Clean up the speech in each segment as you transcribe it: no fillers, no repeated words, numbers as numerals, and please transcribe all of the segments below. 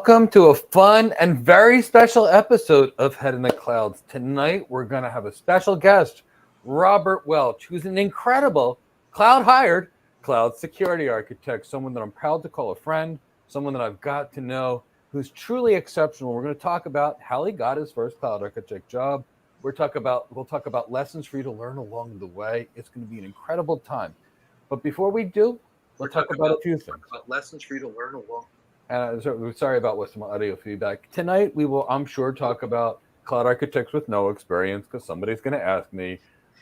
Welcome to a fun and very special episode of Head in the Clouds. Tonight, we're going to have a special guest, Robert Welch, who's an incredible cloud-hired cloud security architect, someone that I'm proud to call a friend, someone that I've got to know, who's truly exceptional. We're going to talk about how he got his first cloud architect job. We'll talk about lessons for you to learn along the way. It's going to be an incredible time. But before we do, we'll talk about a few things. Lessons for you to learn along. Sorry about some audio feedback. Tonight, we will, I'm sure, talk about cloud architects with no experience because somebody's going to ask me.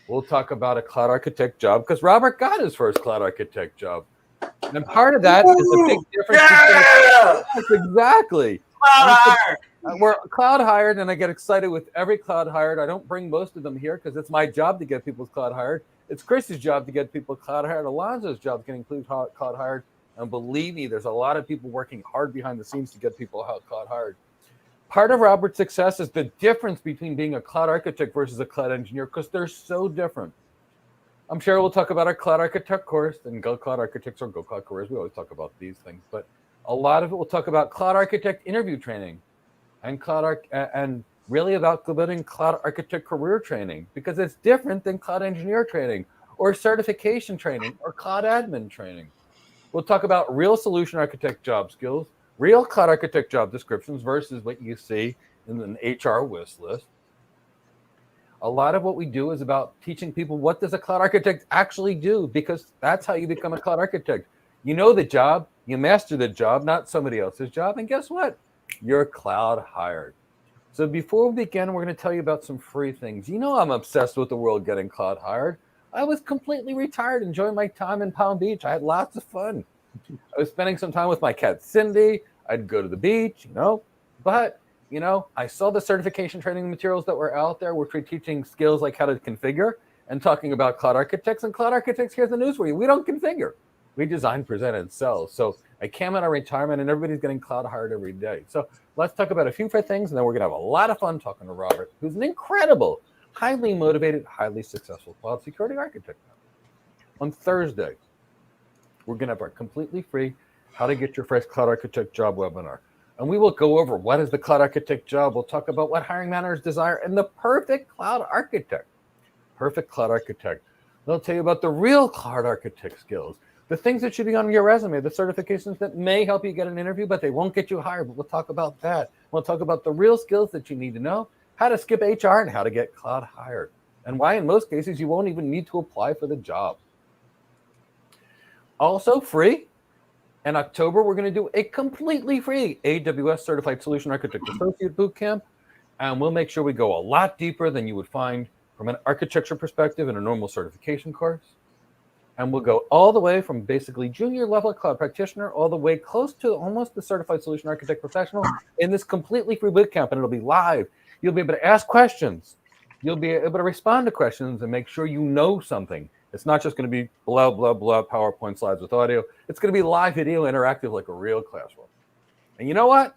We'll talk about a cloud architect job because Robert got his first cloud architect job. And part of that is a big difference. Yeah! Exactly. Cloud hired. We're cloud hired, and I get excited with every cloud hired. I don't bring most of them here because it's my job to get people cloud hired. It's Chris's job to get people cloud hired. Elonzo's job is getting cloud hired. And believe me, there's a lot of people working hard behind the scenes to get people cloud hired. Part of Robert's success is the difference between being a cloud architect versus a cloud engineer because they're so different. I'm sure we'll talk about our cloud architect course and Go Cloud Architects or Go Cloud Careers. We always talk about these things, but a lot of it we'll talk about cloud architect interview training and and really about building cloud architect career training because it's different than cloud engineer training or certification training or cloud admin training. We'll talk about real solution architect job skills, real cloud architect job descriptions versus what you see in an HR wish list. A lot of what we do is about teaching people what does a cloud architect actually do because that's how you become a cloud architect. You know the job, you master the job, not somebody else's job, and guess what? You're cloud hired. So before we begin, we're going to tell you about some free things. You know I'm obsessed with the world getting cloud hired. I was completely retired, enjoying my time in Palm Beach. I had lots of fun. I was spending some time with my cat, Cindy. I'd go to the beach, but, I saw the certification training materials that were out there, which were teaching skills like how to configure and talking about cloud architects. And cloud architects, here's the news for you. We don't configure. We design, present, and sell. So I came out of retirement, and everybody's getting cloud hired every day. So let's talk about a few things, and then we're going to have a lot of fun talking to Robert, who's an incredible, highly motivated, highly successful cloud security architect. On Thursday, we're going to have our completely free How to Get Your First Cloud Architect Job webinar. And we will go over what is the cloud architect job. We'll talk about what hiring managers desire and the perfect cloud architect. Perfect cloud architect. They'll tell you about the real cloud architect skills, the things that should be on your resume, the certifications that may help you get an interview, but they won't get you hired. But we'll talk about that. We'll talk about the real skills that you need to know, how to skip HR, and how to get cloud hired, and why in most cases you won't even need to apply for the job. Also free, in October, we're going to do a completely free AWS Certified Solution Architect Associate Bootcamp, and we'll make sure we go a lot deeper than you would find from an architecture perspective in a normal certification course. And we'll go all the way from basically junior level cloud practitioner all the way close to almost the Certified Solution Architect Professional in this completely free bootcamp, and it'll be live. You'll be able to ask questions. You'll be able to respond to questions and make sure you know something. It's not just going to be blah, blah, blah, PowerPoint slides with audio. It's going to be live video, interactive like a real classroom. And you know what?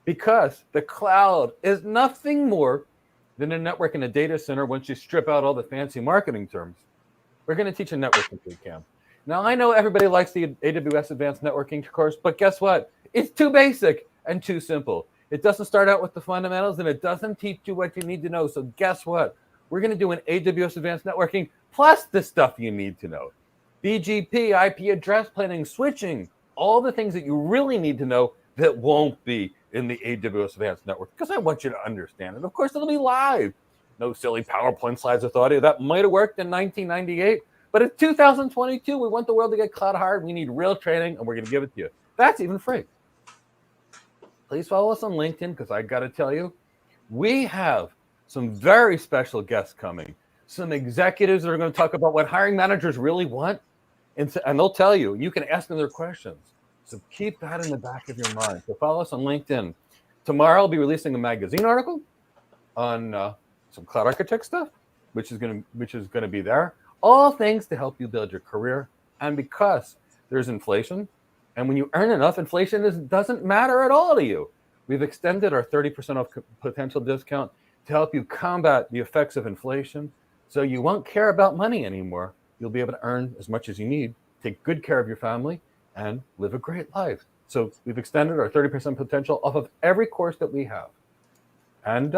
Because the cloud is nothing more than a network in a data center once you strip out all the fancy marketing terms. We're going to teach a networking bootcamp. Now, I know everybody likes the AWS Advanced Networking course, but guess what? It's too basic and too simple. It doesn't start out with the fundamentals, and it doesn't teach you what you need to know. So guess what? We're going to do an AWS Advanced Networking plus the stuff you need to know. BGP, IP address planning, switching, all the things that you really need to know that won't be in the AWS Advanced Network, because I want you to understand it. Of course, it'll be live. No silly PowerPoint slides with audio. That might have worked in 1998, but it's 2022. We want the world to get cloud hired. We need real training, and we're going to give it to you. That's even free. Please follow us on LinkedIn, because I got to tell you, we have some very special guests coming, some executives that are going to talk about what hiring managers really want, and they'll tell you. You can ask them their questions. So keep that in the back of your mind. So follow us on LinkedIn. Tomorrow I'll be releasing a magazine article on some cloud architect stuff, which is going to be there. All things to help you build your career. And because there's inflation, and when you earn enough, inflation doesn't matter at all to you. We've extended our 30% off potential discount to help you combat the effects of inflation, so you won't care about money anymore. You'll be able to earn as much as you need, take good care of your family, and live a great life. So we've extended our 30% potential off of every course that we have. And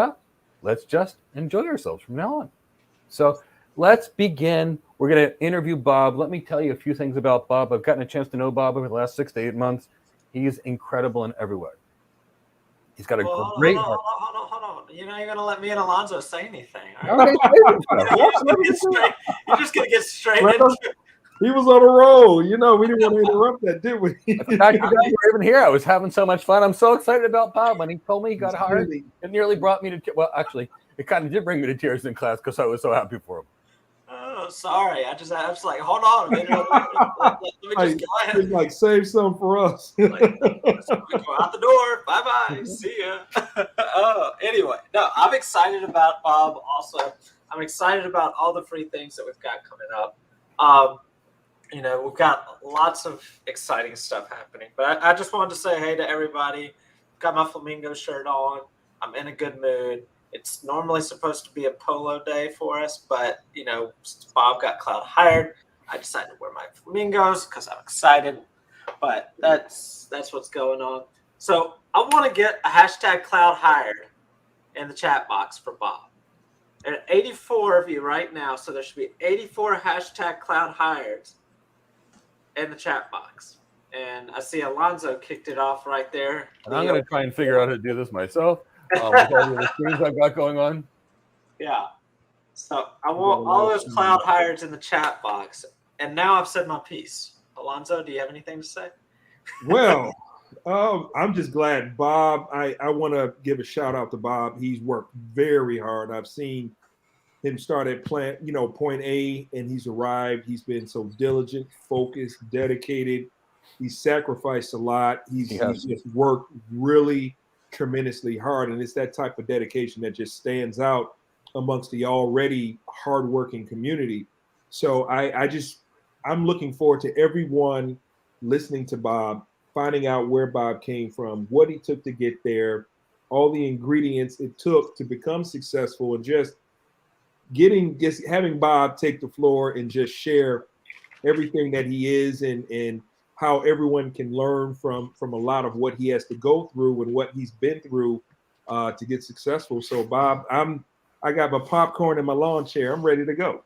let's just enjoy ourselves from now on. So let's begin. We're going to interview Bob. Let me tell you a few things about Bob. I've gotten a chance to know Bob over the last 6 to 8 months. He's incredible in every way. He's got a great heart. Hold on. You're not going to let me and Elonzo say anything. All right? You're just going to get straight into it. He was on a roll. We didn't want to interrupt that, did we? The fact you guys were even here, I was having so much fun. I'm so excited about Bob. When he told me he got hired, it nearly brought me to well, actually, it kind of did bring me to tears in class because I was so happy for him. Oh, sorry. I was like, hold on a minute. Let me just go ahead. It's like, save some for us. Like, let's go out the door. Bye-bye. See ya. Anyway, no, I'm excited about Bob also. I'm excited about all the free things that we've got coming up. We've got lots of exciting stuff happening. But I just wanted to say hey to everybody. Got my flamingo shirt on. I'm in a good mood. It's normally supposed to be a polo day for us, but since Bob got cloud hired, I decided to wear my flamingos because I'm excited. But that's what's going on. So I want to get a hashtag cloud hired in the chat box for Bob. There are 84 of you right now, so there should be 84 hashtag cloud hires in the chat box. And I see Elonzo kicked it off right there. And I'm going to try and figure out how to do this myself. With all the screens I've got going on. Yeah. So I want all those cloud hires in the chat box. And now I've said my piece. Elonzo, do you have anything to say? Well, I'm just glad. Bob, I want to give a shout out to Bob. He's worked very hard. I've seen him start at point A, and he's arrived. He's been so diligent, focused, dedicated. He's sacrificed a lot. He's just worked really tremendously hard, and it's that type of dedication that just stands out amongst the already hardworking community. So I'm looking forward to everyone listening to Bob, finding out where Bob came from, what he took to get there, all the ingredients it took to become successful, and just having Bob take the floor and just share everything that he is and how everyone can learn from a lot of what he has to go through and what he's been through to get successful. So Bob, I got my popcorn in my lawn chair. I'm ready to go.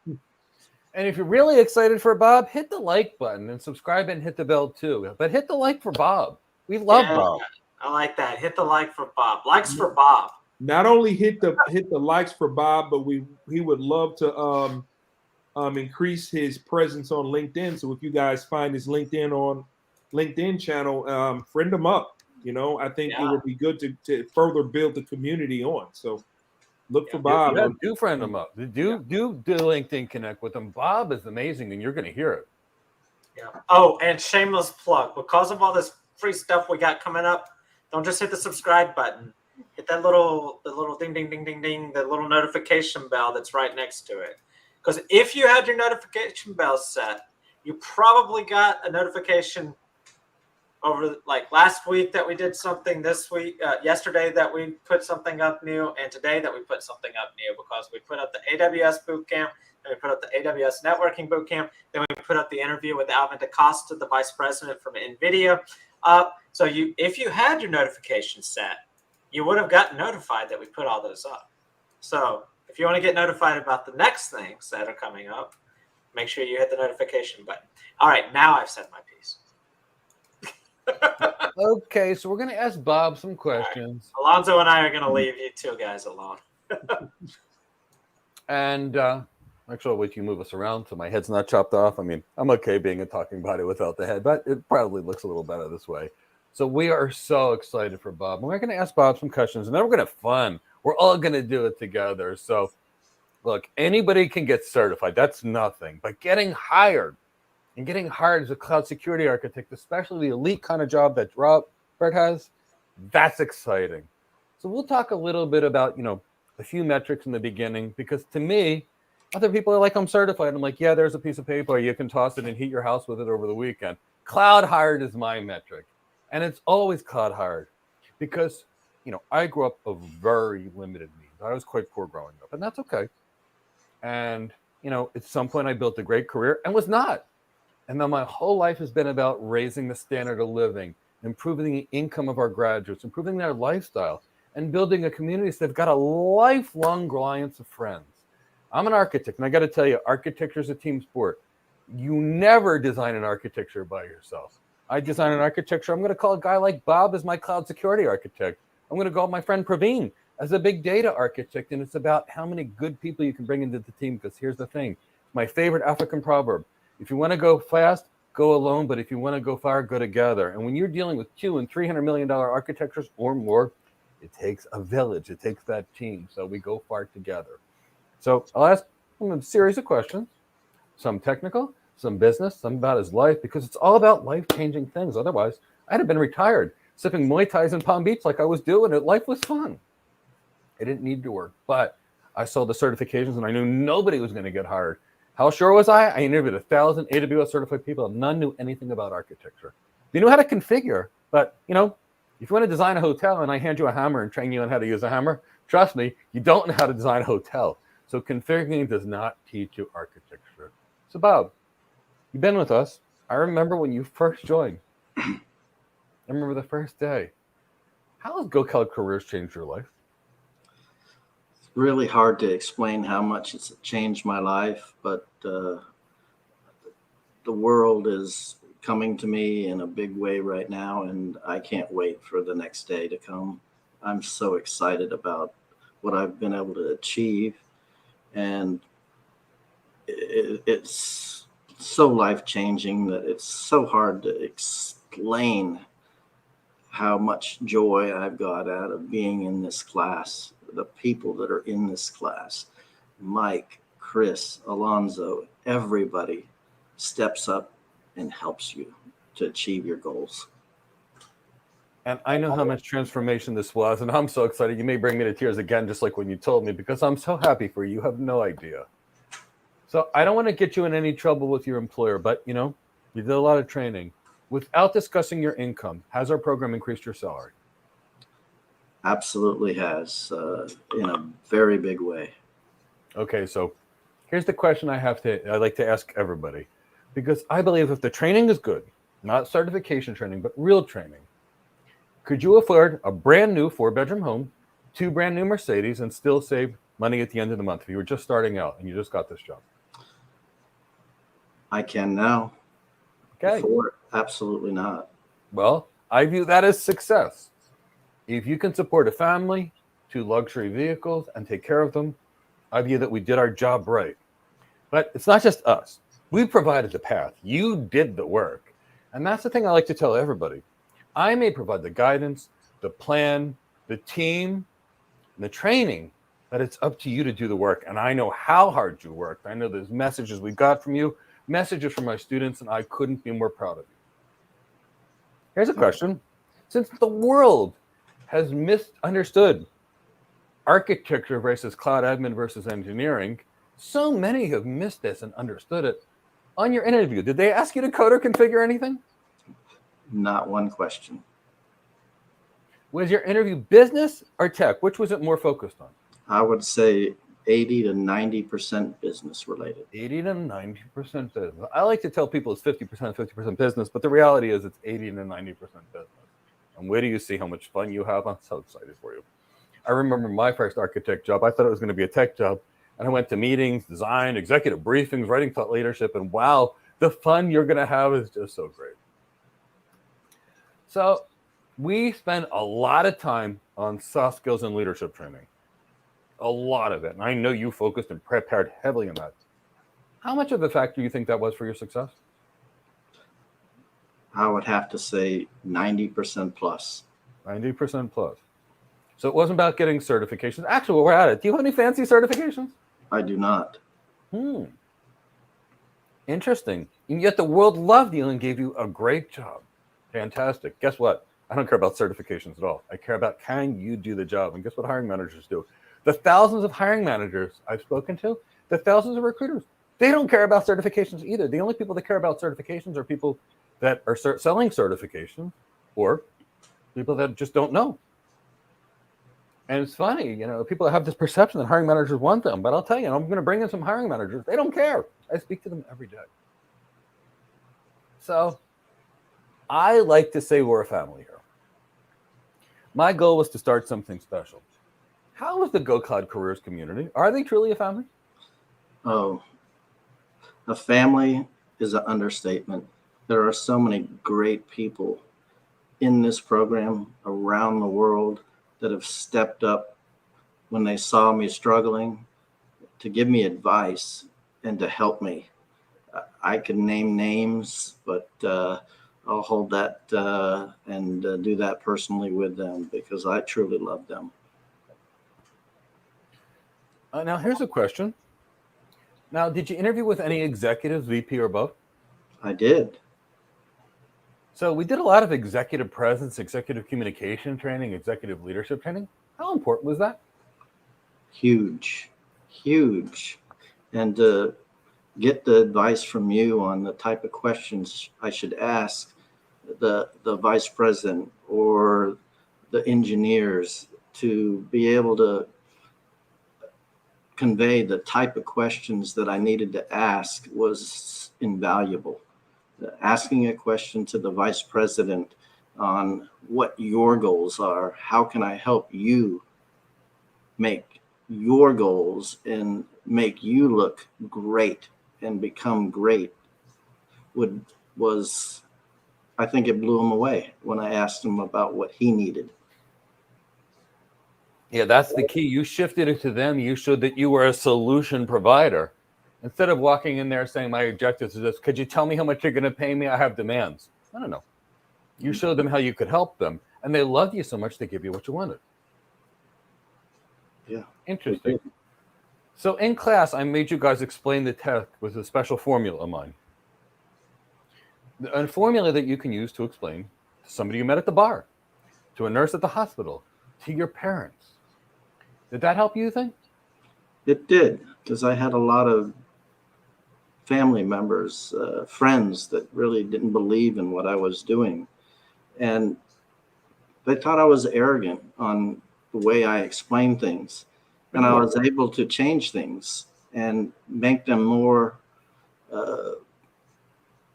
And if you're really excited for Bob, hit the like button and subscribe and hit the bell too. But hit the like for Bob. We love Bob. I like that. Hit the like for Bob. Likes for Bob. Not only hit the likes for Bob, but he would love to increase his presence on LinkedIn. So if you guys find his LinkedIn channel, friend him up. I think it would be good to further build the community on. So look for Bob. Do friend him up. Do LinkedIn connect with him. Bob is amazing, and you're going to hear it. Yeah. Oh, and shameless plug. Because of all this free stuff we got coming up, don't just hit the subscribe button. Hit that the little ding, ding, ding, ding, ding, the little notification bell that's right next to it. Because if you had your notification bell set, you probably got a notification over like last week that we did something, this week, yesterday that we put something up new, and today that we put something up new because we put up the AWS Bootcamp, then we put up the AWS Networking Bootcamp, then we put up the interview with Alvin DaCosta, the Vice President from NVIDIA. So if you had your notification set, you would have gotten notified that we put all those up. So if you want to get notified about the next things that are coming up, make sure you hit the notification button. All right, now I've said my piece. Okay, so we're going to ask Bob some questions. Right. Alonzo and I are going to leave you two guys alone. And actually, I'll wait till you move us around so my head's not chopped off. I mean, I'm okay being a talking body without the head, but it probably looks a little better this way. So we are so excited for Bob. And we're going to ask Bob some questions, and then we're going to have fun. We're all going to do it together. So, look, anybody can get certified. That's nothing. But getting hired as a cloud security architect, especially the elite kind of job that Robert has, that's exciting. So we'll talk a little bit about, a few metrics in the beginning, because to me, other people are like, I'm certified. I'm like, yeah, there's a piece of paper. You can toss it and heat your house with it over the weekend. Cloud hired is my metric. And it's always cloud hired because, I grew up of very limited means. I was quite poor growing up, and that's okay. And, at some point I built a great career and was not. And then my whole life has been about raising the standard of living, improving the income of our graduates, improving their lifestyle, and building a community so they've got a lifelong alliance of friends. I'm an architect, and I got to tell you, architecture is a team sport. You never design an architecture by yourself. I design an architecture. I'm going to call a guy like Bob as my cloud security architect. I'm going to call my friend Praveen as a big data architect, and it's about how many good people you can bring into the team, because here's the thing. My favorite African proverb: if you want to go fast, go alone, but if you want to go far, go together. And when you're dealing with $200 and $300 million architectures or more, it takes a village. It takes that team. So we go far together. So I'll ask him a series of questions, some technical, some business, some about his life, because it's all about life-changing things. Otherwise, I'd have been retired, sipping Muay Thais in Palm Beach like I was doing it. Life was fun. I didn't need to work, but I saw the certifications and I knew nobody was going to get hired. How sure was I? I interviewed 1,000 AWS certified people, and none knew anything about architecture. They knew how to configure, but if you want to design a hotel and I hand you a hammer and train you on how to use a hammer, trust me, you don't know how to design a hotel. So configuring does not teach you architecture. So Bob, you've been with us. I remember when you first joined. I remember the first day. How has GoCloud Careers changed your life? It's really hard to explain how much it's changed my life, but the world is coming to me in a big way right now, and I can't wait for the next day to come. I'm so excited about what I've been able to achieve, and it's so life-changing that it's so hard to explain how much joy I've got out of being in this class. The people that are in this class, Mike, Chris, Elonzo, everybody steps up and helps you to achieve your goals. And I know how much transformation this was, and I'm so excited. You may bring me to tears again, just like when you told me, because I'm so happy for you. You have no idea. So I don't want to get you in any trouble with your employer, but you did a lot of training. Without discussing your income, has our program increased your salary? Absolutely has, in a very big way. Okay, so here's the question I like to ask everybody, because I believe if the training is good, not certification training, but real training, could you afford a brand new 4-bedroom home, 2 brand new Mercedes, and still save money at the end of the month if you were just starting out and you just got this job? I can now. Okay. Before, absolutely not. Well, I view that as success. If you can support a family, 2 luxury vehicles, and take care of them, I view that we did our job right. But it's not just us. We provided the path. You did the work. And that's the thing I like to tell everybody. I may provide the guidance, the plan, the team, and the training, but it's up to you to do the work. And I know how hard you worked. I know there's messages we got from you, messages from my students, and I couldn't be more proud of you. Here's a question. Since the world has misunderstood architecture versus cloud admin versus engineering, so many have missed this and understood it. On your interview, did they ask you to code or configure anything? Not one question. Was your interview business or tech? Which was it more focused on? I would say 80 to 90% business related. 80 to 90% business. I like to tell people it's 50% business, but the reality is it's 80 to 90% business. And where do you see how much fun you have? I'm so excited for you. I remember my first architect job. I thought it was going to be a tech job. And I went to meetings, design, executive briefings, writing thought leadership. And wow, the fun you're going to have is just so great. So we spend a lot of time on soft skills and leadership training. A lot of it. And I know you focused and prepared heavily on that. How much of a factor do you think that was for your success? I would have to say 90% plus. 90% plus. So it wasn't about getting certifications. Actually, we're at it. Do you have any fancy certifications? I do not. Interesting. And yet the world loved you and gave you a great job. Fantastic. Guess what? I don't care about certifications at all. I care about, can you do the job? And guess what hiring managers do? The thousands of hiring managers I've spoken to, the thousands of recruiters, they don't care about certifications either. The only people that care about certifications are people that are selling certifications or people that just don't know. And it's funny, people have this perception that hiring managers want them. But I'll tell you, I'm going to bring in some hiring managers. They don't care. I speak to them every day. So I like to say we're a family here. My goal was to start something special. How is the Go Cloud Careers community? Are they truly a family? Oh, a family is an understatement. There are so many great people in this program around the world that have stepped up when they saw me struggling to give me advice and to help me. I can name names, but I'll hold that and do that personally with them because I truly love them. Now, here's a question. Now, did you interview with any executives, VP or above? I did. So we did a lot of executive presence, executive communication training, executive leadership training. How important was that? Huge, huge. And to get the advice from you on the type of questions I should ask the vice president or the engineers to be able to convey the type of questions that I needed to ask was invaluable. Asking a question to the vice president on what your goals are, how can I help you make your goals and make you look great and become great was I think it blew him away when I asked him about what he needed. Yeah, that's the key. You shifted it to them. You showed that you were a solution provider. Instead of walking in there saying, my objectives is this, could you tell me how much you're going to pay me? I have demands. I don't know. You showed them how you could help them. And they loved you so much they give you what you wanted. Yeah. Interesting. So in class, I made you guys explain the tech with a special formula of mine. A formula that you can use to explain to somebody you met at the bar, to a nurse at the hospital, to your parents. Did that help you think? It did, because I had a lot of family members, friends that really didn't believe in what I was doing. And they thought I was arrogant on the way I explained things. And I was able to change things and make them more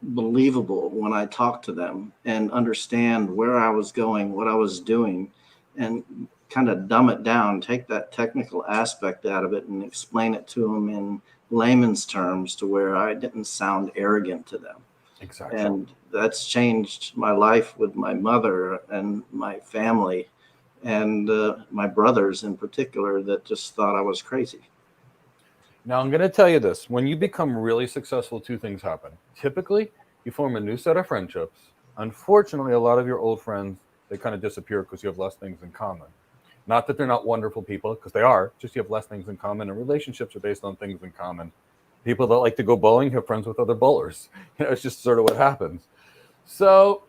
believable when I talked to them and understand where I was going, what I was doing, and kind of dumb it down, take that technical aspect out of it and explain it to them in layman's terms to where I didn't sound arrogant to them. Exactly. And that's changed my life with my mother and my family and my brothers in particular that just thought I was crazy. Now, I'm going to tell you this. When you become really successful, two things happen. Typically, you form a new set of friendships. Unfortunately, a lot of your old friends, they kind of disappear because you have less things in common. Not that they're not wonderful people, because they are, just you have less things in common, and relationships are based on things in common. People that like to go bowling have friends with other bowlers. It's just sort of what happens. So,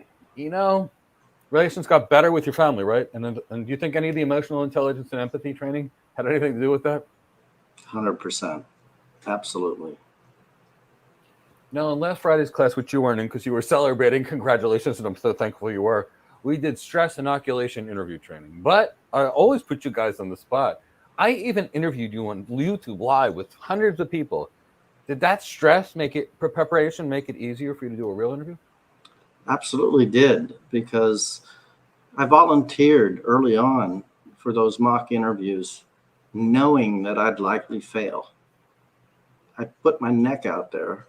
relations got better with your family, right? And do you think any of the emotional intelligence and empathy training had anything to do with that? 100%. Absolutely. Now, in last Friday's class, which you weren't in because you were celebrating, congratulations, and I'm so thankful you were, we did stress inoculation interview training. But I always put you guys on the spot. I even interviewed you on YouTube Live with hundreds of people. Did that stress preparation make it easier for you to do a real interview? Absolutely did, because I volunteered early on for those mock interviews, knowing that I'd likely fail. I put my neck out there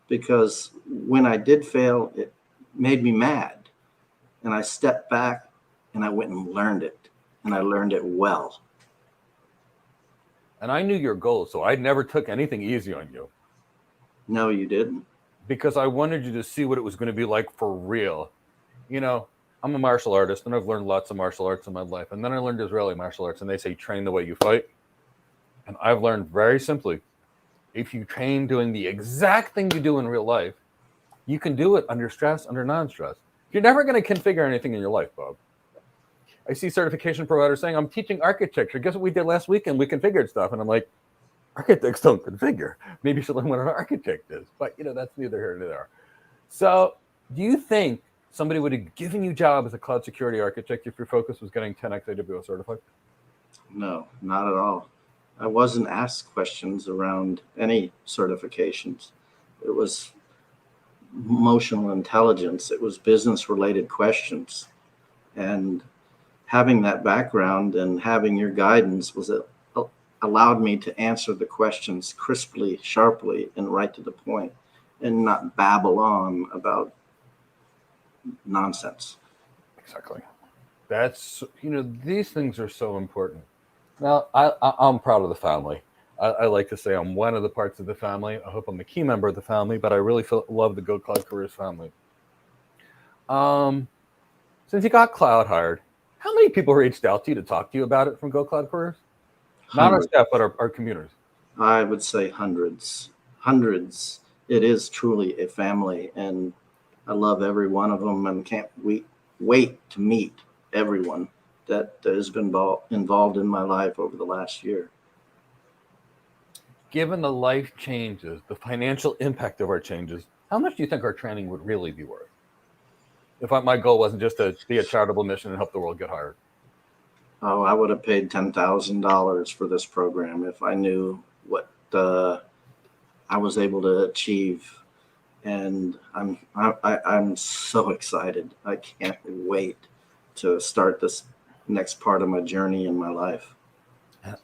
because when I did fail, it made me mad. And I stepped back and I went and learned it. And I learned it well. And I knew your goal, so I never took anything easy on you. No, you didn't. Because I wanted you to see what it was going to be like for real. I'm a martial artist, and I've learned lots of martial arts in my life. And then I learned Israeli martial arts, and they say train the way you fight. And I've learned very simply, if you train doing the exact thing you do in real life, you can do it under stress, under non-stress. You're never going to configure anything in your life, Bob. I see certification providers saying, I'm teaching architecture. Guess what we did last weekend? We configured stuff. And I'm like, architects don't configure. Maybe you should learn what an architect is. But, that's neither here nor there. So do you think somebody would have given you a job as a cloud security architect if your focus was getting 10x AWS certified? No, not at all. I wasn't asked questions around any certifications. It was emotional intelligence. It was business related questions. And having that background and having your guidance allowed me to answer the questions crisply, sharply, and right to the point, and not babble on about nonsense. Exactly. That's, these things are so important. Now, I'm proud of the family. I like to say I'm one of the parts of the family. I hope I'm a key member of the family, but I really love the Go Cloud Careers family. Since you got cloud hired, how many people reached out to you to talk to you about it from Go Cloud Careers? Not our Hundreds. staff, but our communities. I would say hundreds. Hundreds. It is truly a family, and I love every one of them and can't wait to meet everyone that has been involved in my life over the last year. Given the life changes, the financial impact of our changes, how much do you think our training would really be worth? If my goal wasn't just to be a charitable mission and help the world get hired. Oh, I would have paid $10,000 for this program if I knew what I was able to achieve. And I'm so excited. I can't wait to start this next part of my journey in my life.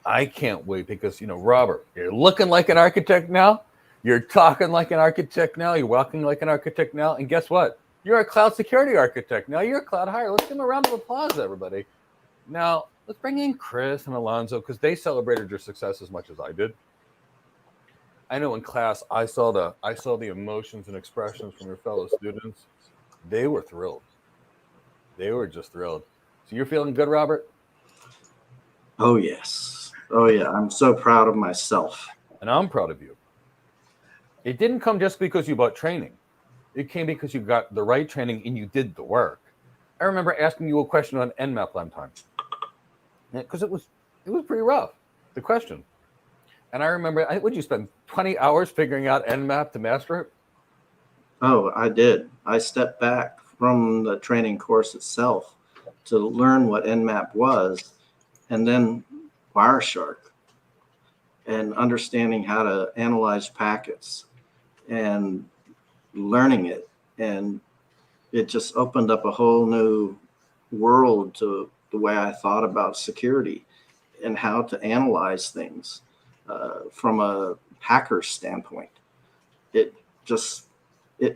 I can't wait because, Robert, you're looking like an architect now. You're talking like an architect now. You're walking like an architect now. And guess what? You're a cloud security architect now. You're a cloud hire. Let's give them a round of applause, everybody. Now, let's bring in Chris and Elonzo because they celebrated your success as much as I did. I know in class, I saw the emotions and expressions from your fellow students. They were thrilled. They were just thrilled. So you're feeling good, Robert? Oh, yes. Oh, yeah. I'm so proud of myself. And I'm proud of you. It didn't come just because you bought training. It came because you got the right training and you did the work. I remember asking you a question on Nmap one time because it was pretty rough, the question. And I remember, would you spend 20 hours figuring out Nmap to master it? Oh, I did. I stepped back from the training course itself to learn what Nmap was, and then Wireshark, and understanding how to analyze packets and learning it. And it just opened up a whole new world to the way I thought about security and how to analyze things from a hacker standpoint. It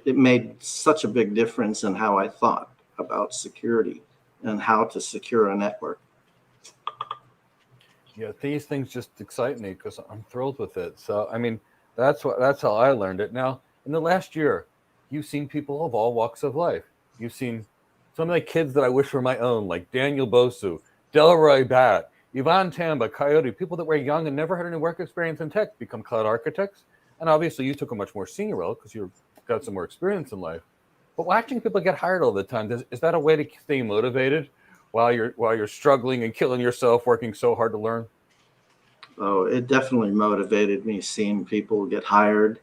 made such a big difference in how I thought about security and how to secure a network. Yeah, these things just excite me because I'm thrilled with it. So, I mean, that's how I learned it. Now, in the last year, you've seen people of all walks of life. You've seen some of the kids that I wish were my own, like Daniel Bosu, Delroy Bat, Yvonne Tamba, Coyote, people that were young and never had any work experience in tech become cloud architects. And obviously, you took a much more senior role because you've got some more experience in life. But watching people get hired all the time, is that a way to stay motivated while you're struggling and killing yourself, working so hard to learn? Oh, it definitely motivated me seeing people get hired,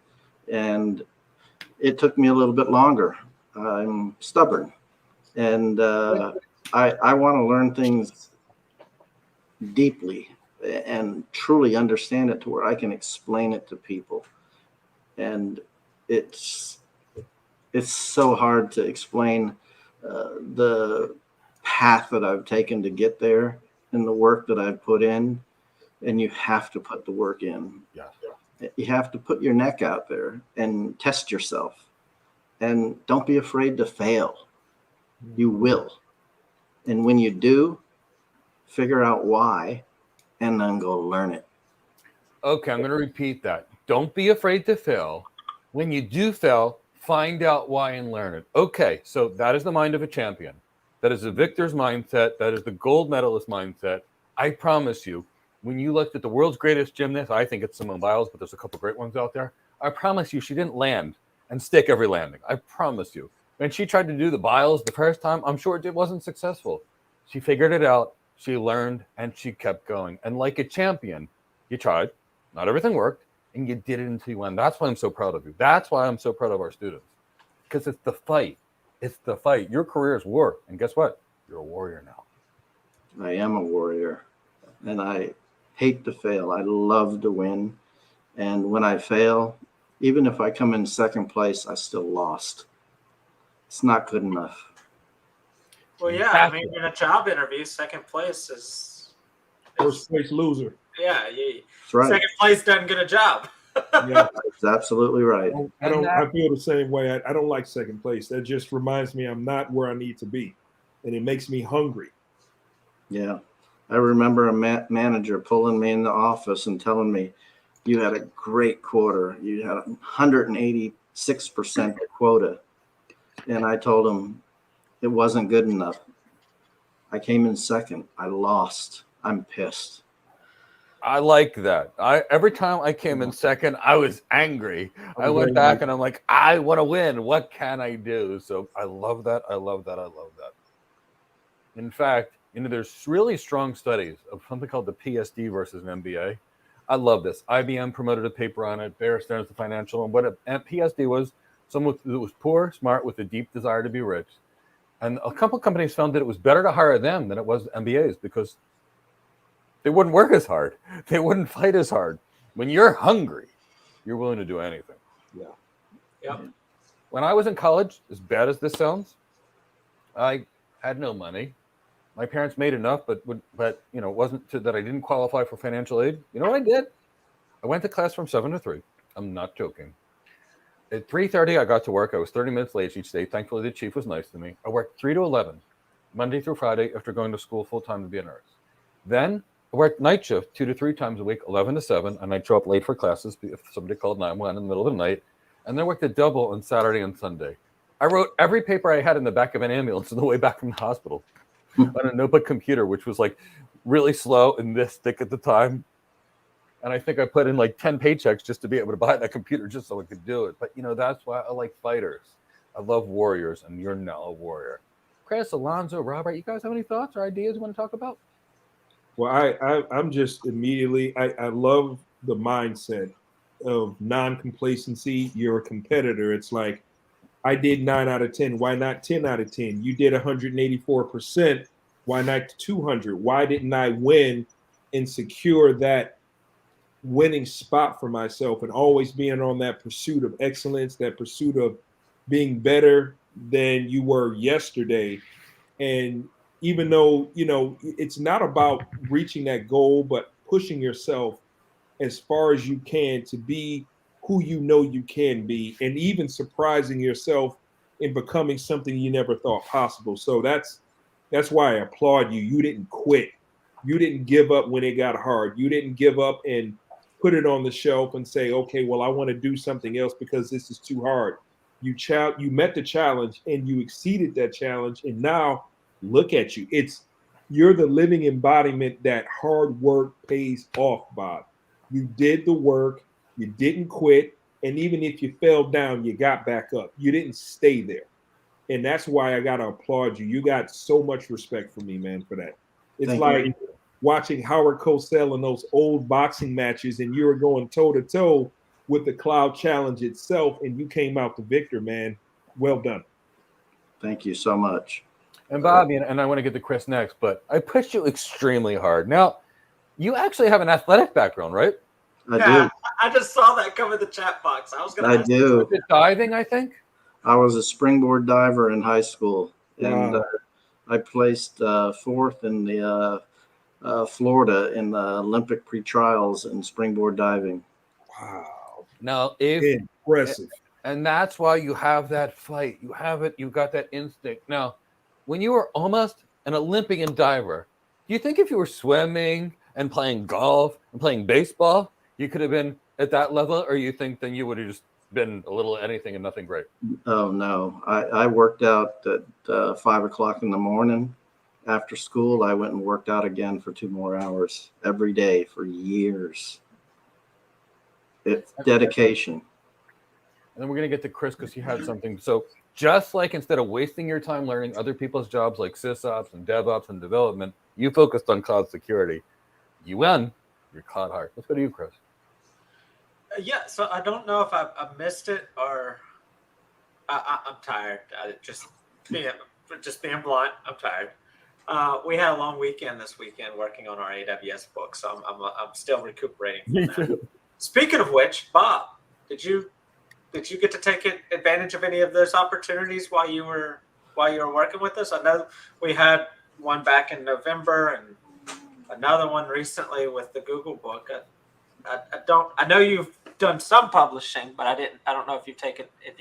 and it took me a little bit longer. I'm stubborn, and I want to learn things deeply and truly understand it to where I can explain it to people. And it's so hard to explain the path that I've taken to get there and the work that I've put in. And you have to put the work in. Yeah. You have to put your neck out there and test yourself. And don't be afraid to fail. You will. And when you do, figure out why and then go learn it. Okay, I'm going to repeat that. Don't be afraid to fail. When you do fail, find out why and learn it. Okay, so that is the mind of a champion. That is the victor's mindset. That is the gold medalist mindset. I promise you, when you looked at the world's greatest gymnast, I think it's Simone Biles, but there's a couple great ones out there. I promise you, she didn't land and stick every landing. I promise you. When she tried to do the Biles the first time, I'm sure it wasn't successful. She figured it out, she learned, and she kept going. And like a champion, you tried. Not everything worked, and you did it until you won. That's why I'm so proud of you. That's why I'm so proud of our students. Because it's the fight. It's the fight. Your career is war. And guess what? You're a warrior now. I am a warrior, and I hate to fail. I love to win. And when I fail, even if I come in second place, I still lost. It's not good enough. Well, yeah, I mean, in a job interview, second place is First place loser. yeah. That's right. Second place doesn't get a job. Yeah, That's absolutely right. I feel the same way. I don't like second place. That just reminds me I'm not where I need to be, and it makes me hungry. Yeah. I remember a manager pulling me in the office and telling me, you had a great quarter. You had 186% quota. And I told him it wasn't good enough. I came in second. I lost. I'm pissed. I like that. Every time I came in second, I was angry. I went back and I'm like, I want to win. What can I do? So I love that. I love that. I love that. In fact, there's really strong studies of something called the PSD versus an MBA. I love this. IBM promoted a paper on it. Bear Stearns, the financial, and what a PSD was someone who was poor, smart, with a deep desire to be rich. And a couple companies found that it was better to hire them than it was MBAs because they wouldn't work as hard. They wouldn't fight as hard. When you're hungry, you're willing to do anything. Yeah. Yep. When I was in college, as bad as this sounds, I had no money. My parents made enough, but it wasn't that I didn't qualify for financial aid. You know what I did? I went to class from 7 to 3. I'm not joking. At 3:30, I got to work. I was 30 minutes late each day. Thankfully, the chief was nice to me. I worked 3 to 11, Monday through Friday, after going to school full time to be a nurse. Then I worked night shift 2 to 3 times a week, 11 to 7, and I'd show up late for classes if somebody called 911 in the middle of the night. And then I worked a double on Saturday and Sunday. I wrote every paper I had in the back of an ambulance on the way back from the hospital on a notebook computer, which was like really slow and this thick at the time. And I think I put in like 10 paychecks just to be able to buy that computer just so I could do it. But, that's why I like fighters. I love warriors, and you're now a warrior. Chris, Elonzo, Robert, you guys have any thoughts or ideas you want to talk about? Well, I'm just immediately, I love the mindset of non-complacency. You're a competitor. It's like, I did 9 out of 10. Why not 10 out of 10? You did 184%. Why not 200? Why didn't I win and secure that winning spot for myself, and always being on that pursuit of excellence, that pursuit of being better than you were yesterday? And even though, it's not about reaching that goal, but pushing yourself as far as you can to be who you can be, and even surprising yourself in becoming something you never thought possible. So that's why I applaud you. You didn't quit. You didn't give up when it got hard. You didn't give up and put it on the shelf and say, okay, well, I want to do something else because this is too hard. You met the challenge and you exceeded that challenge, and now look at you. You're the living embodiment that hard work pays off, Bob. You did the work, you didn't quit, and even if you fell down, you got back up. You didn't stay there. And that's why I gotta applaud you. You got so much respect for me, man, for that. It's Thank like you. Watching Howard Cosell in those old boxing matches, and you were going toe-to-toe with the Cloud Challenge itself, and you came out the victor, man. Well done. Thank you so much. And Bobby, and I want to get to Chris next, but I pushed you extremely hard. Now, you actually have an athletic background, right? I do. I just saw that come in the chat box. I do. Was it diving, I think? I was a springboard diver in high school, and Wow. I placed fourth in the Florida in the Olympic pre-trials in springboard diving. Wow. Now, Impressive. and that's why you have that fight. You have it. You got that instinct. Now, when you were almost an Olympian diver, do you think if you were swimming and playing golf and playing baseball, you could have been at that level, or you think then you would have just been a little anything and nothing great? Oh no, I worked out at 5 o'clock in the morning. After school, I went and worked out again for 2 more hours every day for years. It's dedication. And then we're going to get to Chris because he had something. So just like instead of wasting your time learning other people's jobs like sysops and DevOps and development, you focused on cloud security. You won. You're cloud hired. Let's go to you, Chris. Yeah, so I don't know if I missed it or I'm tired. Just being blunt, I'm tired. We had a long weekend this weekend working on our AWS book, so I'm still recuperating from that. Speaking of which, Bob, did you Did you get to take advantage of any of those opportunities while you were working with us? I know we had one back in November and another one recently with the Google book. I know you've done some publishing, but I don't know if you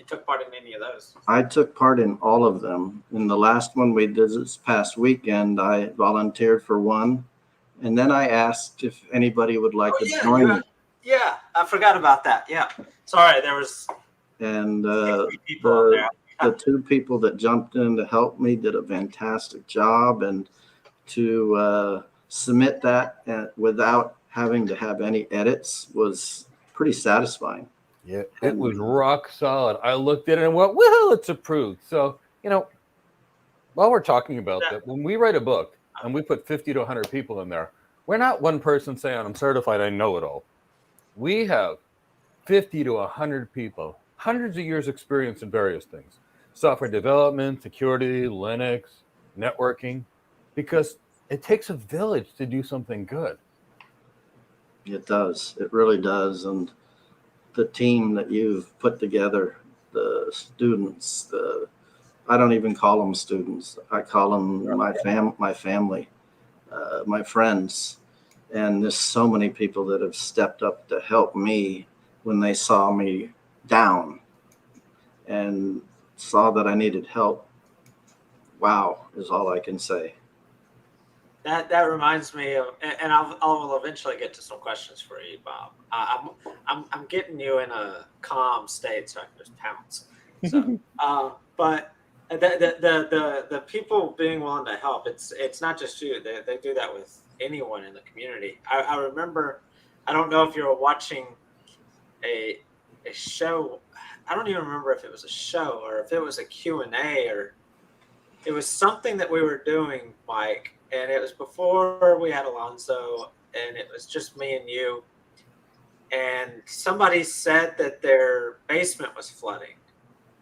took part in any of those. I took part in all of them. In the last one we did this past weekend, I volunteered for one, and then I asked if anybody would like to join me. Yeah, I forgot about that. Yeah, sorry, there was. And people there. the two people that jumped in to help me did a fantastic job, and to submit that without having to have any edits was pretty satisfying. Yeah, it was rock solid. I looked at it and went, well, it's approved. So, while we're talking about that, when we write a book and we put 50 to 100 people in there, we're not one person saying, I'm certified, I know it all. We have 50 to 100 people, hundreds of years experience in various things. Software development, security, Linux, networking, because it takes a village to do something good. It does. It really does. And the team that you've put together, the students, I don't even call them students. I call them my family, my friends. And there's so many people that have stepped up to help me when they saw me down and saw that I needed help. Wow, is all I can say. That reminds me of, and I'll eventually get to some questions for you, Bob. I'm getting you in a calm state so I can just pounce. So, but the people being willing to help, it's not just you. They do that with anyone in the community. I remember, I don't know if you were watching a show. I don't even remember if it was a show or if it was a Q&A or it was something that we were doing, Mike. And it was before we had Elonzo, and it was just me and you. And somebody said that their basement was flooding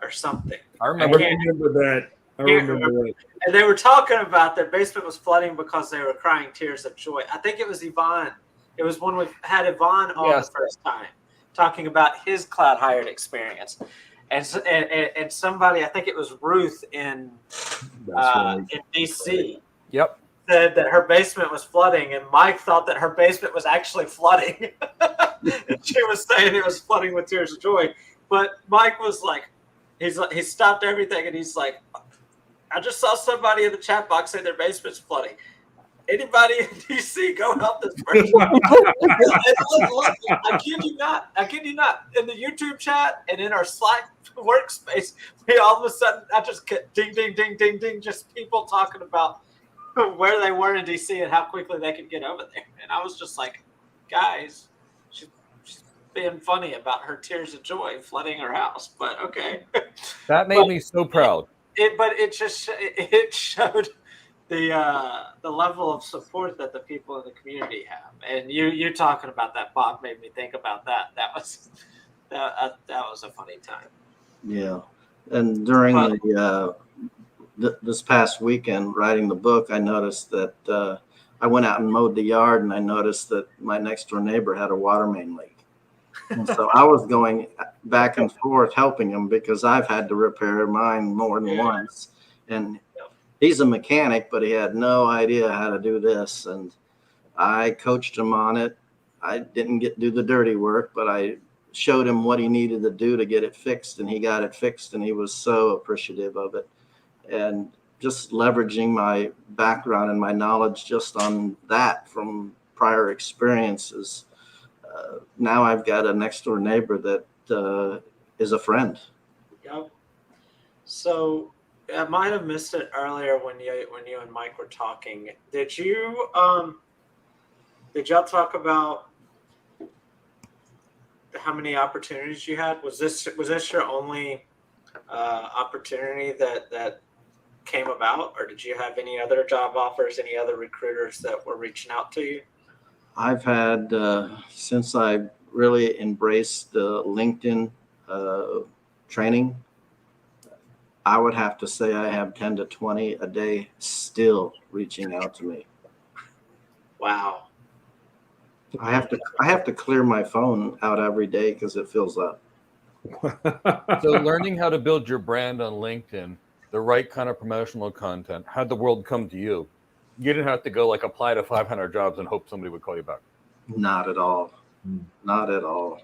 or something. I remember that. And they were talking about their basement was flooding because they were crying tears of joy. I think it was Yvonne. It was when we had Yvonne on the first time, talking about his cloud hired experience. And somebody, I think it was Ruth in DC. Yep. Said that her basement was flooding, and Mike thought that her basement was actually flooding. She was saying it was flooding with tears of joy, but Mike was like, he stopped everything, and he's like, I just saw somebody in the chat box say their basement's flooding. Anybody in DC, go help this person. Look, I kid you not. In the YouTube chat and in our Slack workspace, we all of a sudden, I just get ding, ding, ding, ding, ding, just people talking about where they were in DC and how quickly they could get over there. And I was just like, guys, she's being funny about her tears of joy flooding her house. But okay. That made me so proud. It showed the level of support that the people in the community have. And you talking about that, Bob, made me think about that. That was a funny time. Yeah. And during this past weekend writing the book, I noticed that I went out and mowed the yard, and I noticed that my next door neighbor had a water main leak. And so I was going back and forth helping him because I've had to repair mine more than once. And he's a mechanic, but he had no idea how to do this. And I coached him on it. I didn't do the dirty work, but I showed him what he needed to do to get it fixed, and he got it fixed, and he was so appreciative of it. And just leveraging my background and my knowledge just on that from prior experiences. Now I've got a next door neighbor that is a friend. Yep. So I might have missed it earlier when you and Mike were talking. Did y'all talk about how many opportunities you had? Was this your only opportunity that came about, or did you have any other job offers, any other recruiters that were reaching out to you? I've had, since I really embraced the LinkedIn training, I would have to say I have 10 to 20 a day still reaching out to me. Wow. I have to clear my phone out every day because it fills up. So learning how to build your brand on LinkedIn, the right kind of promotional content, how'd the world come to you? You didn't have to go like apply to 500 jobs and hope somebody would call you back. Not at all. Not at all.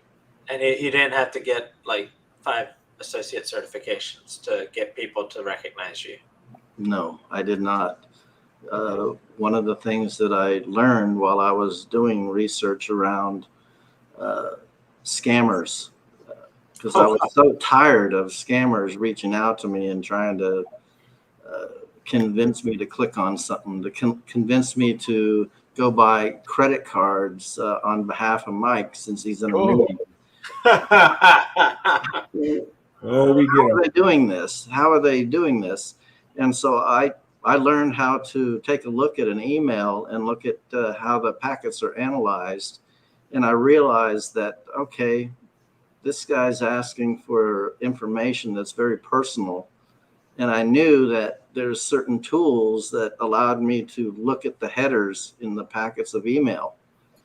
And you didn't have to get like 5 associate certifications to get people to recognize you. No, I did not. One of the things that I learned while I was doing research around scammers, because I was so tired of scammers reaching out to me and trying to convince me to click on something, to convince me to go buy credit cards on behalf of Mike since he's in a meeting. Oh, we How get are they doing this? How are they doing this? And so I learned how to take a look at an email and look at how the packets are analyzed. And I realized that, okay, this guy's asking for information that's very personal. And I knew that there's certain tools that allowed me to look at the headers in the packets of email.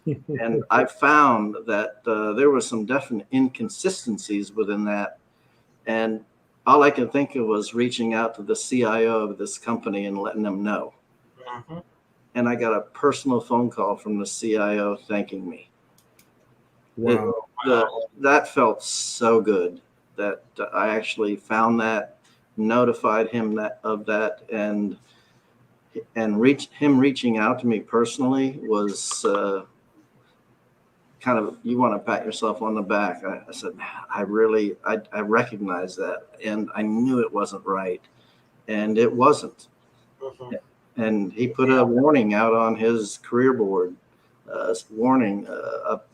And I found that there were some definite inconsistencies within that. And all I could think of was reaching out to the CIO of this company and letting them know. Mm-hmm. And I got a personal phone call from the CIO thanking me. Wow. That felt so good that I actually found that, notified him of that, and him reaching out to me personally was kind of, you want to pat yourself on the back. I said, I recognize that, and I knew it wasn't right, and it wasn't. Mm-hmm. And he put a warning out on his career board, warning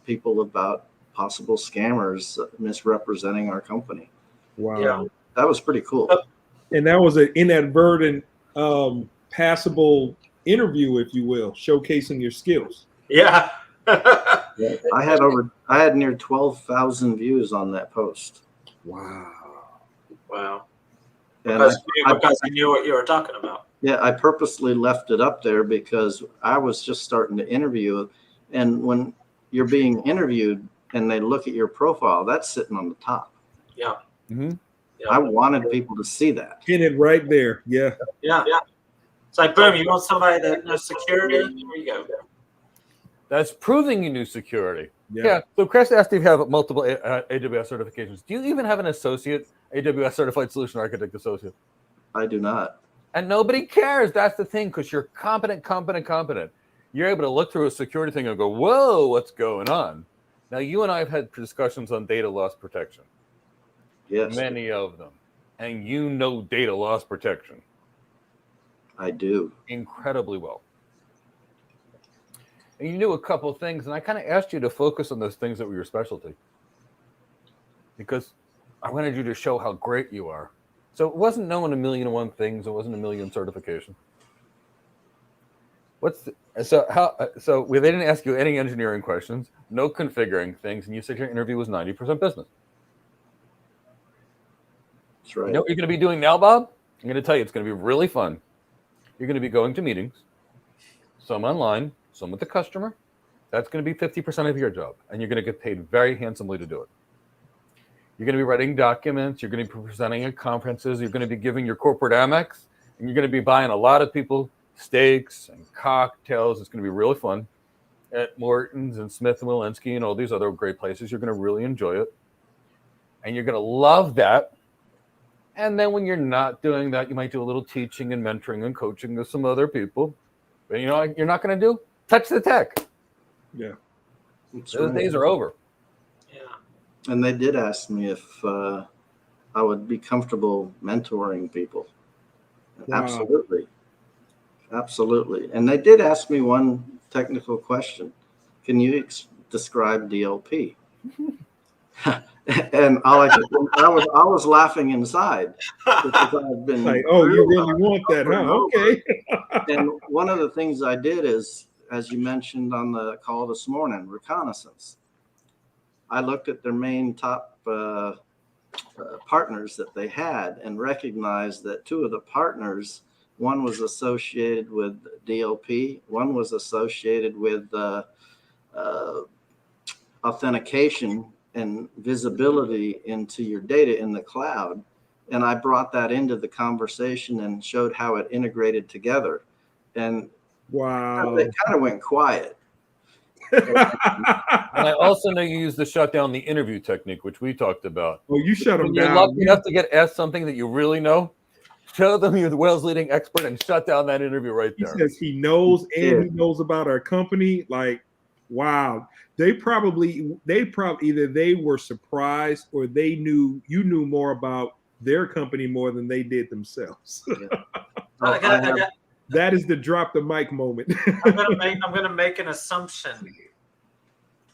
people about possible scammers misrepresenting our company. Wow. Yeah. That was pretty cool. And that was an inadvertent, passable interview, if you will, showcasing your skills. Yeah. I had near 12,000 views on that post. Wow. Wow. And Because you knew what you were talking about. yeah, I purposely left it up there because I was just starting to interview. And when you're being interviewed and they look at your profile, that's sitting on the top. Yeah. Mm-hmm. Yeah. I wanted people to see that. Pin it right there. Yeah. Yeah. It's like, boom, you want somebody that knows security? Here you go. That's proving you knew security. Yeah. Yeah. So Chris asked if you have multiple AWS certifications. Do you even have an associate, AWS certified solution architect associate? I do not. And nobody cares. That's the thing, because you're competent. You're able to look through a security thing and go, whoa, what's going on? Now, you and I have had discussions on data loss protection. Yes, Many of them. And you know data loss protection I do. incredibly well. And you knew a couple of things, and I kind of asked you to focus on those things that were your specialty, because I wanted you to show how great you are. So it wasn't knowing 1,000,001 things. It wasn't 1,000,000 certification. So they didn't ask you any engineering questions, no configuring things, and you said your interview was 90% business. That's right. You know what you're going to be doing now, Bob? I'm going to tell you, it's going to be really fun. You're going to be going to meetings, some online, some with the customer. That's going to be 50% of your job, and you're going to get paid very handsomely to do it. You're going to be writing documents. You're going to be presenting at conferences. You're going to be giving your corporate Amex, and you're going to be buying a lot of people steaks and cocktails. It's going to be really fun at Morton's and Smith & Walensky and all these other great places. You're going to really enjoy it, and you're going to love that. And then when you're not doing that, you might do a little teaching and mentoring and coaching with some other people. But you know what you're not going to do? Touch the tech. Yeah. Those days are over. Yeah. And they did ask me if I would be comfortable mentoring people. Wow. Absolutely. Absolutely. And they did ask me one technical question. Can you describe DLP? And all I was laughing inside because I've been Like, oh, you really want that, huh? Okay. And one of the things I did is, as you mentioned on the call this morning, reconnaissance. I looked at their main top partners that they had and recognized that two of the partners, one was associated with DLP, one was associated with authentication and visibility into your data in the cloud. And I brought that into the conversation and showed how it integrated together. And Wow. they kind of went quiet. And I also know you use the shut down the interview technique, which we talked about. Oh, you shut them When you're down. lucky enough to get asked something that you really know, show them you're the world's leading expert and shut down that interview right He there. says he knows Yeah. and he knows about our company. Like, wow. They probably either they were surprised or they knew you knew more about their company more than they did themselves. That is the drop the mic moment. I'm gonna make an assumption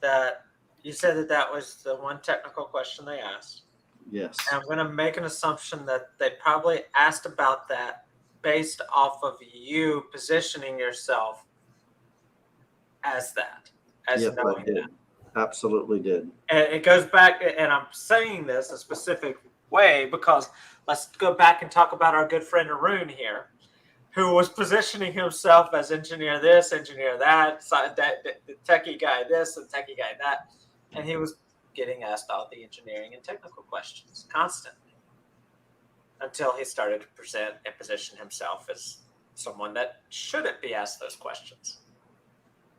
that you said that was the one technical question they asked. Yes. And I'm gonna make an assumption that they probably asked about that based off of you positioning yourself as that, as Yes, knowing I did. that. Absolutely did. And it goes back, and I'm saying this a specific way because let's go back and talk about our good friend Arun here, who was positioning himself as engineer this, engineer that, the techie guy this, and techie guy that. And he was getting asked all the engineering and technical questions constantly until he started to present and position himself as someone that shouldn't be asked those questions.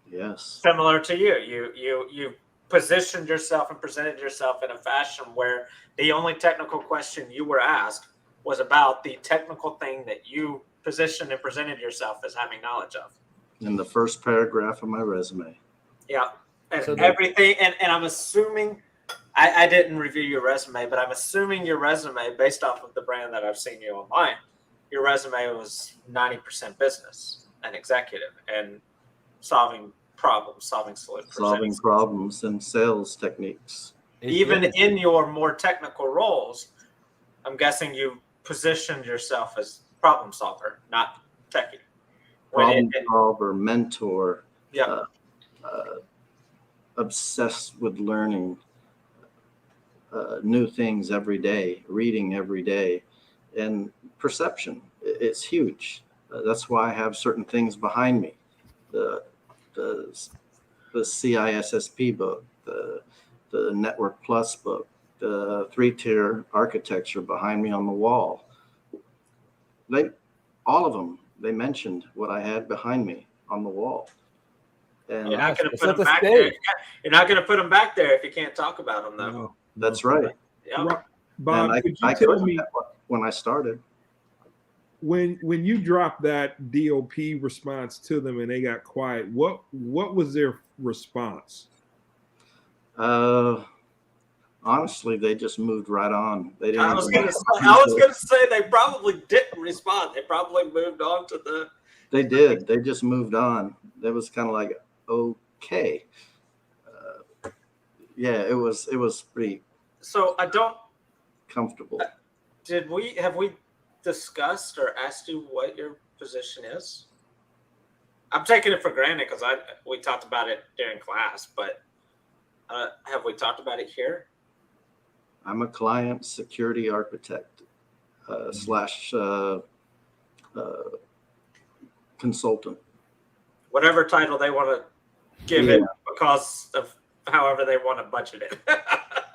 Yes. Similar to you. You positioned yourself and presented yourself in a fashion where the only technical question you were asked was about the technical thing that you positioned and presented yourself as having knowledge of. In the first paragraph of my resume. Yeah. And So everything, and I'm assuming, I didn't review your resume, but I'm assuming your resume, based off of the brand that I've seen you online, your resume was 90% business and executive and solving problems, solving solutions. Solving problems and sales techniques. Even in your more technical roles, I'm guessing you positioned yourself as problem solver, not techie. Problem solver, mentor, Yeah. obsessed with learning new things every day, reading every day, and perception. It's huge. That's why I have certain things behind me. The CISSP book, the Network Plus book, the 3-tier architecture behind me on the wall. All of them, they mentioned what I had behind me on the wall. And You're not going to it's put at them the back stage. there. You're not going to put them back there if you can't talk about them, though. No, that's right. Yeah. Bob, And could you I tell couldn't me when I started. when you dropped that DOP response to them and they got quiet, what was their response? Honestly, they just moved right on. They didn't. I was going to say they probably didn't respond. They probably moved on to the. They did. They just moved on. That was kind of like, okay. Yeah, it was pretty. So I don't. Comfortable. Have we discussed or asked you what your position is? I'm taking it for granted because we talked about it during class, but have we talked about it here? I'm a client security architect / consultant. Whatever title they want to give it because of however they want to budget it.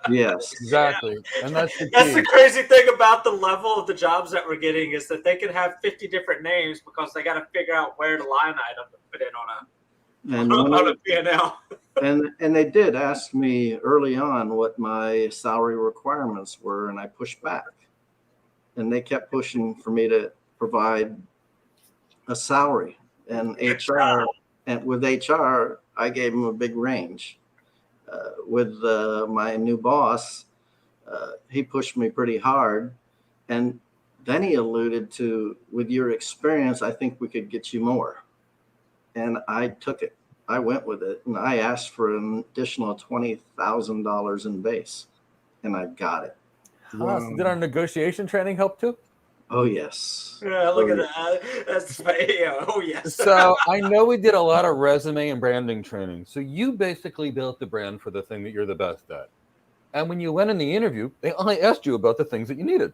Yes, exactly. And that's the That's key. the crazy thing about the level of the jobs that we're getting is that they can have 50 different names because they got to figure out where to line item to put in on a P&L. And they did ask me early on what my salary requirements were, and I pushed back. And they kept pushing for me to provide a salary. And HR, and with HR, I gave them a big range. With my new boss, he pushed me pretty hard. And then he alluded to, with your experience, I think we could get you more. And I took it. I went with it. And I asked for an additional $20,000 in base. And I got it. Wow. So did our negotiation training help too? Oh, yes. Yeah, look at that. That's oh yes. So I know we did a lot of resume and branding training. So you basically built the brand for the thing that you're the best at. And when you went in the interview, they only asked you about the things that you needed.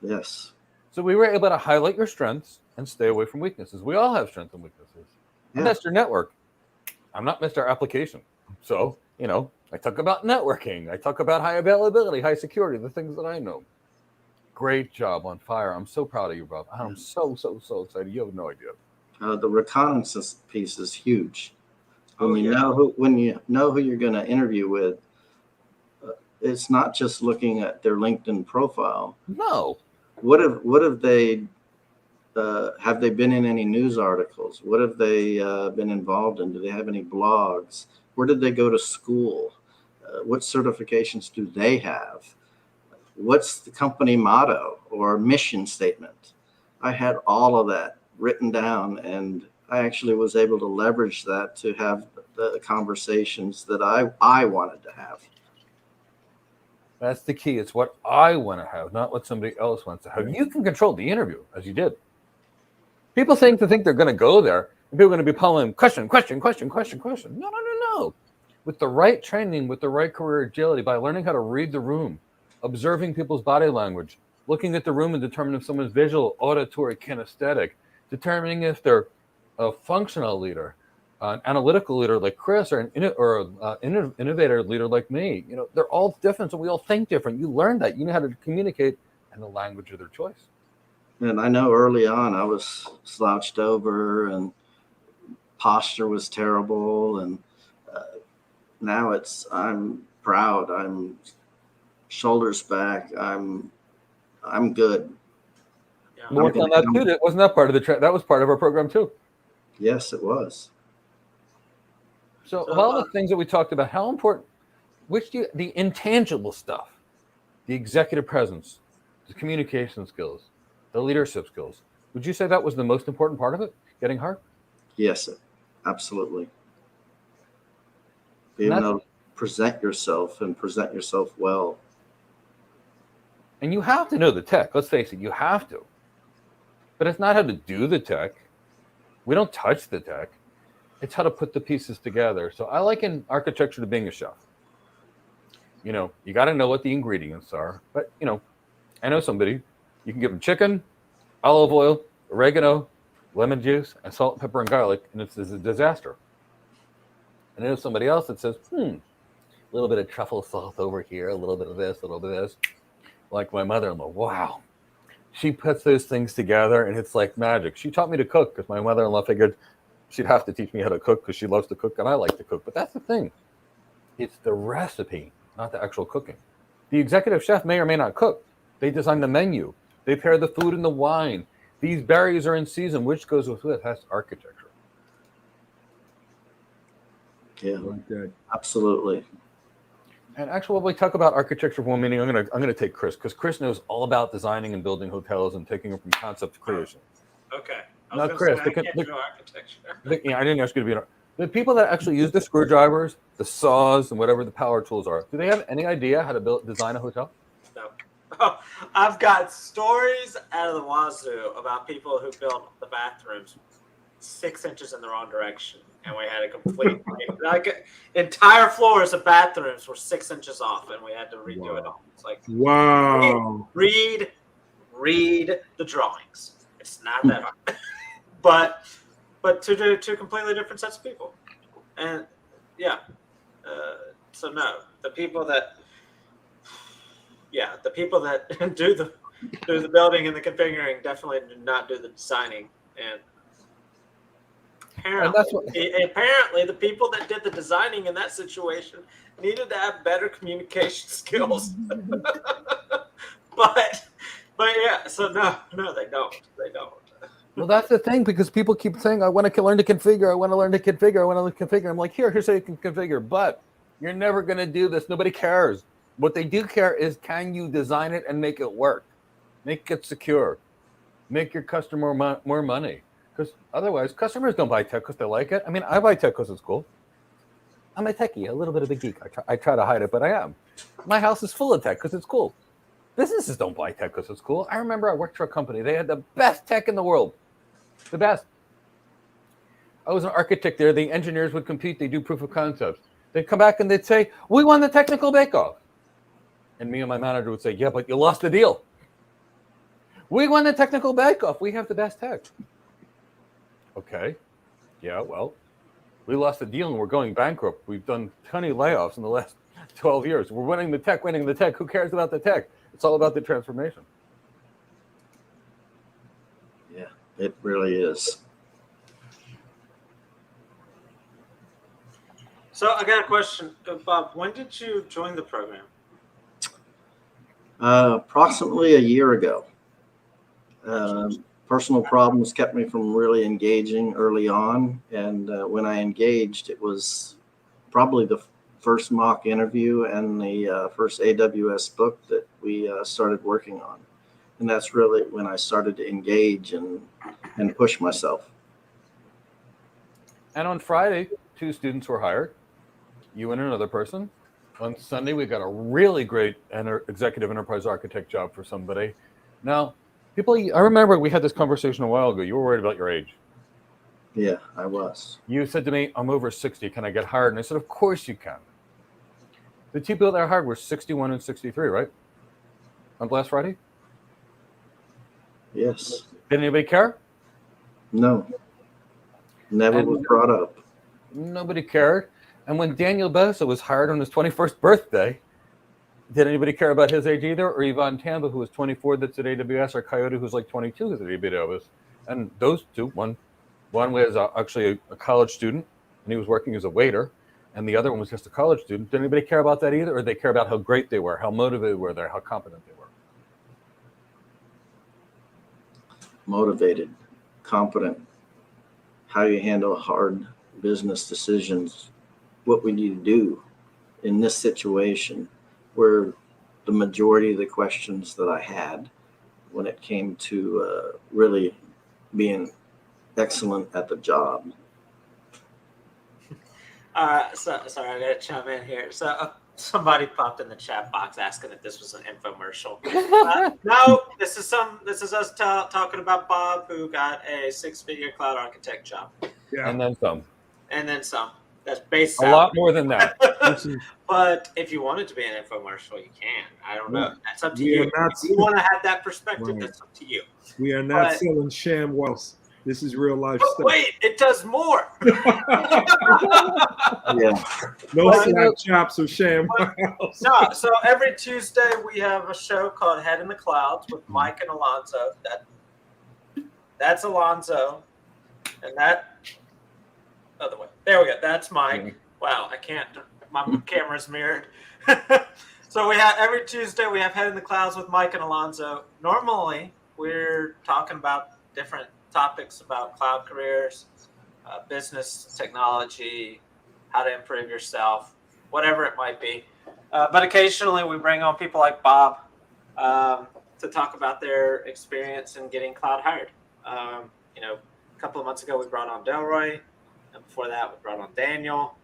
Yes. So we were able to highlight your strengths and stay away from weaknesses. We all have strengths and weaknesses. I'm Mr. Network. I'm not Mr. Application. So, I talk about networking. I talk about high availability, high security, the things that I know. Great job, on fire. I'm so proud of you, Bob. I'm so excited. You have no idea. The reconnaissance piece is huge. When Oh, you yeah. know who you're going to interview with, it's not just looking at their LinkedIn profile. No. What have they been in any news articles? What have they been involved in? Do they have any blogs? Where did they go to school? What certifications do they have? What's the company motto or mission statement? I had all of that written down, and I actually was able to leverage that to have the conversations that I wanted to have. That's the key. It's what I want to have, not what somebody else wants to have. You can control the interview, as you did. People think they're going to go there, and people are going to be pulling question. No. With the right training, with the right career agility, by learning how to read the room, observing people's body language, looking at the room and determining if someone's visual, auditory, kinesthetic, determining if they're a functional leader, an analytical leader like Chris, or an innovator leader like me. They're all different, so we all think different. You learn that. You know how to communicate in the language of their choice. And I know early on I was slouched over and posture was terrible. And now I'm proud. I'm shoulders back. I'm good. Yeah. We worked on that too. Wasn't that part of that was part of our program too? Yes, it was. So of all the things that we talked about, how important, the intangible stuff, the executive presence, the communication skills, the leadership skills, would you say that was the most important part of it, getting hired? Yes, absolutely. Being able to present yourself well. And you have to know the tech. Let's face it, you have to. But it's not how to do the tech. We don't touch the tech. It's how to put the pieces together. So I liken architecture to being a chef. You got to know what the ingredients are. But, I know somebody, you can give them chicken, olive oil, oregano, lemon juice, and salt, pepper, and garlic, and it's a disaster. And I know somebody else that says, a little bit of truffle salt over here, a little bit of this, a little bit of this. Like my mother-in-law, wow. She puts those things together, and it's like magic. She taught me to cook because my mother-in-law figured she'd have to teach me how to cook because she loves to cook and I like to cook. But that's the thing. It's the recipe, not the actual cooking. The executive chef may or may not cook. They design the menu. They pair the food and the wine. These berries are in season. Which goes with it? That's architecture. Yeah, Like that. absolutely. And actually, when we talk about architecture for one meeting, I'm gonna take Chris, because Chris knows all about designing and building hotels and taking it from concept to creation. Okay. Now, Chris, I can't do architecture. I didn't ask you to be the people that actually use the screwdrivers, the saws, and whatever the power tools are. Do they have any idea how to design a hotel? No. Oh, I've got stories out of the wazoo about people who built the bathrooms 6 inches in the wrong direction, and we had a complete entire floors of bathrooms were 6 inches off, and we had to redo it all. It's like, Wow. read the drawings. It's not that hard, but to two completely different sets of people, and yeah. So no, the people that do the building and the configuring definitely do not do the designing. And apparently the people that did the designing in that situation needed to have better communication skills. but yeah, so no, they don't. Well, that's the thing, because people keep saying, I want to learn to configure. I'm like, here's how you can configure. But you're never going to do this. Nobody cares. What they do care is, can you design it and make it work? Make it secure. Make your customer more money. Because otherwise, customers don't buy tech because they like it. I mean, I buy tech because it's cool. I'm a techie, a little bit of a geek. I try to hide it, but I am. My house is full of tech because it's cool. Businesses don't buy tech because it's cool. I remember I worked for a company. They had the best tech in the world. The best. I was an architect there. The engineers would compete. They do proof of concepts. They'd come back and they'd say, we won the technical bake-off. And me and my manager would say, yeah, but you lost the deal. We won the technical bake-off. We have the best tech. Okay. Yeah, well, We lost a deal and we're going bankrupt. We've done 20 layoffs in the last 12 years. We're winning the tech. Who cares about the tech? It's all about the transformation. Yeah, it really is. So I got a question, Bob. When did you join the program? Approximately a year ago. Personal problems kept me from really engaging early on. And when I engaged, it was probably the first mock interview and the first AWS book that we started working on. And that's really when I started to engage and push myself. And on Friday, 2 students were hired, you and another person. On Sunday, we got a really great executive enterprise architect job for somebody. Now, I remember we had this conversation a while ago. You were worried about your age. Yeah, I was. You said to me, I'm over 60. Can I get hired? And I said, of course you can. The 2 people that are hired were 61 and 63, right? On last Friday? Yes. Did anybody care? No. Never was brought up. Nobody cared. And when Daniel Bosa was hired on his 21st birthday, did anybody care about his age either? Or Yvonne Tamba, who was 24, that's at AWS, or Coyote, who's like 22, who's at AWS. And those 2, one was actually a college student, and he was working as a waiter, and the other one was just a college student. Did anybody care about that either? Or did they care about how great they were, how motivated were they, how competent they were? Motivated, competent, how you handle hard business decisions, what we need to do in this situation were the majority of the questions that I had when it came to really being excellent at the job. Sorry, I gotta chime in here. So somebody popped in the chat box asking if this was an infomercial. No, this is us talking about Bob, who got a 6-figure cloud architect job. Yeah. And then some. And then some. That's base A salary. lot more than that. But if you want it to be an infomercial, you can. I don't know. That's up to We you. are not- If you want to have that perspective, Right. that's up to you. We are not But- selling sham wealth. This is real life But stuff. wait, it does more. Yeah. No Well, slap chops or sham wealth. No, so every Tuesday we have a show called Head in the Clouds with Mike and Elonzo. That's Elonzo, and that other way. There we go. That's Mike. Wow, I can't. My camera's mirrored. So we have every Tuesday we have Head in the Clouds with Mike and Elonzo. Normally we're talking about different topics about cloud careers, business, technology, how to improve yourself, whatever it might be. But occasionally we bring on people like Bob to talk about their experience in getting cloud hired. A couple of months ago we brought on Delroy, and before that we brought on Daniel.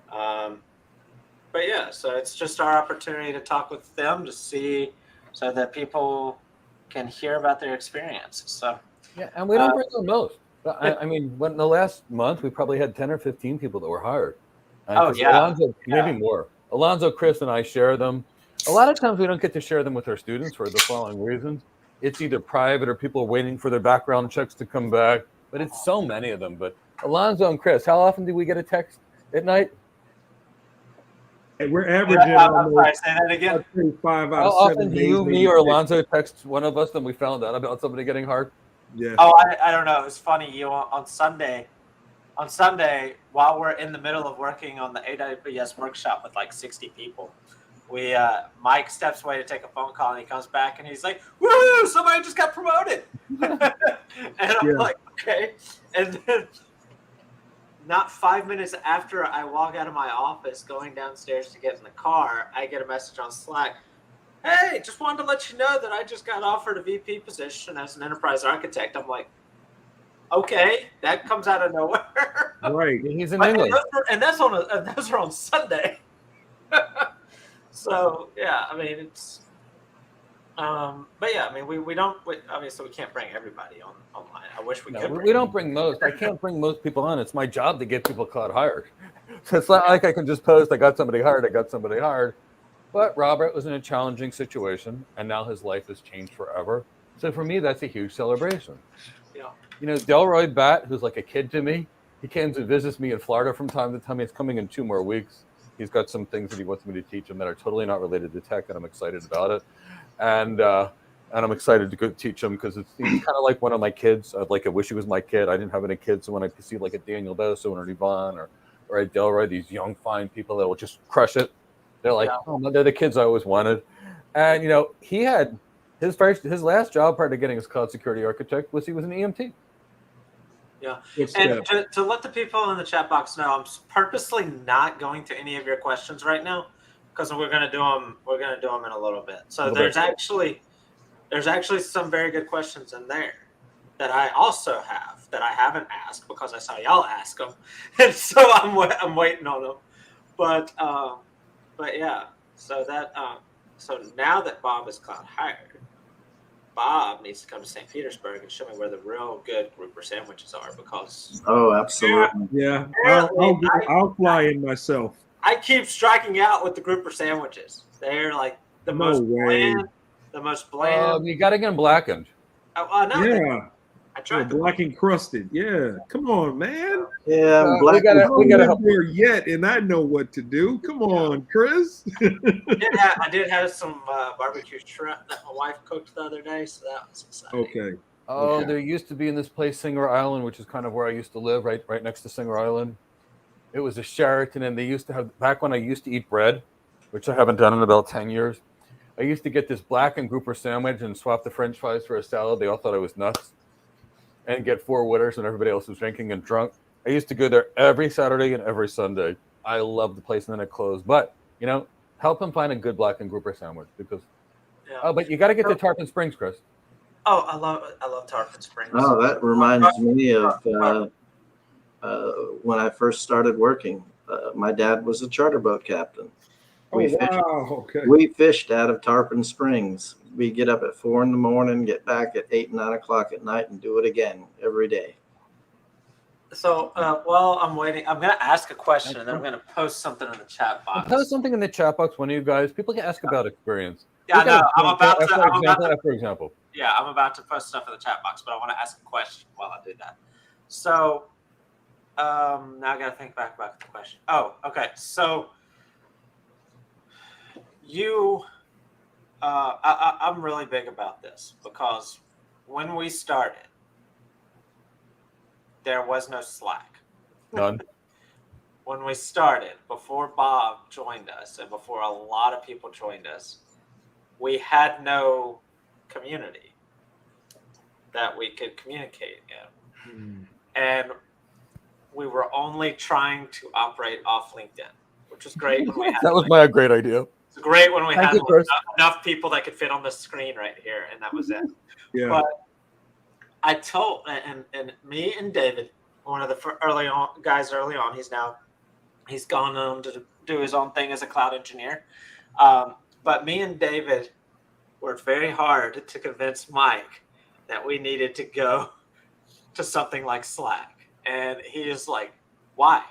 But yeah, so it's just our opportunity to talk with them to see so that people can hear about their experiences. So Yeah, and we don't bring on most. I mean, in the last month, we probably had 10 or 15 people that were hired. Oh, yeah. Alonzo, maybe more. Alonzo, Chris, and I share them. A lot of times we don't get to share them with our students for the following reasons. It's either private or people are waiting for their background checks to come back, but it's so many of them. But Alonzo and Chris, how often do we get a text at night? And we're averaging almost, say that again. I'd say 5 out How of 7 often do days. you, maybe me, or 6. Alonzo text one of us and we found out about somebody getting hired? Yeah. Oh, I don't know. It's funny. On Sunday, while we're in the middle of working on the AWS workshop with like 60 people, Mike steps away to take a phone call and he comes back and he's like, "Woo! Somebody just got promoted!" And I'm like, "Okay." And then, not 5 minutes after I walk out of my office, going downstairs to get in the car, I get a message on Slack. "Hey, just wanted to let you know that I just got offered a VP position as an enterprise architect." I'm like, okay, that comes out of nowhere. Right. He's in England. And those are on Sunday. So yeah, I mean it's, but yeah, I mean we obviously we can't bring everybody online. I wish we could. We don't bring most. I can't bring most people on. It's my job to get people cloud hired. So it's not like I can just post, I got somebody hired. But Robert was in a challenging situation, and now his life has changed forever. So for me, that's a huge celebration. Yeah. Delroy Batt, who's like a kid to me, He comes and visits me in Florida from time to time. He's coming in 2 more weeks. He's got some things that he wants me to teach him that are totally not related to tech, and I'm excited about it. And I'm excited to go teach him because he's kind of like one of my kids. I wish he was my kid. I didn't have any kids, so when I see like a Daniel Doso or an Yvonne or a Delroy, these young, fine people that will just crush it. They're like, oh, they're the kids I always wanted. And he had his last job prior to getting his cloud security architect was he was an EMT. Yeah, and to let the people in the chat box know, I'm purposely not going to any of your questions right now because we're going to do them. We're going to do them in a little bit. So there's actually some very good questions in there that I also have that I haven't asked because I saw y'all ask them, and so I'm waiting on them. But yeah, so now that Bob is cloud hired, Bob needs to come to St. Petersburg and show me where the real good grouper sandwiches are because absolutely. Yeah, I'll fly in myself. I keep striking out with the grouper sandwiches. They're like the most bland. The most bland. You got to get them blackened. No, yeah. I tried black encrusted. Yeah, come on, man. Yeah, we gotta help there yet, and I know what to do. Come on, Chris. I did have some barbecue shrimp that my wife cooked the other day, so that was exciting. Okay. Oh, there used to be in this place Singer Island, which is kind of where I used to live, right next to Singer Island. It was a Sheraton, and they used to have back when I used to eat bread, which I haven't done in about 10 years. I used to get this blackened grouper sandwich and swap the French fries for a salad. They all thought I was nuts. And get 4 winners when everybody else was drinking and drunk. I used to go there every Saturday and every Sunday. I loved the place, and then it closed. But help them find a good blackened grouper sandwich because. Yeah. Oh, but you got to get to Tarpon Springs, Chris. Oh, I love Tarpon Springs. Oh, that reminds me of when I first started working. My dad was a charter boat captain. We fished out of Tarpon Springs. We get up at 4 a.m, get back at 8, 9 o'clock at night, and do it again every day. So while I'm waiting, I'm going to ask a question, and then I'm going to post something in the chat box. Post something in the chat box. One of you guys, people can ask about experience. Yeah, no, I'm about to. For example. Yeah, I'm about to post stuff in the chat box, but I want to ask a question while I do that. So now I got to think back about the question. Oh, okay. So you. I'm really big about this because when we started, there was no Slack. None. When we started, before Bob joined us and before a lot of people joined us, we had no community that we could communicate in. And we were only trying to operate off LinkedIn, which was great. That was my great idea. It's great when we had enough people that could fit on the screen right here, and that was it. Yeah. But I told, and me and David, one of the guys early on, he's gone on to do his own thing as a cloud engineer. But me and David worked very hard to convince Mike that we needed to go to something like Slack, and he is like, "Why?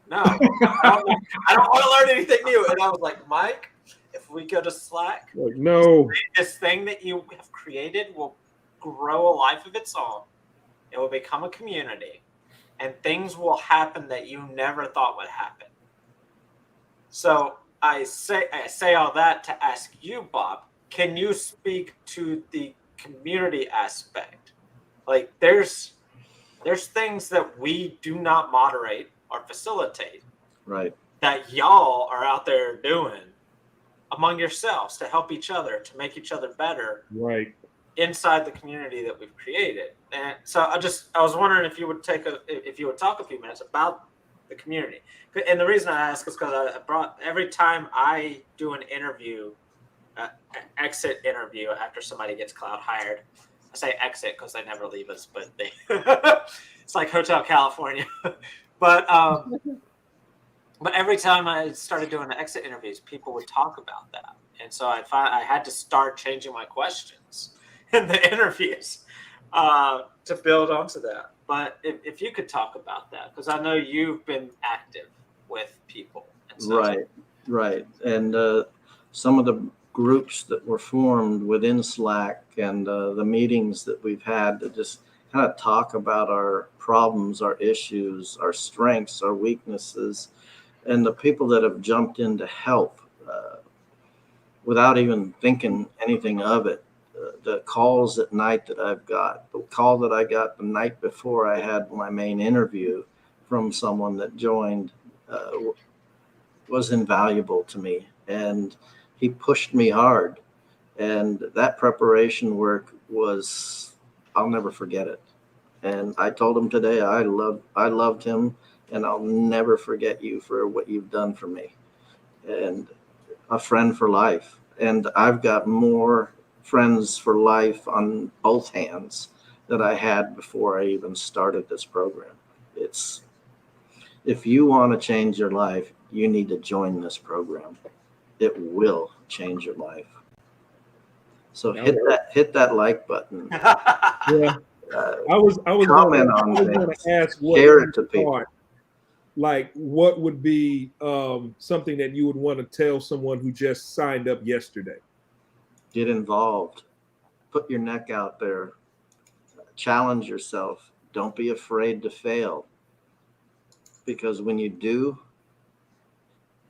No, I don't want to learn anything new." And I was like, "Mike, if we go to Slack, no, this thing that you have created will grow a life of its own. It will become a community, and things will happen that you never thought would happen." So I say all that to ask you, Bob, can you speak to the community aspect? Like there's things that we do not moderate or facilitate, right? That y'all are out there doing among yourselves to help each other, to make each other better, right, inside the community that we've created. And so I was wondering if you would talk a few minutes about the community. And the reason I ask is because every time I do an interview, exit interview after somebody gets cloud hired, I say exit because they never leave us, but they it's like Hotel California. But every time I started doing the exit interviews, people would talk about that. And so I had to start changing my questions in the interviews to build onto that. But if you could talk about that, because I know you've been active with people. Right. And some of the groups that were formed within Slack and the meetings that we've had to just kind of talk about our problems, our issues, our strengths, our weaknesses, and the people that have jumped in to help without even thinking anything of it. The calls at night that I've got, the call that I got the night before I had my main interview from someone that joined was invaluable to me. And he pushed me hard. And that preparation work was, I'll never forget it. And I told him today, I loved him, and I'll never forget you for what you've done for me. And a friend for life. And I've got more friends for life on both hands that I had before I even started this program. It's, if you want to change your life, you need to join this program. It will change your life. So hit that like button. Yeah. I was Comment going to ask what share you it to people. thought, like what would be something that you would want to tell someone who just signed up yesterday? Get involved. Put your neck out there. Challenge yourself. Don't be afraid to fail. Because when you do,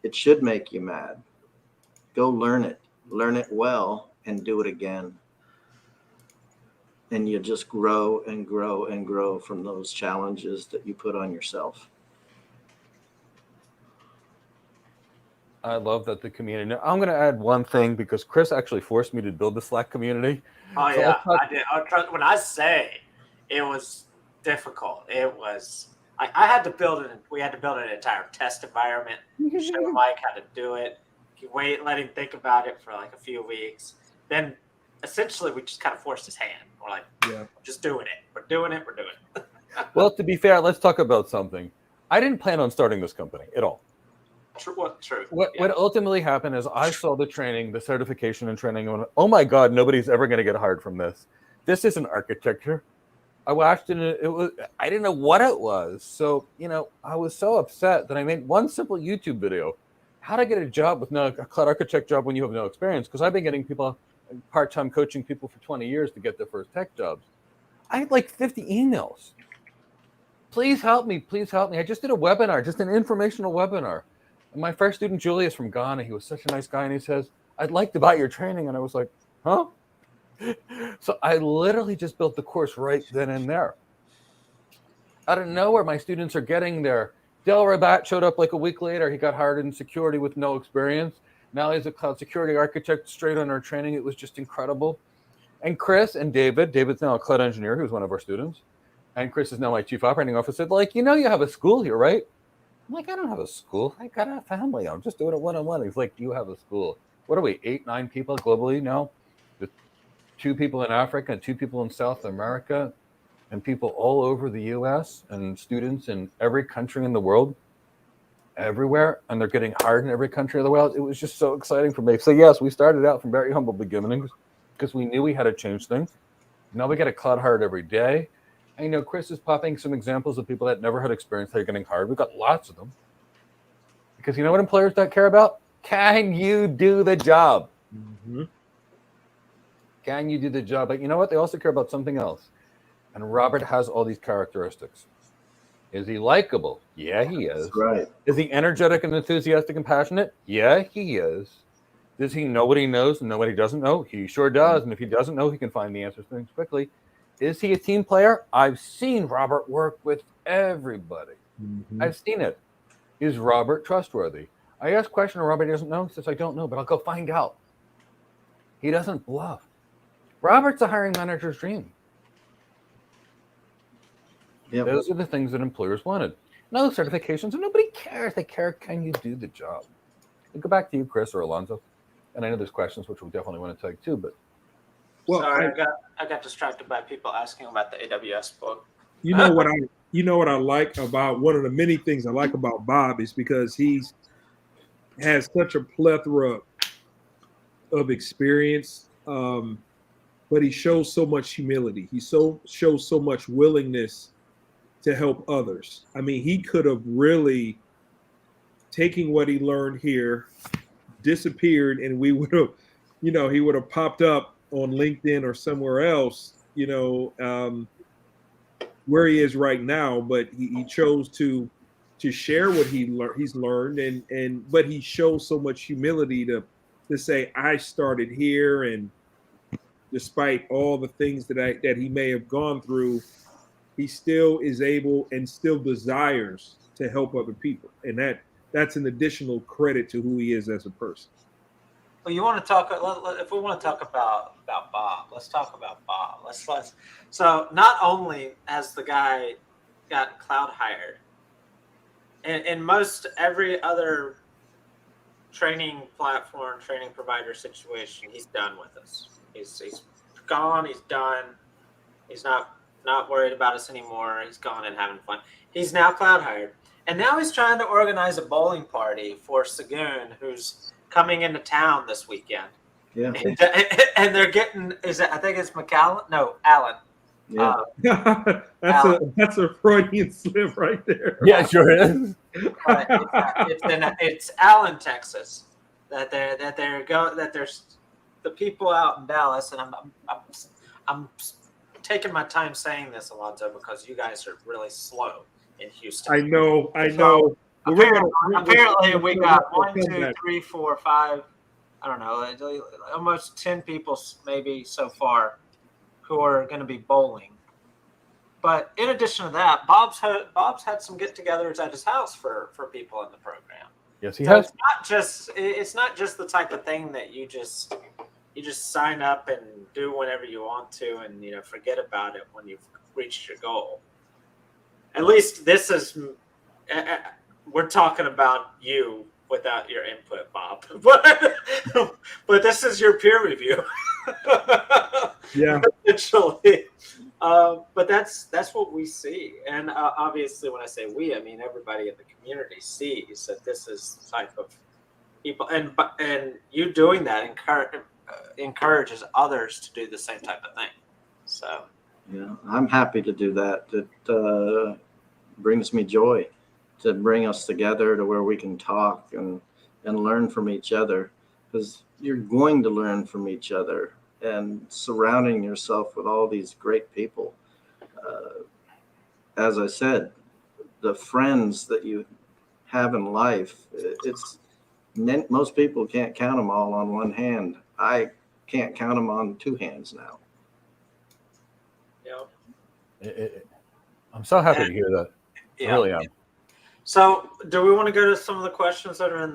it should make you mad. Go learn it well, and do it again. And you just grow and grow and grow from those challenges that you put on yourself. I love that the community. Now, I'm going to add one thing because Chris actually forced me to build the Slack community. Oh So yeah, I did. When I say it was difficult, it was. I had to build it. We had to build an entire test environment. Show Mike how to do it. You wait, let him think about it for like a few weeks. Then, essentially, we just kind of forced his hand. We're like, Yeah. we're just doing it. We're doing it. We're doing it. Well, to be fair, let's talk about something. I didn't plan on starting this company at all. True. What ultimately happened is I saw the training, the certification and training, and went, oh my God, nobody's ever going to get hired from this. This isn't architecture. I watched it, and I didn't know what it was. So, I was so upset that I made one simple YouTube video. How to get a job with a cloud architect job when you have no experience. Because I've been getting people, part-time coaching people for 20 years to get their first tech jobs. I had like 50 emails. Please help me. Please help me. I just did a webinar, just an informational webinar. And my first student, Julius from Ghana, he was such a nice guy. And he says, I'd like to buy your training. And I was like, huh? So I literally just built the course right then and there. Out of nowhere, my students are getting there. Del Rabat showed up like a week later. He got hired in security with no experience. Now he's a cloud security architect straight on our training. It was just incredible. And Chris and David's now a cloud engineer who's one of our students. And Chris is now my chief operating officer. Like, you have a school here, right? I'm like, I don't have a school. I got a family. I'm just doing it one-on-one. He's like, you have a school. What are we, 8, 9 people globally now? With 2 people in Africa and 2 people in South America and people all over the U.S. and students in every country in the world, everywhere. And they're getting hired in every country of the world. It was just so exciting for me. So, yes, we started out from very humble beginnings because we knew we had to change things. Now we get a cloud hired every day. And, Chris is popping some examples of people that never had experience that are getting hired. We've got lots of them. Because you know what employers don't care about? Can you do the job? Mm-hmm. Can you do the job? But you know what? They also care about something else. And Robert has all these characteristics. Is he likable? Yeah, he is. That's right. Is he energetic and enthusiastic and passionate? Yeah, he is. Does he know what he knows and know what he doesn't know? He sure does. And if he doesn't know, he can find the answers to things quickly. Is he a team player? I've seen Robert work with everybody. Mm-hmm. I've seen it. Is Robert trustworthy? I ask a question and Robert doesn't know. He says, I don't know, but I'll go find out. He doesn't bluff. Robert's a hiring manager's dream. Yep. Those are the things that employers wanted. No certifications, and nobody cares. They care, can you do the job? I'll go back to you, Chris or Elonzo. And I know there's questions which we definitely want to take too, but Well, sorry, I got distracted by people asking about the AWS book. You know what I like about, one of the many things I like about Bob is because he's has such a plethora of experience, but he shows so much humility. He shows so much willingness to help others. I mean, he could have really taken what he learned here, disappeared, and we would have, he would have popped up on LinkedIn or somewhere else, where he is right now, but he chose to share what he's learned, but he shows so much humility to say, I started here, and despite all the things that he may have gone through, he still is able and still desires to help other people, and that's an additional credit to who he is as a person. Well, you want to talk? If we want to talk about Bob, let's talk about Bob. Let's. So not only has the guy gotten cloud hired, in most every other training platform, training provider situation, he's done with us. He's gone. He's done. He's not worried about us anymore. He's gone and having fun. He's now cloud hired, and now he's trying to organize a bowling party for Sagoon, who's coming into town this weekend. Yeah. And they're getting, I think it's McAllen? No, Allen. Yeah. That's a Freudian slip right there. Yeah, it sure is. It's Allen, Texas. That there's the people out in Dallas, and I'm taking my time saying this, Elonzo, because you guys are really slow in Houston. I know. Apparently, we got 1, 2, 3, 4, 5. I don't know, almost 10 people maybe so far who are going to be bowling. But in addition to that, Bob's had some get-togethers at his house for people in the program. Yes, he has. It's not just the type of thing that you just sign up and do whenever you want to, and forget about it when you've reached your goal. At least this is. We're talking about you without your input, Bob. But this is your peer review. Yeah. Essentially. But that's what we see. And obviously when I say we, I mean everybody in the community sees that this is the type of people. And you doing that encourages others to do the same type of thing. So. Yeah, I'm happy to do that. It brings me joy to bring us together to where we can talk and learn from each other, because you're going to learn from each other, and surrounding yourself with all these great people. As I said, the friends that you have in life, most people can't count them all on one hand. I can't count them on two hands now. Yeah. I'm so happy to hear that. Yeah. I really am. So, do we want to go to some of the questions that are in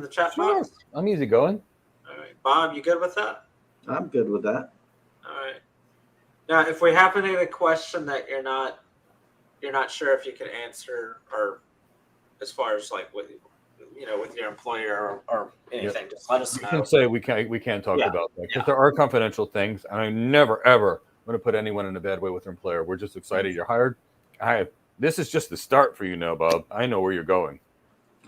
the chat box? I'm easy going. All right, Bob, you good with that? I'm good with that. All right. Now, if we happen to get a question that you're not sure if you can answer, or as far as like with your employer or anything, just let us know. You can say we can't talk about that because there are confidential things, and I never ever want to put anyone in a bad way with their employer. We're just excited you're hired. This is just the start for you now, Bob. I know where you're going.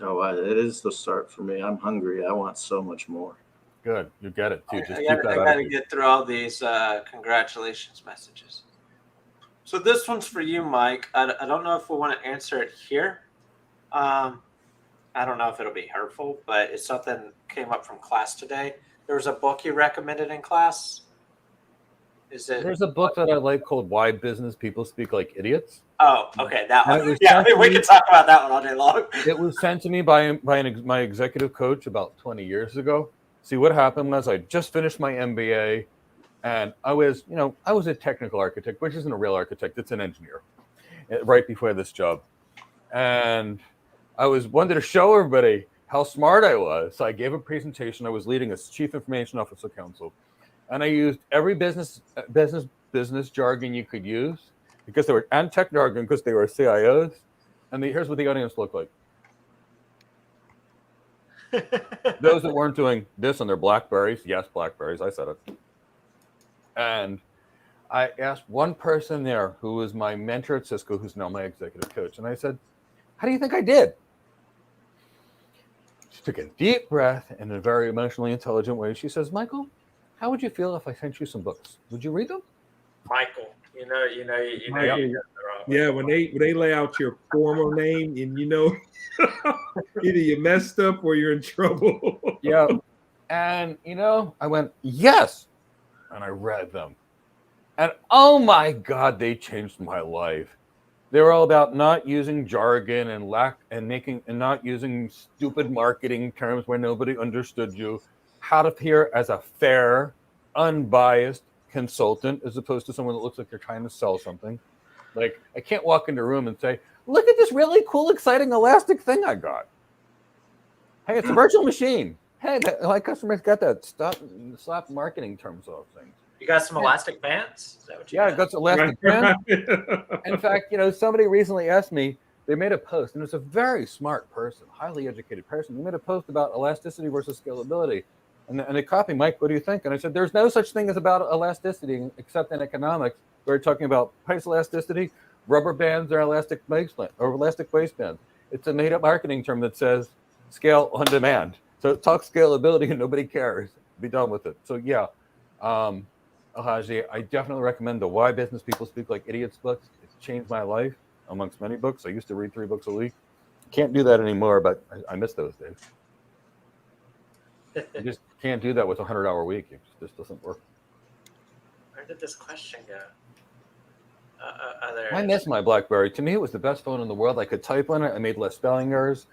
Oh, it is the start for me. I'm hungry. I want so much more. Good. You get it, too. Just I got to get through all these congratulations messages. So this one's for you, Mike. I don't know if we want to answer it here. I don't know if it'll be hurtful, but it's something that came up from class today. There was a book you recommended in class. There's a book that I like called Why Business People Speak Like Idiots. Oh, okay, that one. Yeah, we can talk about that one all day long. It was sent to me by my executive coach about 20 years ago. See, what happened was I just finished my MBA, and I was a technical architect, which isn't a real architect, it's an engineer, right before this job. And I wanted to show everybody how smart I was. So I gave a presentation. I was leading a chief information officer council. And I used every business jargon you could use and tech jargon because they were CIOs. And here's what the audience looked like. Those that weren't doing this on their BlackBerries, yes, BlackBerries, I said it. And I asked one person there who was my mentor at Cisco, who's now my executive coach. And I said, how do you think I did? She took a deep breath in a very emotionally intelligent way. She says, Michael, how would you feel if I sent you some books? Would you read them? Michael, you know. Yeah, when they lay out your formal name, and either you messed up or you're in trouble. Yeah, and I went yes, and I read them, And oh my God, they changed my life. They were all about not using jargon and not using stupid marketing terms where nobody understood you. How to appear as a fair, unbiased consultant as opposed to someone that looks like they're trying to sell something. Like, I can't walk into a room and say, "Look at this really cool, exciting elastic thing I got." Hey, it's a virtual machine. Hey, my customers got that. Stop marketing terms off things. You got some elastic bands? Is that what you Yeah, I got? got some elastic band. In fact, somebody recently asked me, they made a post, and it's a very smart person, highly educated person. They made a post about elasticity versus scalability. And they copied, Mike, what do you think? And I said, there's no such thing as about elasticity except in economics. We're talking about price elasticity, rubber bands or elastic waistbands. It's a made-up marketing term that says scale on demand. So talk scalability and nobody cares. Be done with it. So yeah, Alhaji, I definitely recommend the Why Business People Speak Like Idiots books. It's changed my life amongst many books. I used to read 3 books a week. Can't do that anymore, but I miss those days. You just can't do that with a 100-hour week. It just doesn't work. Where did this question go? I miss my BlackBerry. To me, it was the best phone in the world. I could type on it. I made less spelling errors.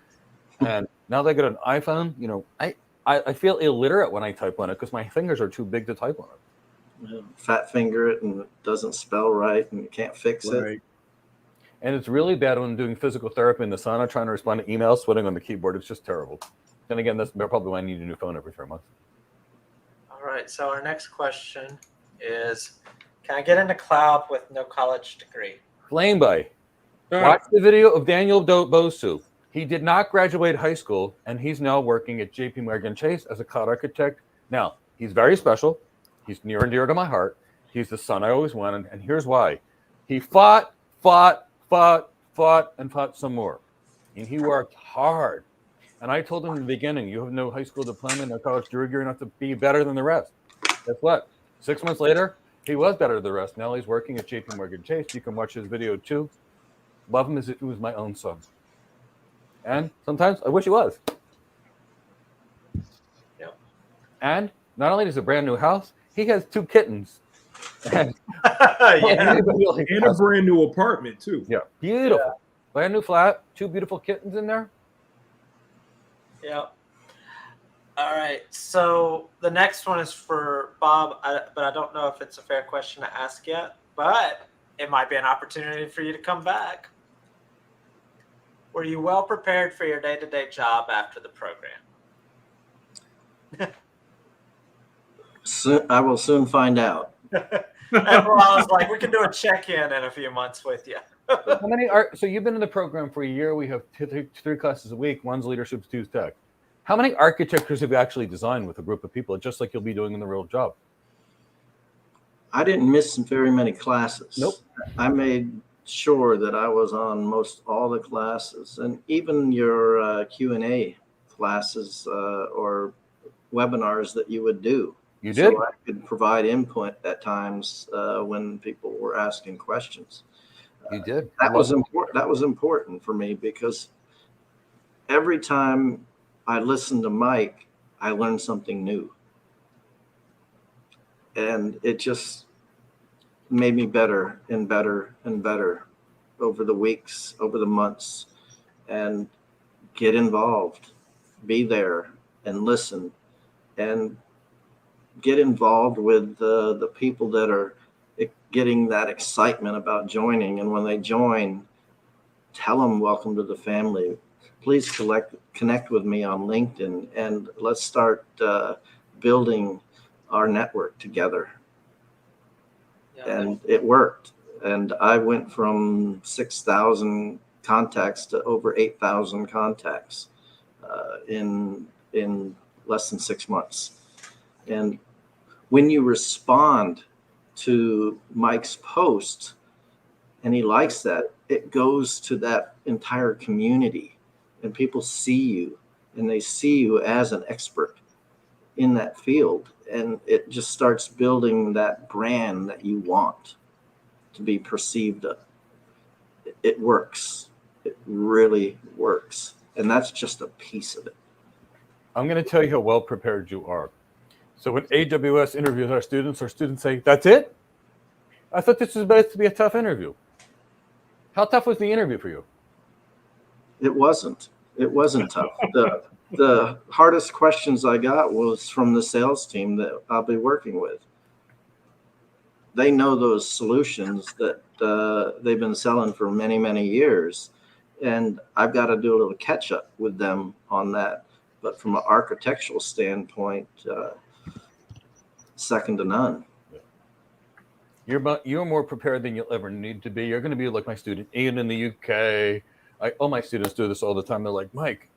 And now that I got an iPhone, I feel illiterate when I type on it because my fingers are too big to type on it. Fat finger it and it doesn't spell right and you can't fix it. And it's really bad when I'm doing physical therapy in the sauna, trying to respond to emails, sweating on the keyboard. It's just terrible. Then again, that's probably why I need a new phone every 3 months. All right. So our next question is, can I get into cloud with no college degree? Flameby. Watch the video of Daniel Bosu. He did not graduate high school, and he's now working at JP Morgan Chase as a cloud architect. Now, he's very special. He's near and dear to my heart. He's the son I always wanted, and here's why. He fought some more. And he worked hard. And I told him in the beginning, you have no high school diploma, no college degree, you're going to have to be better than the rest. Guess what? 6 months later, he was better than the rest. Now he's working at JP Morgan Chase. You can watch his video too. Love him as if he was my own son. And sometimes I wish he was. Yep. And not only does a brand new house, he has 2 kittens. And Yeah. And a brand new apartment too. Yeah, beautiful. Brand new flat, 2 beautiful kittens in there. Yep. All right. So the next one is for Bob, but I don't know if it's a fair question to ask yet, but it might be an opportunity for you to come back. Were you well prepared for your day-to-day job after the program? I will soon find out. Well, I was like, we can do a check-in in a few months with you. How many are so you've been in the program for a year? We have 3 classes a week. One's leadership, 2's tech. How many architectures have you actually designed with a group of people, just like you'll be doing in the real job? I didn't miss very many classes. Nope. I made sure that I was on most all the classes, and even your Q&A classes or webinars that you would do. You did? So I could provide input at times when people were asking questions. You did. That was important. That was important for me because every time I listened to Mike, I learned something new. And it just made me better and better and better over the weeks, over the months, and get involved, be there and listen and get involved with the people that are getting that excitement about joining. And when they join, tell them welcome to the family. Please connect with me on LinkedIn and let's start building our network together. Yeah. And it worked. And I went from 6,000 contacts to over 8,000 contacts in less than 6 months. And when you respond to Mike's post and he likes that, it goes to that entire community and people see you and they see you as an expert in that field. And it just starts building that brand that you want to be perceived of. It works. It really works. And that's just a piece of it. I'm going to tell you how well prepared you are. So when AWS interviews our students say, "That's it?" I thought this was supposed to be a tough interview. How tough was the interview for you? It wasn't. It wasn't tough. The hardest questions I got was from the sales team that I'll be working with. They know those solutions that they've been selling for many, many years. And I've got to do a little catch up with them on that. But from an architectural standpoint, second to none. You're more prepared than you'll ever need to be. You're going to be like my student Ian in the UK. All my students do this all the time. They're like, Mike,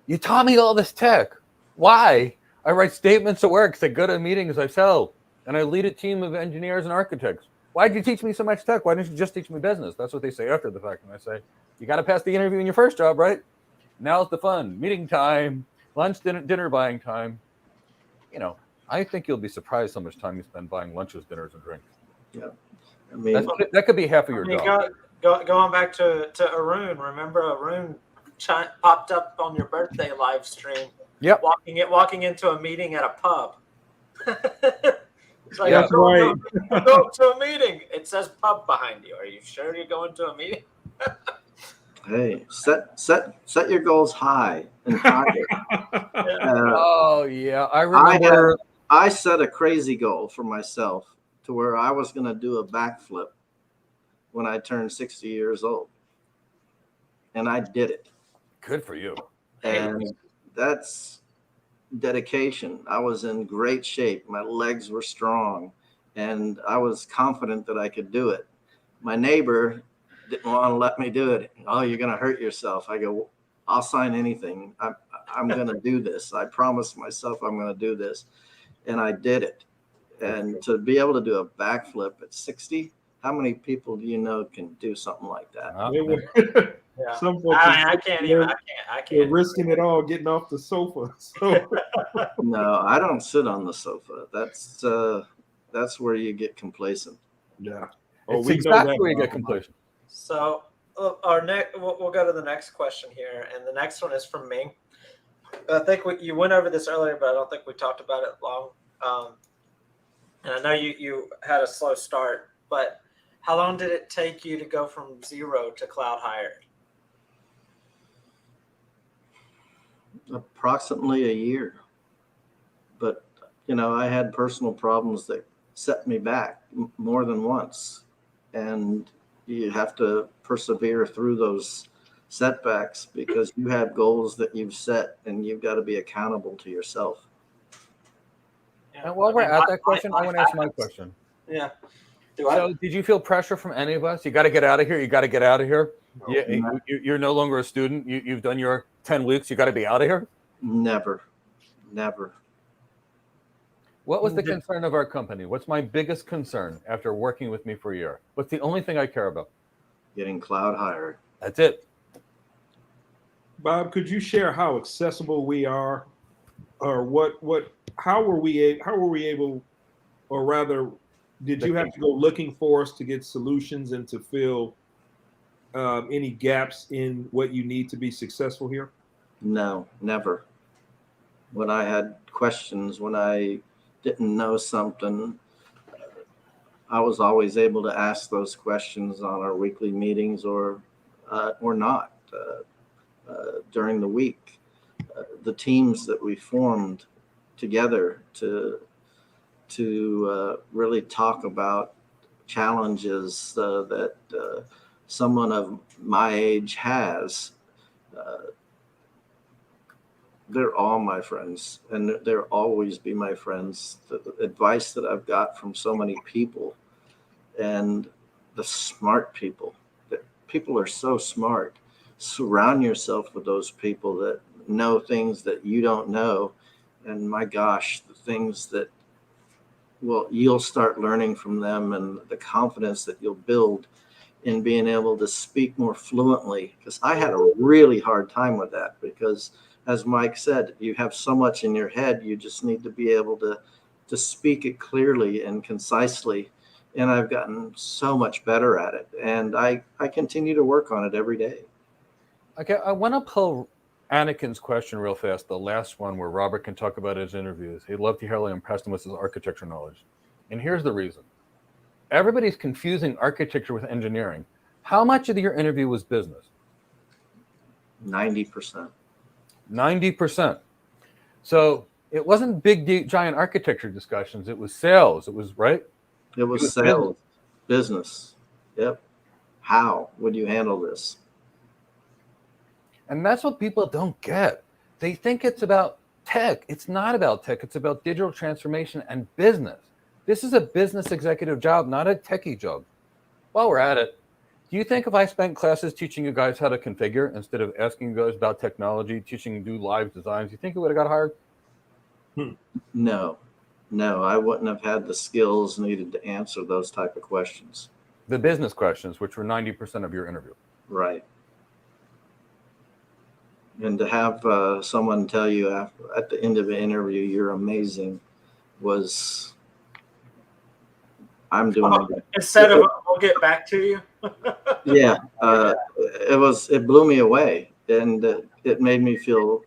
you taught me all this tech. Why? I write statements at work. I go to meetings. I sell. And I lead a team of engineers and architects. Why did you teach me so much tech? Why didn't you just teach me business? That's what they say after the fact. And I say, you got to pass the interview in your first job, right? Now's the fun. Meeting time, lunch, dinner buying time. I think you'll be surprised how much time you spend buying lunches, dinners, and drinks. Yeah. I mean, that could be half of your job. Going back to Arun, remember Arun popped up on your birthday live stream. Yep. Walking into a meeting at a pub. It's like, That's right. Go to a meeting. It says pub behind you. Are you sure you're going to a meeting? hey, set your goals high and higher. Oh yeah, I remember. I set a crazy goal for myself to where I was going to do a backflip when I turned 60 years old, and I did it. Good for you. And that's dedication. I was in great shape. My legs were strong, and I was confident that I could do it. My neighbor didn't want to let me do it. Oh, you're going to hurt yourself. I go, I'll sign anything. I'm going to do this. I promised myself I'm going to do this. And I did it. And to be able to do a backflip at 60, how many people do you know can do something like that? Yeah. Some folks I can't. They're risking it all getting off the sofa. So. No, I don't sit on the sofa. That's where you get complacent. Yeah. It's exactly where you get complacent. So we'll go to the next question here, and the next one is from me. I think you went over this earlier, but I don't think we talked about it long. And I know you had a slow start, but how long did it take you to go from 0 to cloud hired? Approximately a year. But, I had personal problems that set me back more than once. And you have to persevere through those setbacks because you have goals that you've set and you've got to be accountable to yourself. And while we're at that question, I want to ask my question. Yeah. Did you feel pressure from any of us? You got to get out of here. You got to get out of here. You're no longer a student. You've done your 10 weeks. You got to be out of here. Never. What was the concern of our company? What's my biggest concern after working with me for a year? What's the only thing I care about? Getting cloud hired. That's it. Bob, could you share how accessible we are, or how were we able, or rather, did you have to go looking for us to get solutions and to fill any gaps in what you need to be successful here? No, never. When I had questions, when I didn't know something, I was always able to ask those questions on our weekly meetings or not during the week. The teams that we formed together to really talk about challenges that someone of my age has. They're all my friends, and they'll always be my friends. The advice that I've got from so many people, and the smart people. People are so smart. Surround yourself with those people that know things that you don't know. And my gosh, the things that, you'll start learning from them, and the confidence that you'll build in being able to speak more fluently. Because I had a really hard time with that because, as Mike said, you have so much in your head, you just need to be able to speak it clearly and concisely. And I've gotten so much better at it. And I continue to work on it every day. Okay, I want to pull Anakin's question real fast, the last one where Robert can talk about his interviews. He'd love to hear how impressed him with his architecture knowledge. And here's the reason. everybody's confusing architecture with engineering. How much of your interview was business? 90%. 90%. So it wasn't big, deep, giant architecture discussions. It was sales. It was, right? It was sales, business. Yep. How would you handle this? And that's what people don't get. They think it's about tech. It's not about tech. It's about digital transformation and business. This is a business executive job, not a techie job. While we're at it, do you think if I spent classes teaching you guys how to configure instead of asking you guys about technology, teaching you to do live designs, you think you would have got hired? No, I wouldn't have had the skills needed to answer those type of questions. The business questions, which were 90% of your interview. Right. And to have someone tell you at the end of the interview, you're amazing, was, I'm doing it. Instead of we'll get back to you. Yeah, it blew me away, and it made me feel,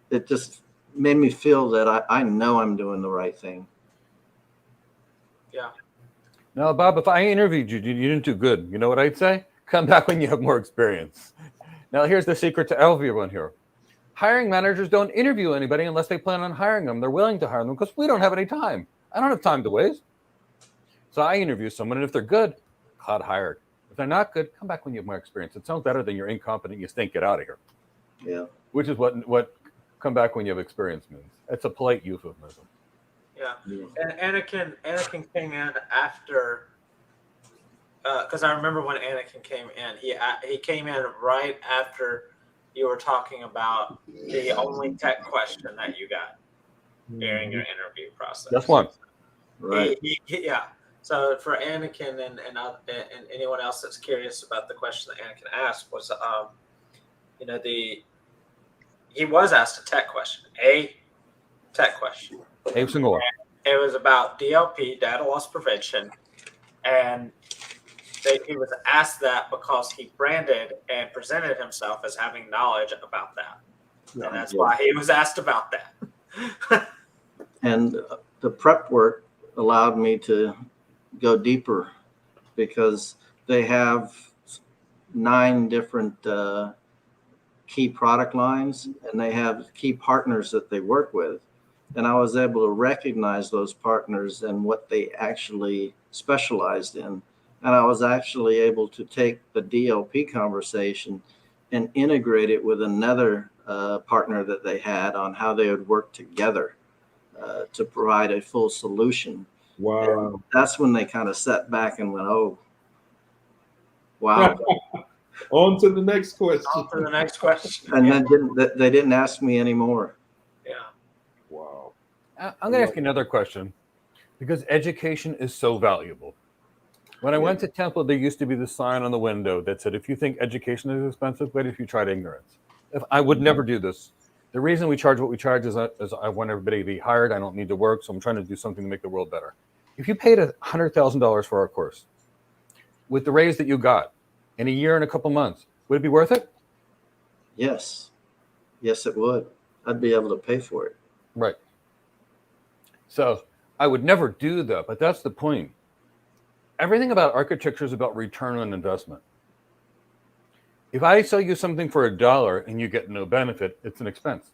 it just made me feel that I know I'm doing the right thing. Yeah. Now, Bob, if I interviewed you, you didn't do good. You know what I'd say? Come back when you have more experience. Now, here's the secret to everyone here. Hiring managers don't interview anybody unless they plan on hiring them. They're willing to hire them because we don't have any time. I don't have time to waste. So I interview someone, and if they're good, cloud hired. If they're not good, come back when you have more experience. It sounds better than you're incompetent, you stink, get out of here. Yeah. Which is what come back when you have experience means. It's a polite euphemism. Yeah. And Anakin came in after, because I remember when Anakin came in, he came in right after you were talking about the only tech question that you got during your interview process. That's one. Right. Yeah. So for Anakin and anyone else that's curious about the question that Anakin asked was, he was asked a tech question. Every single one. It was about DLP, data loss prevention, and he was asked that because he branded and presented himself as having knowledge about that, and that's why he was asked about that. And the prep work allowed me to go deeper, because they have 9 different key product lines, and they have key partners that they work with. And I was able to recognize those partners and what they actually specialized in. And I was actually able to take the DLP conversation and integrate it with another partner that they had on how they would work together to provide a full solution. Wow. And that's when they kind of sat back and went, oh, wow. On to the next question. On to the next question. And then they didn't ask me anymore. Yeah. Wow. I'm going to ask you another question, because education is so valuable. When I went to Temple, there used to be the sign on the window that said, if you think education is expensive, wait if you tried ignorance. If I would never do this. The reason we charge what we charge is I want everybody to be hired. I don't need to work, so I'm trying to do something to make the world better. If you paid $100,000 for our course, with the raise that you got in a year and a couple months, would it be worth it? Yes. Yes, it would. I'd be able to pay for it. Right. So I would never do that, but that's the point. Everything about architecture is about return on investment. If I sell you something for $1 and you get no benefit, it's an expense.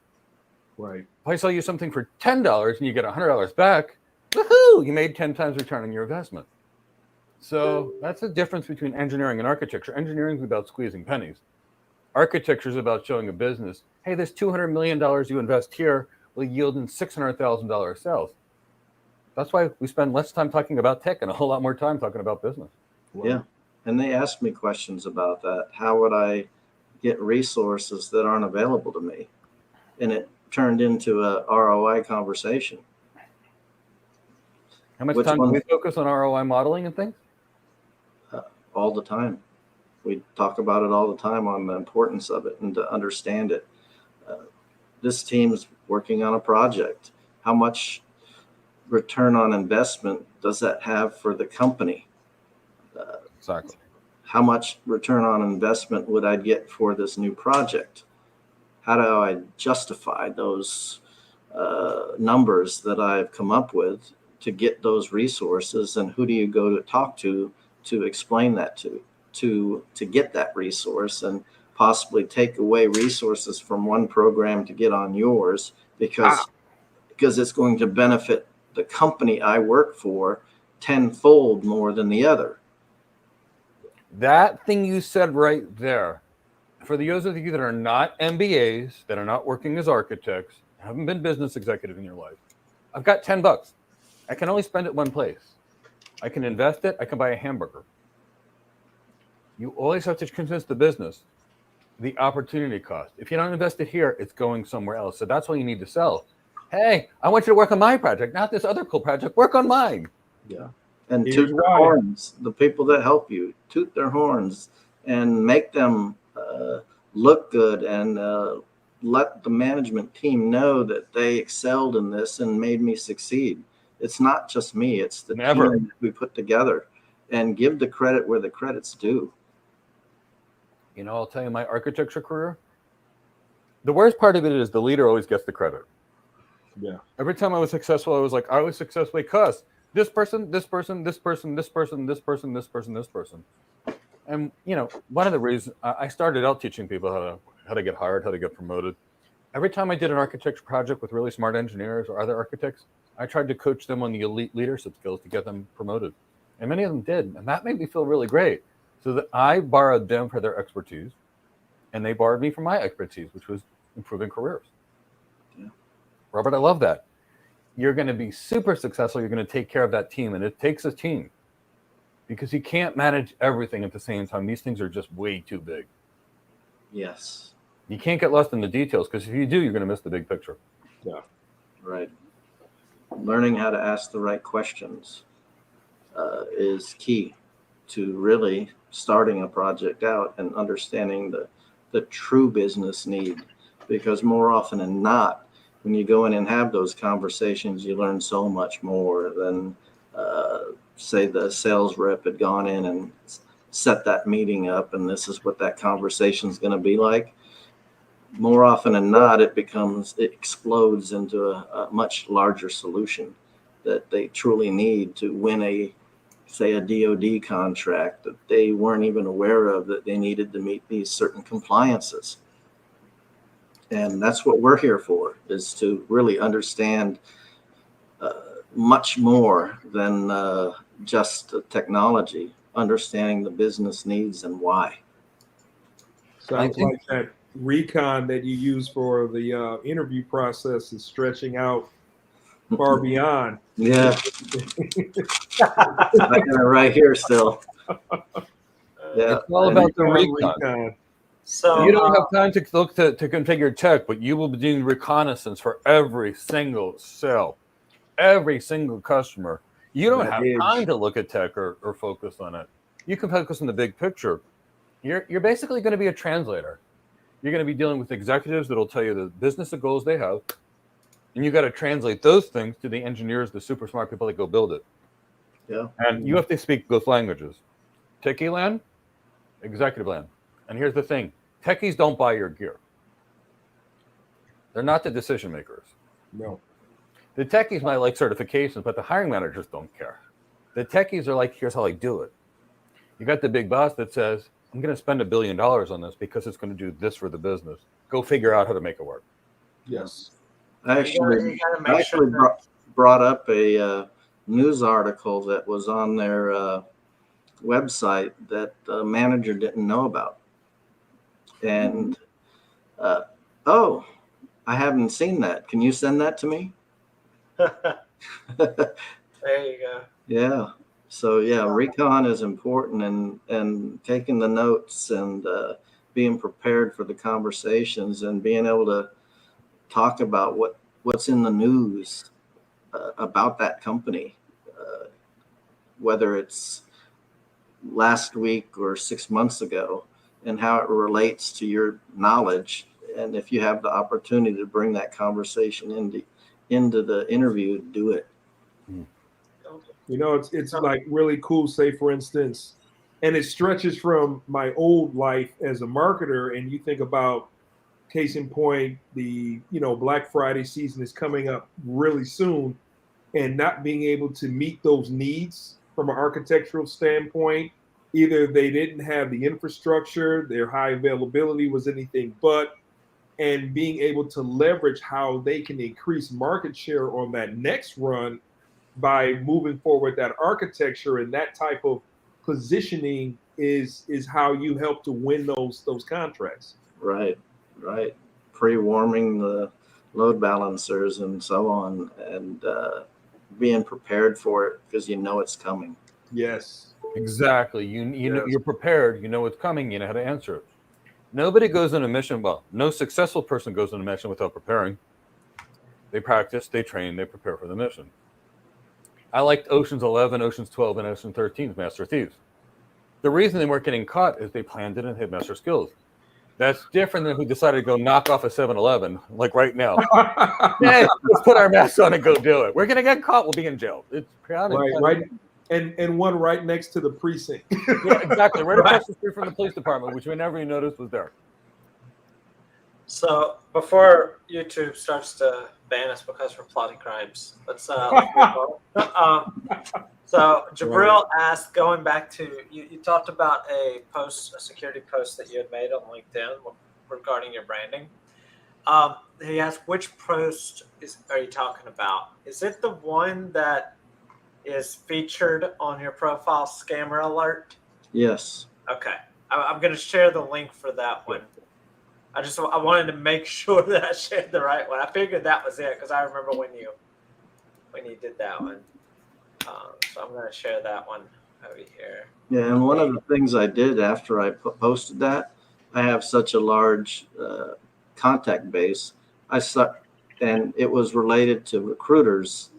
Right. If I sell you something for $10 and you get $100 back, woohoo, you made 10 times return on your investment. So that's the difference between engineering and architecture. Engineering is about squeezing pennies. Architecture is about showing a business, hey, this $200 million you invest here will yield in $600,000 sales. That's why we spend less time talking about tech and a whole lot more time talking about business. Wow. Yeah. And they asked me questions about that. How would I get resources that aren't available to me? And it turned into a ROI conversation. How much time do we focus on ROI modeling and things? All the time. We talk about it all the time on the importance of it and to understand it. This team's working on a project. How much return on investment does that have for the company? Exactly. How much return on investment would I get for this new project? How do I justify those numbers that I've come up with to get those resources, and who do you go to talk to explain that to get that resource, and possibly take away resources from one program to get on yours, because it's going to benefit the company I work for tenfold more than the other. That thing you said right there, for those of you that are not MBAs, that are not working as architects, haven't been business executive in your life, I've got $10. I can only spend it one place. I can invest it. I can buy a hamburger. You always have to convince the business the opportunity cost. If you don't invest it here, it's going somewhere else. So that's why you need to sell. Hey, I want you to work on my project, not this other cool project. Work on mine. Yeah. And Here's toot their why. horns. The people that help you, toot their horns and make them look good, and let the management team know that they excelled in this and made me succeed. It's not just me, it's the team that we put together, and give the credit where the credit's due. You know, I'll tell you, my architecture career, the worst part of it is the leader always gets the credit. Yeah. Every time I was successful, I was like, I was successful because this person, this person, this person, this person, this person, this person, this person. And, you know, one of the reasons I started out teaching people how to get hired, how to get promoted. Every time I did an architecture project with really smart engineers or other architects, I tried to coach them on the elite leadership skills to get them promoted. And many of them did. And that made me feel really great. So that I borrowed them for their expertise, and they borrowed me for my expertise, which was improving careers. Yeah. Robert, I love that. You're going to be super successful. You're going to take care of that team. And it takes a team, because you can't manage everything at the same time. These things are just way too big. Yes. You can't get lost in the details, because if you do, you're going to miss the big picture. Yeah. Right. Learning how to ask the right questions is key to really starting a project out and understanding the true business need. Because more often than not, when you go in and have those conversations, you learn so much more than say the sales rep had gone in and set that meeting up, and this is what that conversation is going to be like. More often than not, it explodes into a much larger solution that they truly need to win a DoD contract that they weren't even aware of, that they needed to meet these certain compliances. And that's what we're here for, is to really understand much more than just the technology, understanding the business needs and why. Sounds like that recon that you use for the interview process is stretching out far beyond. Yeah. Right here still. Yeah. It's all about the recon. So you don't have time to look to configure tech, but you will be doing reconnaissance for every single cell, every single customer. You don't have time to look at tech or focus on it. You can focus on the big picture. You're basically going to be a translator. You're going to be dealing with executives that will tell you the business goals they have, and you got to translate those things to the engineers, the super smart people that go build it. Yeah. And you have to speak both languages, techie land, executive land. And here's the thing: techies don't buy your gear. They're not the decision makers. No. The techies might like certifications, but the hiring managers don't care. The techies are like, here's how I do it. You got the big boss that says, I'm going to spend $1 billion on this because it's going to do this for the business. Go figure out how to make it work. Yes. I actually brought up a news article that was on their website that the manager didn't know about. And, I haven't seen that. Can you send that to me? There you go. Yeah. So yeah, recon is important, and taking the notes and being prepared for the conversations and being able to talk about what's in the news about that company, whether it's last week or 6 months ago, and how it relates to your knowledge. And if you have the opportunity to bring that conversation into the interview, do it. You know, it's like really cool. Say, for instance, and it stretches from my old life as a marketer, and you think about, case in point, the Black Friday season is coming up really soon. and not being able to meet those needs from an architectural standpoint. Either they didn't have the infrastructure, their high availability was anything but, and being able to leverage how they can increase market share on that next run by moving forward that architecture, and that type of positioning is how you help to win those contracts. Right. Pre-warming the load balancers and so on, and being prepared for it because you know it's coming. Yes. Exactly. You know, you're prepared. You know what's coming. You know how to answer it. Nobody goes on a mission. Well, no successful person goes on a mission without preparing. They practice, they train, they prepare for the mission. I liked Ocean's 11, Ocean's 12, and Ocean's 13's Master Thieves. The reason they weren't getting caught is they planned it and had master skills. That's different than who decided to go knock off a 7-Eleven, like right now. Hey, let's put our masks on and go do it. We're going to get caught. We'll be in jail. It's right. And one right next to the precinct. Yeah, exactly. Right across the street from the police department, which we never even noticed was there. So before YouTube starts to ban us because we're plotting crimes, let's so Jabril asked, going back to you talked about a security post that you had made on LinkedIn regarding your branding. He asked, which post are you talking about? Is it the one that is featured on your profile, Scammer Alert? Yes. Okay. I'm going to share the link for that one. I wanted to make sure that I shared the right one. I figured that was it because I remember when you did that one. So I'm going to share that one over here. Yeah, and one of the things I did after I posted that, I have such a large contact base. And it was related to recruiters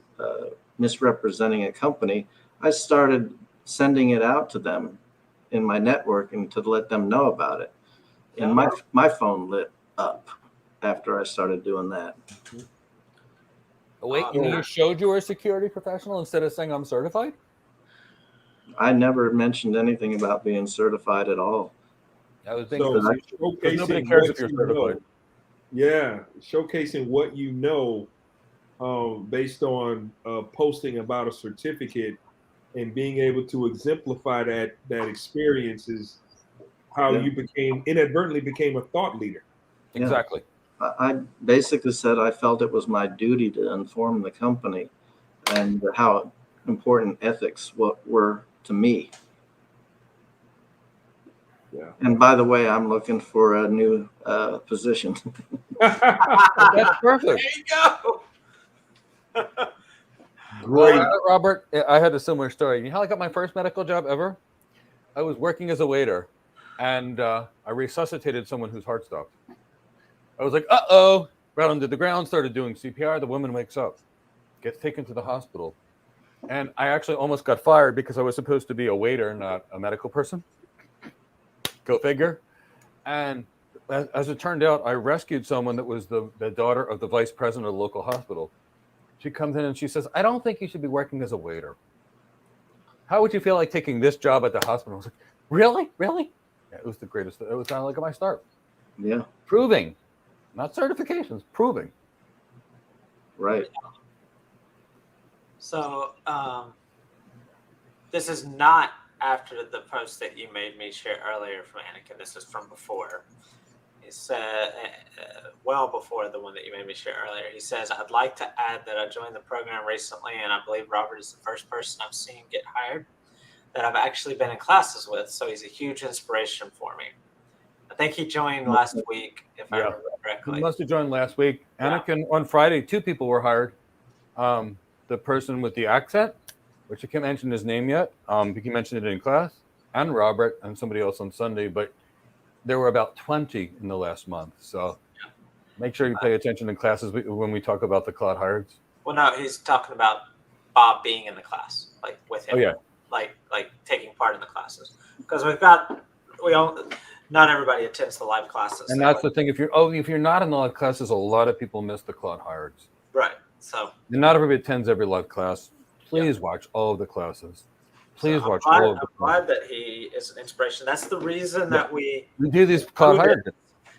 misrepresenting a company. I started sending it out to them in my network and to let them know about it. And my phone lit up after I started doing that. Oh, wait, you showed you were a security professional instead of saying I'm certified? I never mentioned anything about being certified at all. I was thinking showcasing nobody cares if what you're you certified. know. Yeah, showcasing what you know based on posting about a certificate and being able to exemplify that experience is how you inadvertently became a thought leader. Exactly. I basically said I felt it was my duty to inform the company and how important ethics were to me. Yeah. And by the way, I'm looking for a new position. That's perfect. There you go. Great. Robert, I had a similar story. You know how I got my first medical job ever? I was working as a waiter, and I resuscitated someone whose heart stopped. I was like, uh-oh, right under the ground, started doing CPR. The woman wakes up, gets taken to the hospital. And I actually almost got fired because I was supposed to be a waiter, not a medical person. Go figure. And as it turned out, I rescued someone that was the daughter of the vice president of the local hospital. She comes in and she says, I don't think you should be working as a waiter. How would you feel like taking this job at the hospital? I was like, really? Really? Yeah, it was the greatest. It was kind of like my start. Yeah. Proving, not certifications, proving. Right. So this is not after the post that you made me share earlier from Anakin. This is from before. He said, well before the one that you made me share earlier. He says, I'd like to add that I joined the program recently, and I believe Robert is the first person I've seen get hired that I've actually been in classes with, so he's a huge inspiration for me. I think he joined last week, if I remember correctly. He must have joined last week. Anakin, on Friday, 2 people were hired. The person with the accent, which I can't mention his name yet. He mentioned it in class, and Robert and somebody else on Sunday, but there were about 20 in the last month. So make sure you pay attention in classes when we talk about the cloud hires. Well, no, he's talking about Bob being in the class, like with him. Oh, yeah. Like taking part in the classes. Because not everybody attends the live classes. And that's the thing. If you're not in the live classes, a lot of people miss the cloud hires. Right. So and not everybody attends every live class. Please watch all of the classes. Please watch all of the classes. I'm glad that he is an inspiration. That's the reason that we do these cloud hires.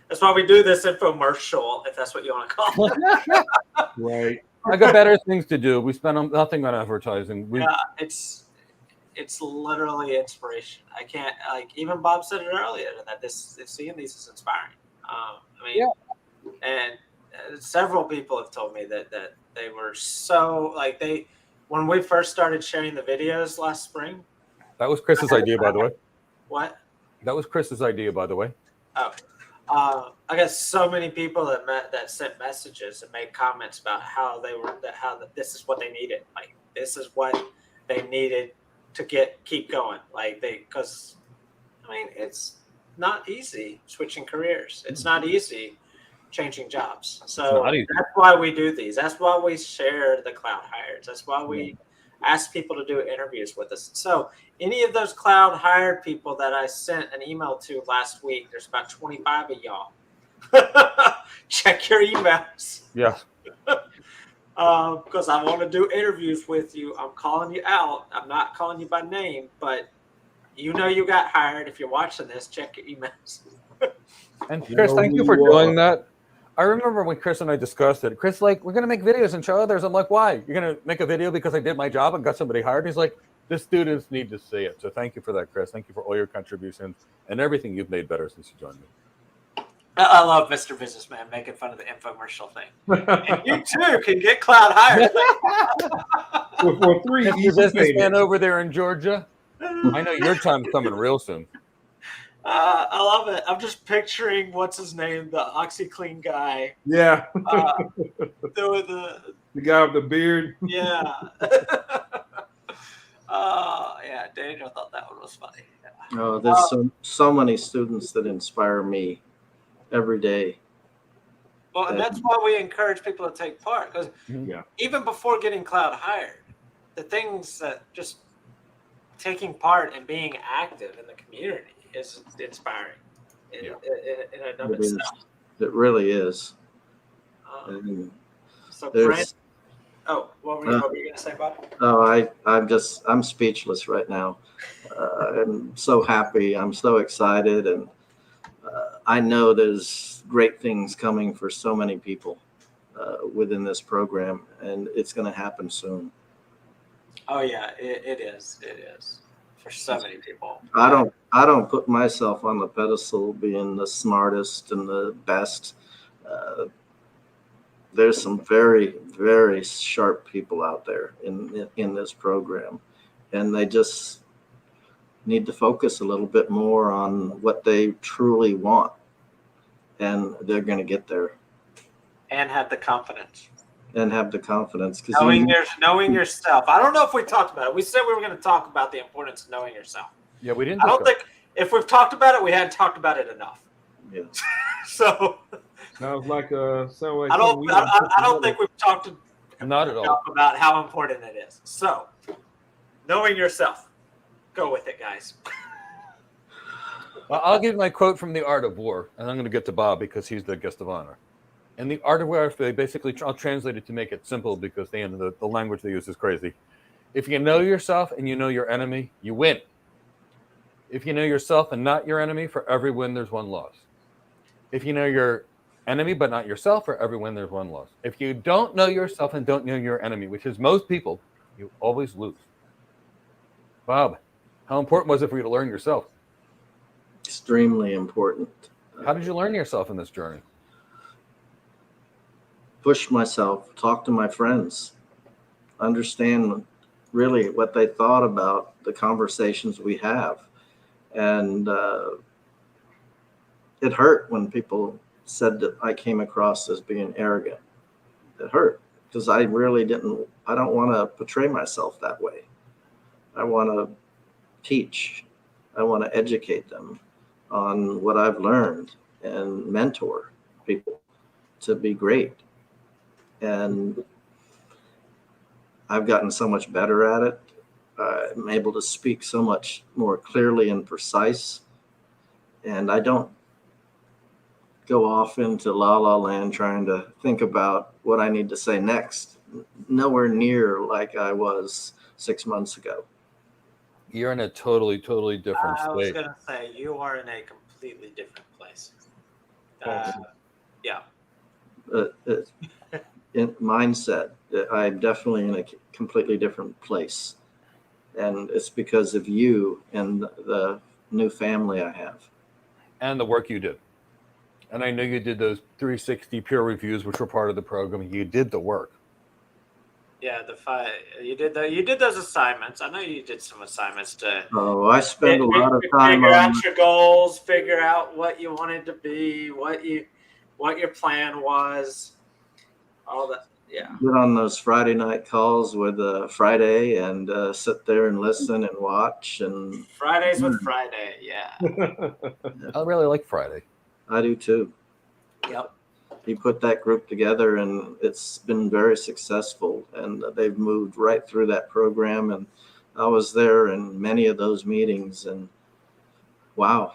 That's why we do this infomercial, if that's what you want to call it. Right. I got better things to do. We spend nothing on advertising. Yeah, it's literally inspiration. I can't, like, even Bob said it earlier that seeing these is inspiring. I mean, and several people have told me that they were so, like, when we first started sharing the videos last spring. That was Chris's idea, by the way. What? That was Chris's idea, by the way. Oh, I got so many people that sent messages and made comments about how this is what they needed. Like, this is what they needed to keep going. Like, because I mean, it's not easy switching careers. It's not easy changing jobs. So that's why we do these. That's why we share the cloud hires. That's why we ask people to do interviews with us. So any of those cloud hired people that I sent an email to last week, there's about 25 of y'all. Check your emails. Yeah. Because I want to do interviews with you. I'm calling you out. I'm not calling you by name, but you got hired. If you're watching this, check your emails. And Chris, thank you for doing that. I remember when Chris and I discussed it. Chris, like, we're going to make videos and show others. I'm like, why? You're going to make a video because I did my job and got somebody hired? He's like, the students need to see it. So thank you for that, Chris. Thank you for all your contributions and everything you've made better since you joined me. I love Mr. Businessman making fun of the infomercial thing. And you too can get cloud hired. For free, Mr. Businessman over there in Georgia. I know your time's coming real soon. I love it. I'm just picturing what's his name, the OxyClean guy. Yeah. Doing the guy with the beard. Yeah. Yeah. Daniel thought that one was funny. Yeah. Oh, there's so many students that inspire me every day. Well, and that's why we encourage people to take part, because even before getting cloud hired, the things that just taking part and being active in the community is inspiring in and of itself. It really is. So, Brent, what were you going to say, Bob? Oh, I'm speechless right now. I'm so happy. I'm so excited, and I know there's great things coming for so many people within this program, and it's going to happen soon. Oh yeah, it is. It is. For so many people. I don't put myself on the pedestal being the smartest and the best. There's some very, very sharp people out there in this program, and they just need to focus a little bit more on what they truly want, and they're going to get there. And have the confidence. Knowing yourself. I don't know if we talked about it. We said we were going to talk about the importance of knowing yourself. Yeah, we didn't. I don't think if we've talked about it, we hadn't talked about it enough. Yeah. So sounds like I don't think we've talked not at all about how important it is. So knowing yourself. Go with it, guys. Well, I'll give my quote from The Art of War, and I'm going to get to Bob because he's the guest of honor. In The Art of War, they basically, I'll translate it to make it simple because the language they use is crazy. If you know yourself and you know your enemy, you win. If you know yourself and not your enemy, for every win, there's one loss. If you know your enemy but not yourself, for every win, there's one loss. If you don't know yourself and don't know your enemy, which is most people, you always lose. Bob, how important was it for you to learn yourself? Extremely important. How did you learn yourself in this journey? Push myself, talk to my friends, understand really what they thought about the conversations we have. And it hurt when people said that I came across as being arrogant. It hurt because I don't want to portray myself that way. I want to teach. I want to educate them on what I've learned and mentor people to be great. And I've gotten so much better at it. I'm able to speak so much more clearly and precise. And I don't go off into la la land trying to think about what I need to say next. Nowhere near like I was 6 months ago. You're in a totally different state. I was going to say, you are in a completely different place. Yeah. Mindset I'm definitely in a completely different place. And it's because of you and the new family I have. And the work you did. And I know you did those 360 peer reviews, which were part of the program. You did the work. Yeah, you did those assignments. I know you did some assignments to Oh, I spend a lot of time figure on. out your goals, figure out what you wanted to be, what your plan was, all that. Yeah. Get on those Friday night calls with Friday and sit there and listen and watch. And Fridays with Friday. Yeah. I really like Friday. I do too. Yep. He put that group together, and it's been very successful. And they've moved right through that program. And I was there in many of those meetings, and wow,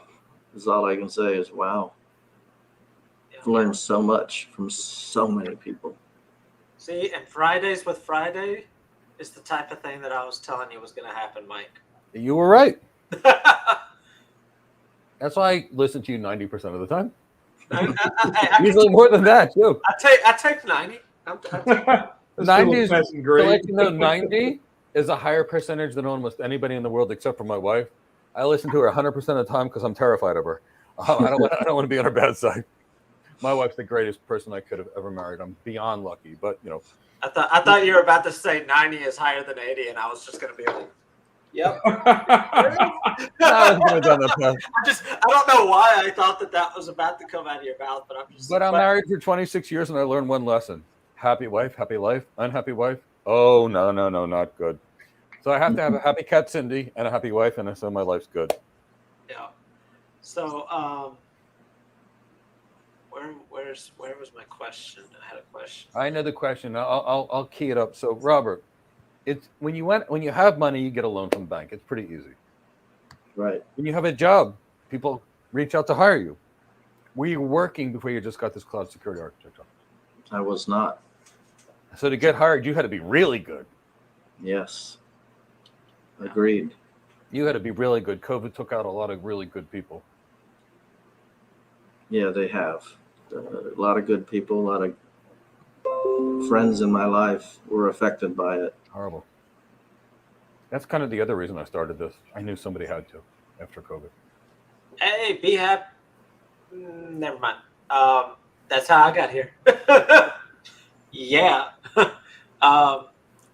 is all I can say is wow. I've learned so much from so many people. See, and Fridays with Friday is the type of thing that I was telling you was going to happen, Mike. You were right. That's why I listen to you 90% of the time. Usually more than that, too. I take 90. That's 90 still is, a passing to grade. let you know, 90 is a higher percentage than almost anybody in the world except for my wife. I listen to her 100% of the time because I'm terrified of her. I don't want to be on her bad side. My wife's the greatest person I could have ever married. I'm beyond lucky, but you know. I thought you were about to say 90 is higher than 80, and I was just going to be like, yep. I was going down that path. I don't know why I thought that was about to come out of your mouth, but I'm just. But I'm married for 26 years, and I learned one lesson: happy wife, happy life. Unhappy wife, oh no, not good. So I have to have a happy cat Cindy and a happy wife, and so my life's good. Yeah. So where was my question? I had a question. I know the question. I'll key it up. So Robert, it's when you have money, you get a loan from the bank. It's pretty easy. Right. When you have a job, people reach out to hire you. Were you working before you just got this cloud security architect job? I was not. So to get hired, you had to be really good. Yes. Agreed. You had to be really good. COVID took out a lot of really good people. Yeah, they have. A lot of good people, a lot of friends in my life were affected by it. Horrible. That's kind of the other reason I started this. I knew somebody had to after COVID. Hey, be happy. Never mind. That's how I got here. Yeah.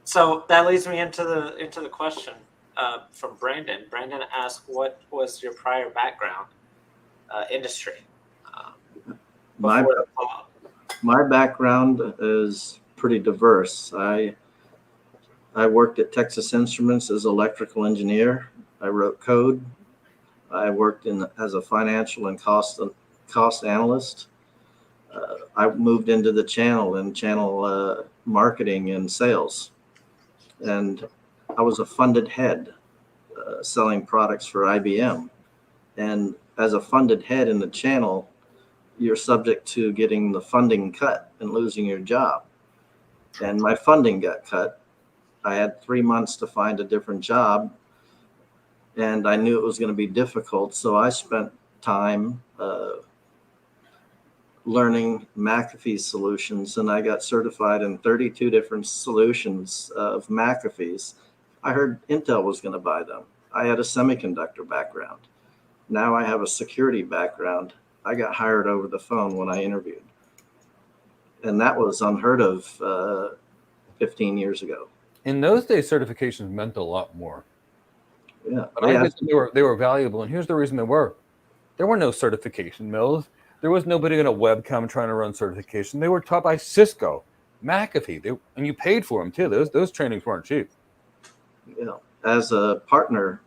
So that leads me into the question from Brandon. Brandon asked, "What was your prior background industry?" My background is pretty diverse. I worked at Texas Instruments as an electrical engineer. I wrote code. I worked as a financial and cost analyst. I moved into the channel marketing and sales. And I was a funded head selling products for IBM. And as a funded head in the channel, you're subject to getting the funding cut and losing your job. And my funding got cut. I had 3 months to find a different job, and I knew it was going to be difficult. So I spent time learning McAfee solutions, and I got certified in 32 different solutions of McAfee's. I heard Intel was going to buy them. I had a semiconductor background. Now I have a security background. I got hired over the phone when I interviewed. And that was unheard of 15 years ago. In those days, certifications meant a lot more. Yeah. But I guess they were valuable. And here's the reason they were. There were no certification mills. There was nobody in a webcam trying to run certification. They were taught by Cisco, McAfee, and you paid for them too. Those trainings weren't cheap. You know, as a partner,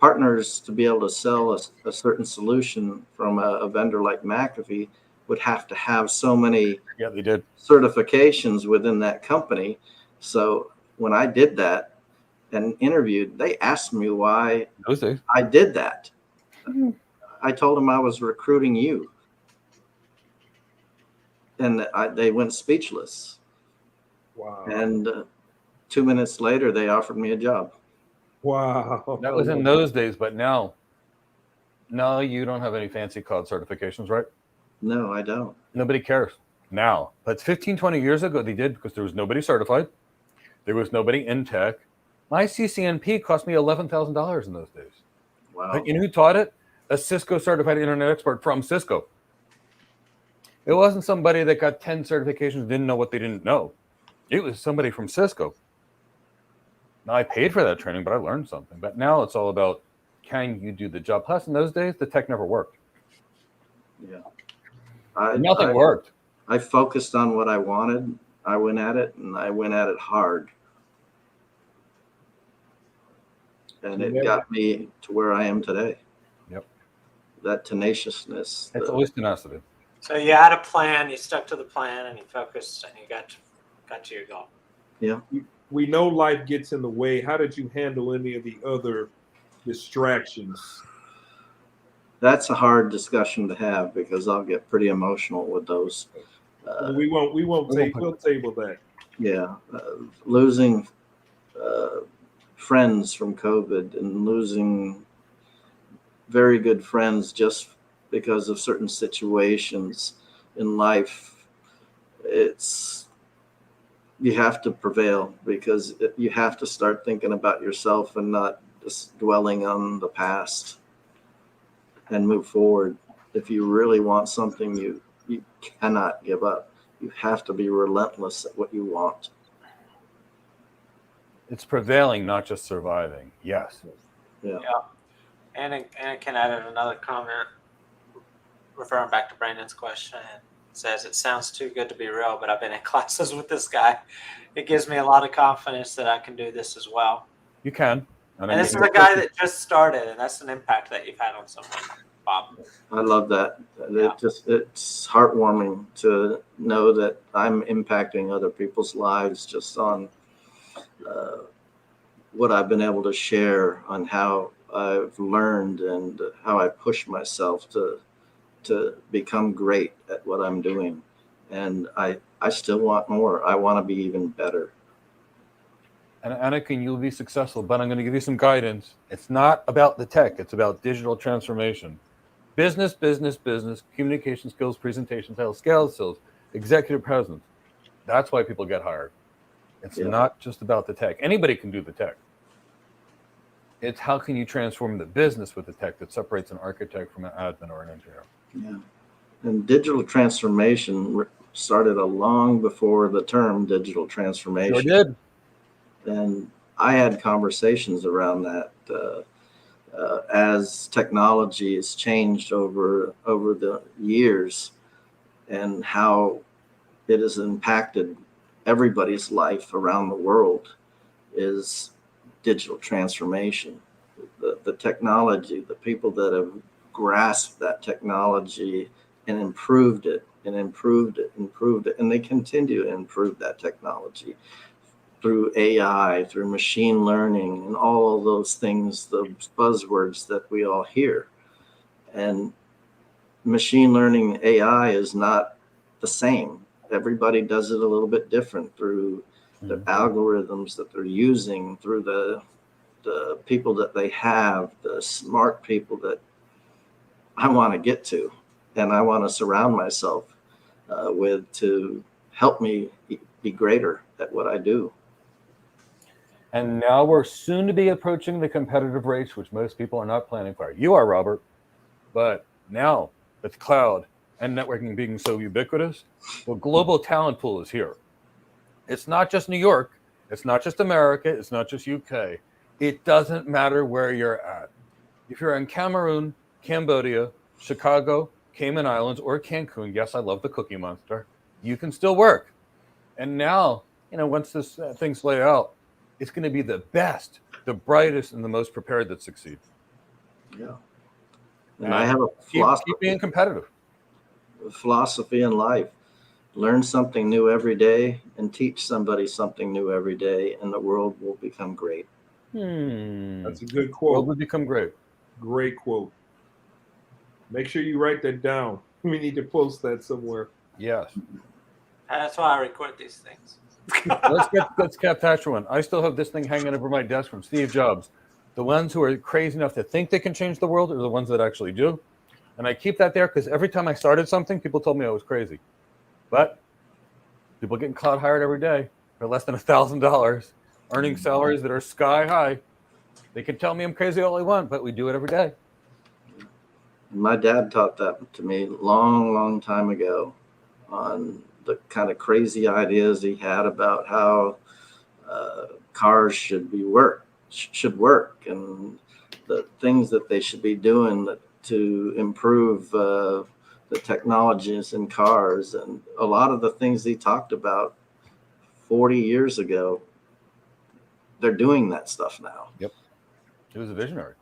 partners to be able to sell a certain solution from a vendor like McAfee would have to have so many they did certifications within that company. So when I did that and interviewed, they asked me why I did that. I told them I was recruiting you. And they went speechless. Wow. And 2 minutes later, they offered me a job. Wow. That was in those days, but now you don't have any fancy cloud certifications, right? No, I don't. Nobody cares. now. But 15, 20 years ago, they did because there was nobody certified. There was nobody in tech. My CCNP cost me $11,000 in those days. Wow. But you know who taught it? A Cisco certified internet expert from Cisco. It wasn't somebody that got 10 certifications and didn't know what they didn't know. It was somebody from Cisco. Now, I paid for that training, but I learned something. But now it's all about, can you do the job? Plus, in those days, the tech never worked. Yeah. Nothing worked. I focused on what I wanted. I went at it, and I went at it hard. And it got me to where I am today. Yep. That tenaciousness. It's always tenacity. So you had a plan, you stuck to the plan, and you focused, and you got to your goal. Yeah. We know life gets in the way. How did you handle any of the other distractions? That's a hard discussion to have because I'll get pretty emotional with those. We'll table that. Yeah. Losing friends from COVID and losing very good friends just because of certain situations in life. You have to prevail because you have to start thinking about yourself and not just dwelling on the past and move forward. If you really want something, you cannot give up. You have to be relentless at what you want. It's prevailing, not just surviving. Yes. Yeah. And I can add another comment referring back to Brandon's question. It says, it sounds too good to be real, but I've been in classes with this guy. It gives me a lot of confidence that I can do this as well. You can. And this is a guy that just started, and that's an impact that you've had on someone, Bob. I love that. Yeah. It's heartwarming to know that I'm impacting other people's lives just on what I've been able to share on how I've learned and how I push myself to become great at what I'm doing. And I still want more. I want to be even better. And Anakin, you'll be successful, but I'm going to give you some guidance. It's not about the tech. It's about digital transformation. Business, communication skills, presentation skills, scale skills, executive presence. That's why people get hired. It's not just about the tech. Anybody can do the tech. It's how can you transform the business with the tech that separates an architect from an admin or an engineer. Yeah. And digital transformation started long before the term digital transformation. Sure did. And I had conversations around that as technology has changed over the years and how it has impacted everybody's life around the world is digital transformation. The technology, the people that have grasped that technology and improved it, and they continue to improve that technology through AI, through machine learning, and all of those things, the buzzwords that we all hear. And machine learning AI is not the same. Everybody does it a little bit different through the algorithms that they're using, through the people that they have, the smart people that I want to get to, and I want to surround myself with to help me be greater at what I do. And now we're soon to be approaching the competitive race, which most people are not planning for. You are, Robert. But now, with cloud and networking being so ubiquitous, the global talent pool is here. It's not just New York. It's not just America. It's not just UK. It doesn't matter where you're at. If you're in Cameroon, Cambodia, Chicago, Cayman Islands, or Cancun, yes, I love the Cookie Monster, you can still work. And now, once this thing's laid out, it's going to be the best, the brightest, and the most prepared that succeed. Yeah. And I have a philosophy. Keep being competitive. Philosophy in life. Learn something new every day and teach somebody something new every day, and the world will become great. That's a good The quote. world will become great. Great quote. Make sure you write that down. We need to post that somewhere. Yes. That's why I record these things. Let's capture one. I still have this thing hanging over my desk from Steve Jobs. The ones who are crazy enough to think they can change the world are the ones that actually do. And I keep that there because every time I started something, people told me I was crazy. But people getting cloud hired every day for less than $1,000, earning salaries that are sky high. They can tell me I'm crazy all they want, but we do it every day. My dad taught that to me long time ago on the kind of crazy ideas he had about how cars should work and the things that they should be doing to improve the technologies in cars. And a lot of the things he talked about 40 years ago, they're doing that stuff now. Yep. He was a visionary.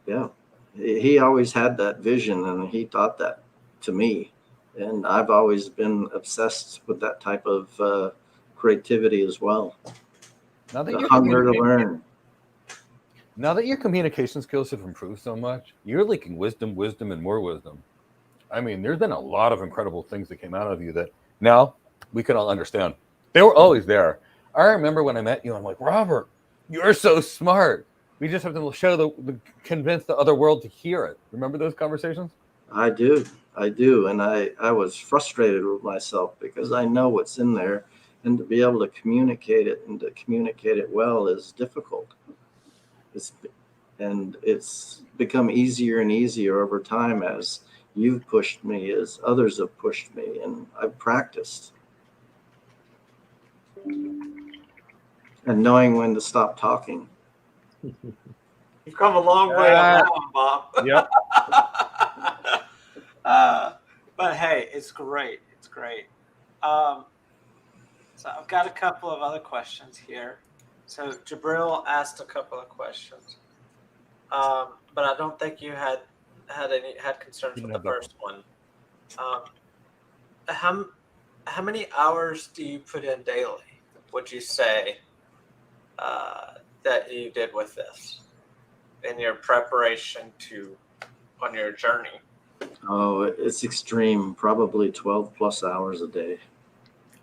Yeah. He always had that vision, and he taught that to me. And I've always been obsessed with that type of creativity as well. Now that The hunger to learn. Now that your communication skills have improved so much, you're leaking wisdom, and more wisdom. I mean, there's been a lot of incredible things that came out of you that now we can all understand. They were always there. I remember when I met you, I'm like, Robert, you're so smart. We just have to show convince the other world to hear it. Remember those conversations? I do. And I was frustrated with myself because I know what's in there, and to be able to communicate it and to communicate it well is difficult. It's become easier and easier over time as you've pushed me, as others have pushed me, and I've practiced. And knowing when to stop talking. You've come a long way on that one, Bob. Yep. But hey, it's great. It's great. So I've got a couple of other questions here. So Jabril asked a couple of questions, but I don't think you had concerns with the first one. How many hours do you put in daily, would you say, that you did with this in your preparation on your journey? Oh, it's extreme. Probably 12 plus hours a day.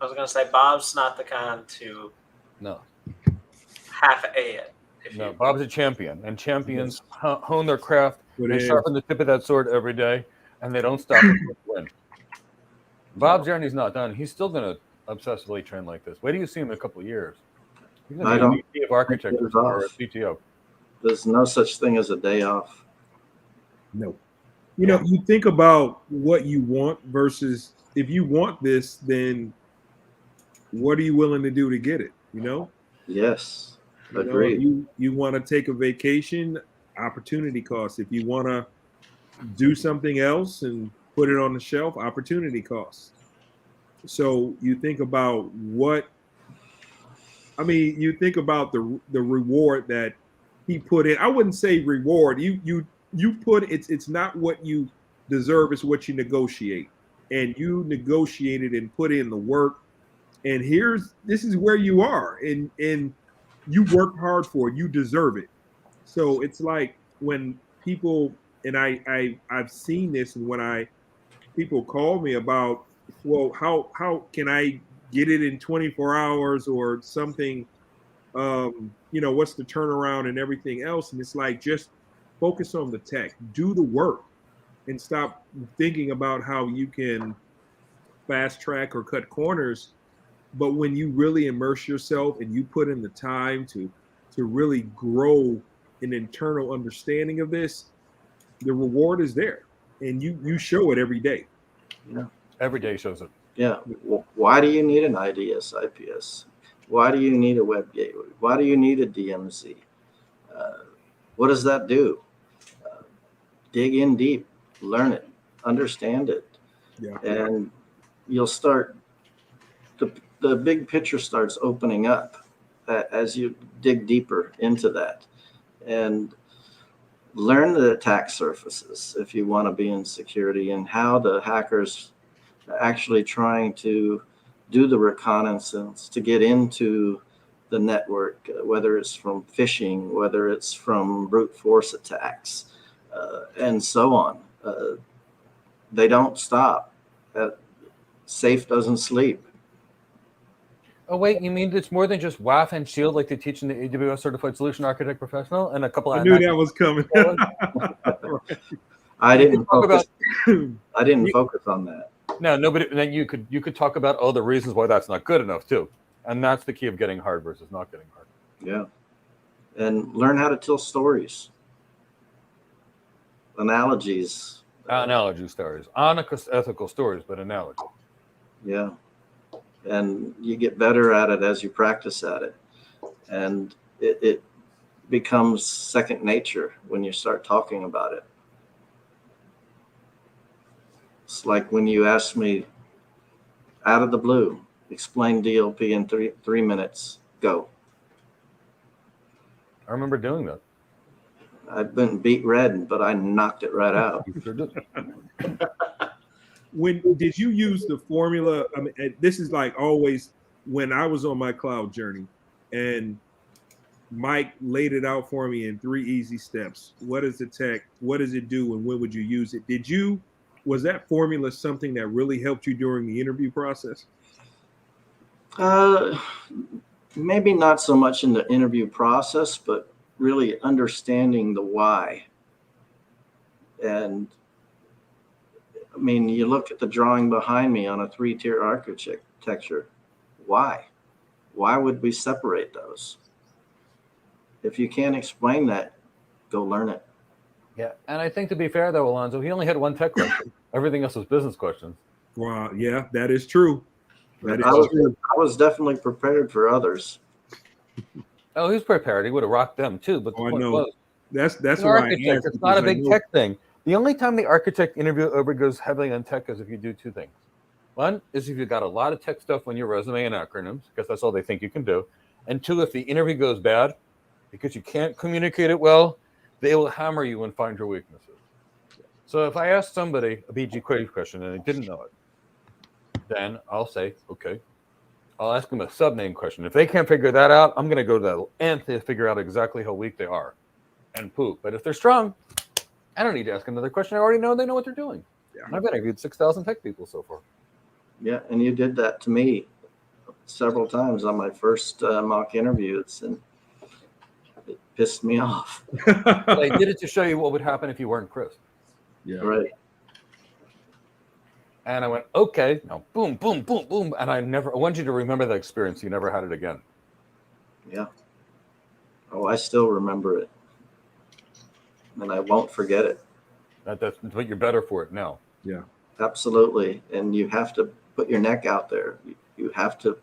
I was going to say, Bob's not the kind to half-a it. No, Bob's a champion, and champions hone their craft and sharpen the tip of that sword every day, and they don't stop until they win. Bob's journey's not done. He's still going to obsessively train like this. Wait till you see him in a couple of years. He's going to be a VP of architecture or a CTO. There's no such thing as a day off. No. You know, you think about what you want versus if you want this, then what are you willing to do to get it? You know? Yes. You Agreed. know, you want to take a vacation, opportunity cost. If you want to do something else and put it on the shelf, opportunity costs. So you think about you think about the reward that he put in. I wouldn't say reward. You put it's not what you deserve, it's what you negotiate. And you negotiated and put in the work. And this is where you are. And you worked hard for it. You deserve it. So it's like when people, and I've seen this when people call me about, well, how can I get it in 24 hours or something? What's the turnaround and everything else? And it's like, just focus on the tech, do the work, and stop thinking about how you can fast track or cut corners. But when you really immerse yourself and you put in the time to really grow an internal understanding of this, the reward is there, and you show it every day. Yeah. Every day shows it. Yeah. Why do you need an IDS IPS? Why do you need a web gateway? Why do you need a DMZ? What does that do? Dig in deep, learn it, understand it, and you'll start. The big picture starts opening up as you dig deeper into that, and learn the attack surfaces if you want to be in security, and how the hackers are actually trying to do the reconnaissance to get into the network, whether it's from phishing, whether it's from brute force attacks, and so on. They don't stop. Safe doesn't sleep. Oh, wait, you mean it's more than just WAF and SHIELD like they teach in the AWS Certified Solution Architect Professional and a couple of... I knew that was coming. I didn't focus on that. No, nobody. Then you could talk about all the reasons why that's not good enough too, and that's the key of getting hard versus not getting hard. Yeah. And learn how to tell stories, analogies. Analogy stories, honest, ethical stories, but analogy. Yeah. And you get better at it as you practice at it. And it becomes second nature when you start talking about it. It's like when you asked me out of the blue, explain DLP in three minutes, go. I remember doing that. I've been beat red, but I knocked it right out. You sure did. When did you use the formula? I mean, this is like always when I was on my cloud journey, and Mike laid it out for me in 3 easy steps. What is the tech? What does it do? And when would you use it? Was that formula something that really helped you during the interview process? Maybe not so much in the interview process, but really understanding the why. And I mean, you look at the drawing behind me on a 3-tier architecture. Why? Why would we separate those? If you can't explain that, go learn it. Yeah, and I think to be fair though, Elonzo, he only had one tech question. Everything else was business questions. Wow, yeah, that is true. That is true. I was definitely prepared for others. Oh, he's prepared. He would have rocked them too. But the I point know. was, That's an why I architect. asked, It's not a because I big know- tech thing. The only time the architect interview ever goes heavily on tech is if you do two things. One is if you've got a lot of tech stuff on your resume and acronyms, because that's all they think you can do. And two, if the interview goes bad, because you can't communicate it well, they will hammer you and find your weaknesses. So if I ask somebody a BG question and they didn't know it, then I'll say, okay. I'll ask them a sub-name question. If they can't figure that out, I'm going to go to the nth to figure out exactly how weak they are and poop. But if they're strong, I don't need to ask another question. I already know they know what they're doing. Yeah. And I've interviewed 6,000 tech people so far. Yeah, and you did that to me several times on my first mock interviews, and it pissed me off. But I did it to show you what would happen if you weren't Chris. Yeah. Right. And I went, okay, now boom, boom, boom, boom. And I want you to remember that experience. You never had it again. Yeah. Oh, I still remember it. And I won't forget it. But you're better for it now. Yeah. Absolutely. And you have to put your neck out there. You have to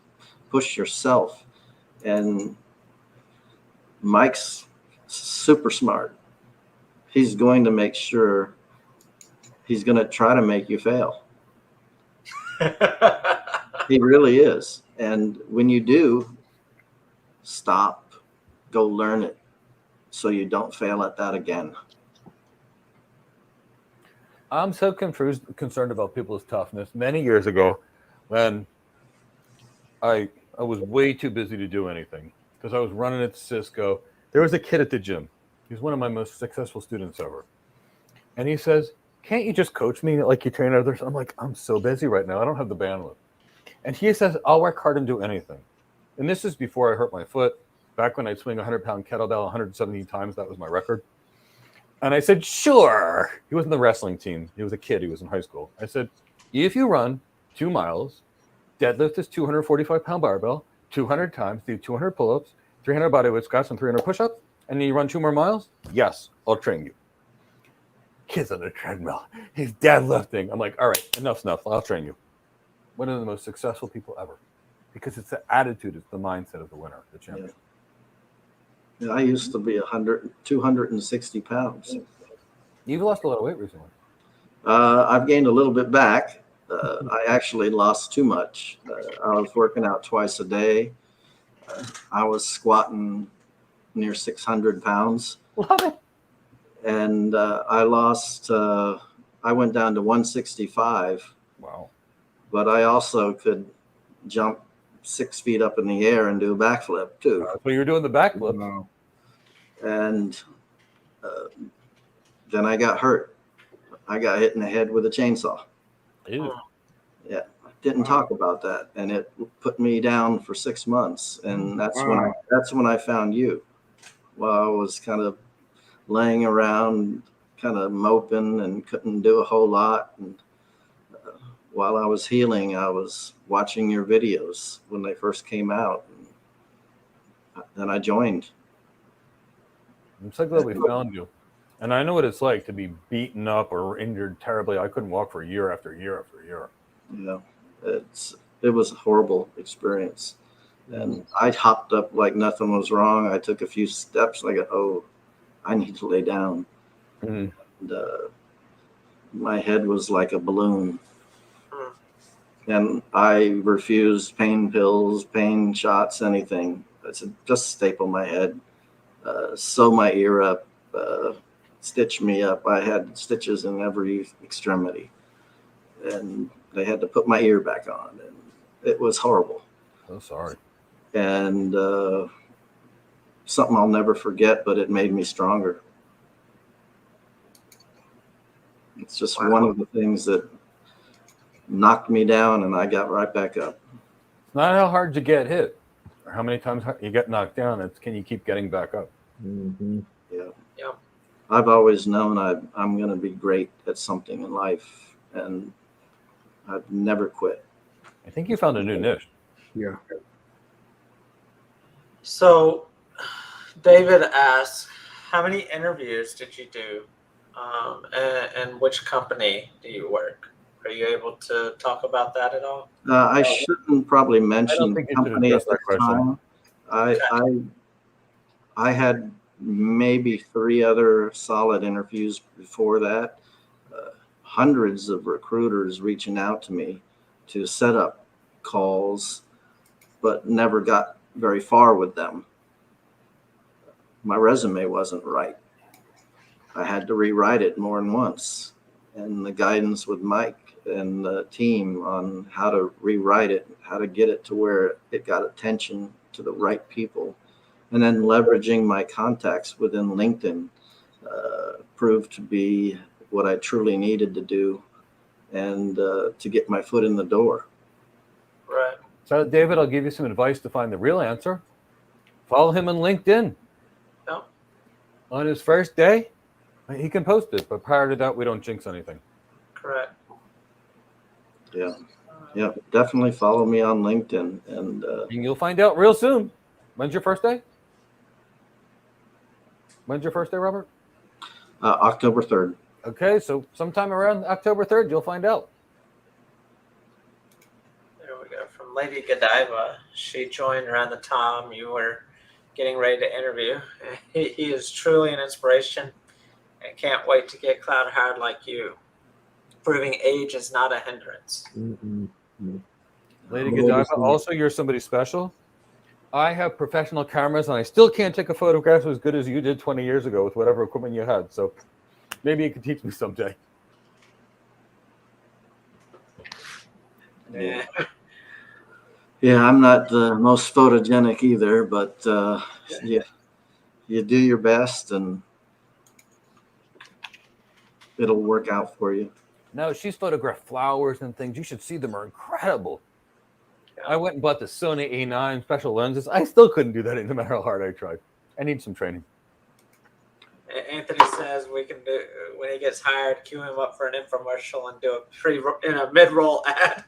push yourself. And Mike's super smart. He's going to make sure he's going to try to make you fail. He really is. And when you do, stop, go learn it so you don't fail at that again. I'm so concerned about people's toughness. Many years ago, when I was way too busy to do anything because I was running at Cisco, there was a kid at the gym. He's one of my most successful students ever. And he says, can't you just coach me like you train others? I'm like, I'm so busy right now. I don't have the bandwidth. And he says, I'll work hard and do anything. And this is before I hurt my foot. Back when I'd swing a 100-pound kettlebell 117 times, that was my record. And I said, sure. He wasn't the wrestling team. He was a kid. He was in high school. I said, if you run 2 miles, deadlift this 245-pound barbell 200 times, do 200 pull-ups, 300 bodyweight squats, and 300 push-ups, and then you run 2 more miles, yes, I'll train you. Kid's on the treadmill. He's deadlifting. I'm like, all right, enough's enough. I'll train you. One of the most successful people ever. Because it's the attitude, it's the mindset of the winner, the champion. Yeah, I used to be 260 pounds. You've lost a lot of weight recently. I've gained a little bit back. I actually lost too much. I was working out twice a day. I was squatting near 600 pounds. Love it. And I went down to 165. Wow. But I also could jump 6 feet up in the air and do a backflip too. So you're doing the backflip. Wow. And then I got hurt. I got hit in the head with a chainsaw. Ew. Yeah, didn't talk about that, and it put me down for 6 months. And that's when I found you. While I was kind of laying around, kind of moping, and couldn't do a whole lot. And while I was healing, I was watching your videos when they first came out, and I joined. I'm so glad we found you. And I know what it's like to be beaten up or injured terribly. I couldn't walk for year after year after year. Yeah, it was a horrible experience, and I hopped up like nothing was wrong. I took a few steps, and I go, "Oh, I need to lay down." Mm. And, my head was like a balloon, and I refused pain pills, pain shots, anything. I said, just staple my head, sew my ear up, stitch me up. I had stitches in every extremity, and they had to put my ear back on, and it was horrible. So sorry. And something I'll never forget, but it made me stronger. It's just one of the things that knocked me down, and I got right back up. It's not how hard you get hit or how many times you get knocked down. It's can you keep getting back up? Mm-hmm. Yeah. Yeah. I've always known I'm going to be great at something in life, and I've never quit. I think you found a new niche. Yeah. So, David asks, how many interviews did you do, and which company do you work? Are you able to talk about that at all? I shouldn't probably mention think the you should company at address that this question. time. I had maybe 3 other solid interviews before that. Hundreds of recruiters reaching out to me to set up calls, but never got very far with them. My resume wasn't right. I had to rewrite it more than once. And the guidance with Mike and the team on how to rewrite it, how to get it to where it got attention to the right people, and then leveraging my contacts within LinkedIn proved to be what I truly needed to do, and to get my foot in the door. Right. So, David, I'll give you some advice to find the real answer. Follow him on LinkedIn. No. On his first day, he can post it, but prior to that, we don't jinx anything. Correct. Yeah, definitely follow me on LinkedIn, and And you'll find out real soon. When's your first day? When's your first day, Robert? October 3rd. Okay, so sometime around October 3rd, you'll find out. There we go. From Lady Godiva, she joined around the time you were getting ready to interview. He is truly an inspiration, and can't wait to get cloud hired like you. Proving age is not a hindrance. Mm-hmm. Lady Godiva, also, you're somebody special. I have professional cameras, and I still can't take a photograph as good as you did 20 years ago with whatever equipment you had. So maybe you could teach me someday. Yeah. Yeah, I'm not the most photogenic either, but yeah, you do your best, and it'll work out for you. No, she's photographed flowers and things. You should see them. Are incredible. Yeah. I went and bought the Sony A9 special lenses. I still couldn't do that no matter how hard I tried. I need some training. Anthony says we can do, when he gets hired, cue him up for an infomercial and do a mid-roll ad.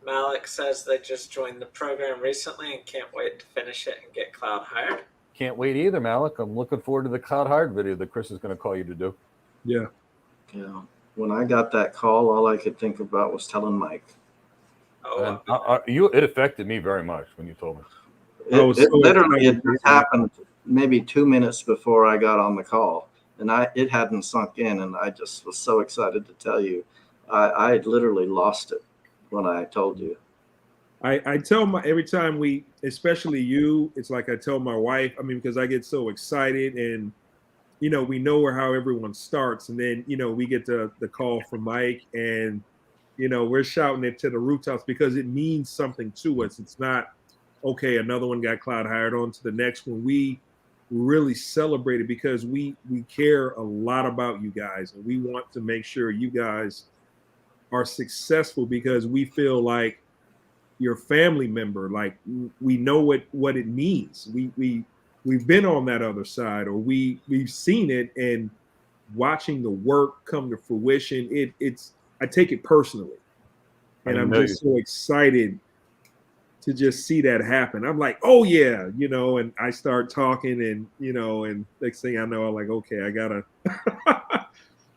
Malik says they just joined the program recently and can't wait to finish it and get cloud hired. Can't wait either, Malik. I'm looking forward to the cloud hired video that Chris is going to call you to do. Yeah. Yeah. When I got that call, all I could think about was telling Mike. And it affected me very much when you told me. It literally it just happened maybe 2 minutes before I got on the call, and it hadn't sunk in, and I just was so excited to tell you. I literally lost it when I told you. I tell every time especially you, it's like I tell my wife, because I get so excited, and, we know how everyone starts. And then, we get the call from Mike, and, we're shouting it to the rooftops because it means something to us. It's not, okay, another one got cloud hired on to the next one. We really celebrate it because we care a lot about you guys, and we want to make sure you guys are successful because we feel like your family member. Like, we know what it means. We we've been on that other side, or we've seen it, and watching the work come to fruition, it's I take it personally, and I'm just so excited to just see that happen. I'm like, oh yeah, and I start talking, and and next thing I know, I'm like, okay, I gotta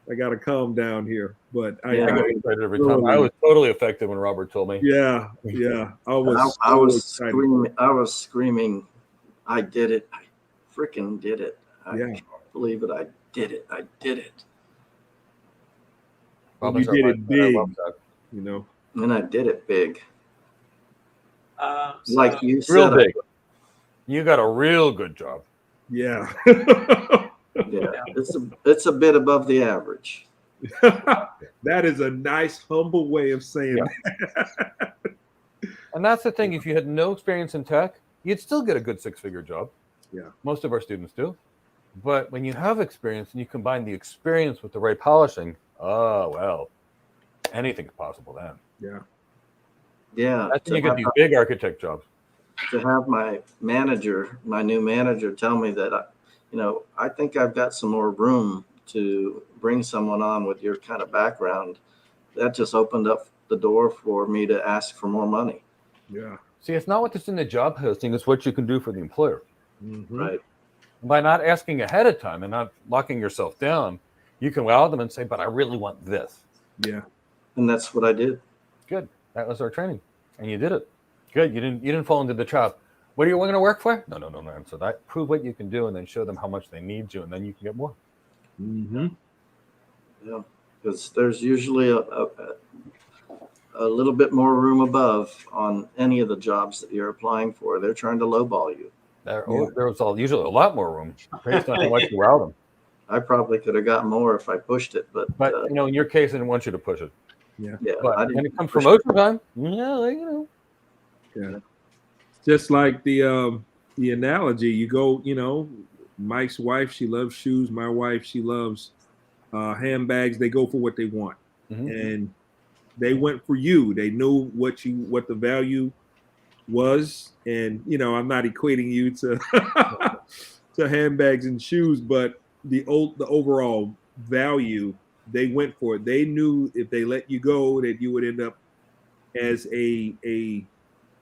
I gotta calm down here. But I get excited every time. I was totally affected when Robert told me. Yeah. I was excited. I was screaming, I did it. I freaking did it. I can't believe it. I did it. I did it. You did it big, And I did it big. So, like you said, real big. You got a real good job. Yeah. Yeah, it's a bit above the average. That is a nice, humble way of saying that. And that's the thing. If you had no experience in tech, you'd still get a good six-figure job. Yeah. Most of our students do. But when you have experience and you combine the experience with the right polishing, oh, well, anything's possible then. Yeah. Yeah. That's when you get these big architect jobs. To have my new manager tell me that, I think I've got some more room to bring someone on with your kind of background, that just opened up the door for me to ask for more money. Yeah. See, it's not what's in the job posting, it's what you can do for the employer. Mm-hmm. Right. By not asking ahead of time and not locking yourself down, you can wow them and say, but I really want this. Yeah. And that's what I did. Good. That was our training. And you did it. Good. You didn't fall into the trap. What are you going to work for? No. So that prove what you can do and then show them how much they need you, and then you can get more. Mm-hmm. Yeah. Because there's usually a little bit more room above on any of the jobs that you're applying for. They're trying to lowball you. There was usually a lot more room based on how much you wow them. I probably could have got more if I pushed it, but in your case, I didn't want you to push it. Yeah. But when it comes promotion time, Yeah. Just like the analogy, you go, Mike's wife, she loves shoes. My wife, she loves handbags. They go for what they want, and they went for you. They knew what the value was, and I'm not equating you to to handbags and shoes, but the overall value, they went for it. They knew if they let you go that you would end up as a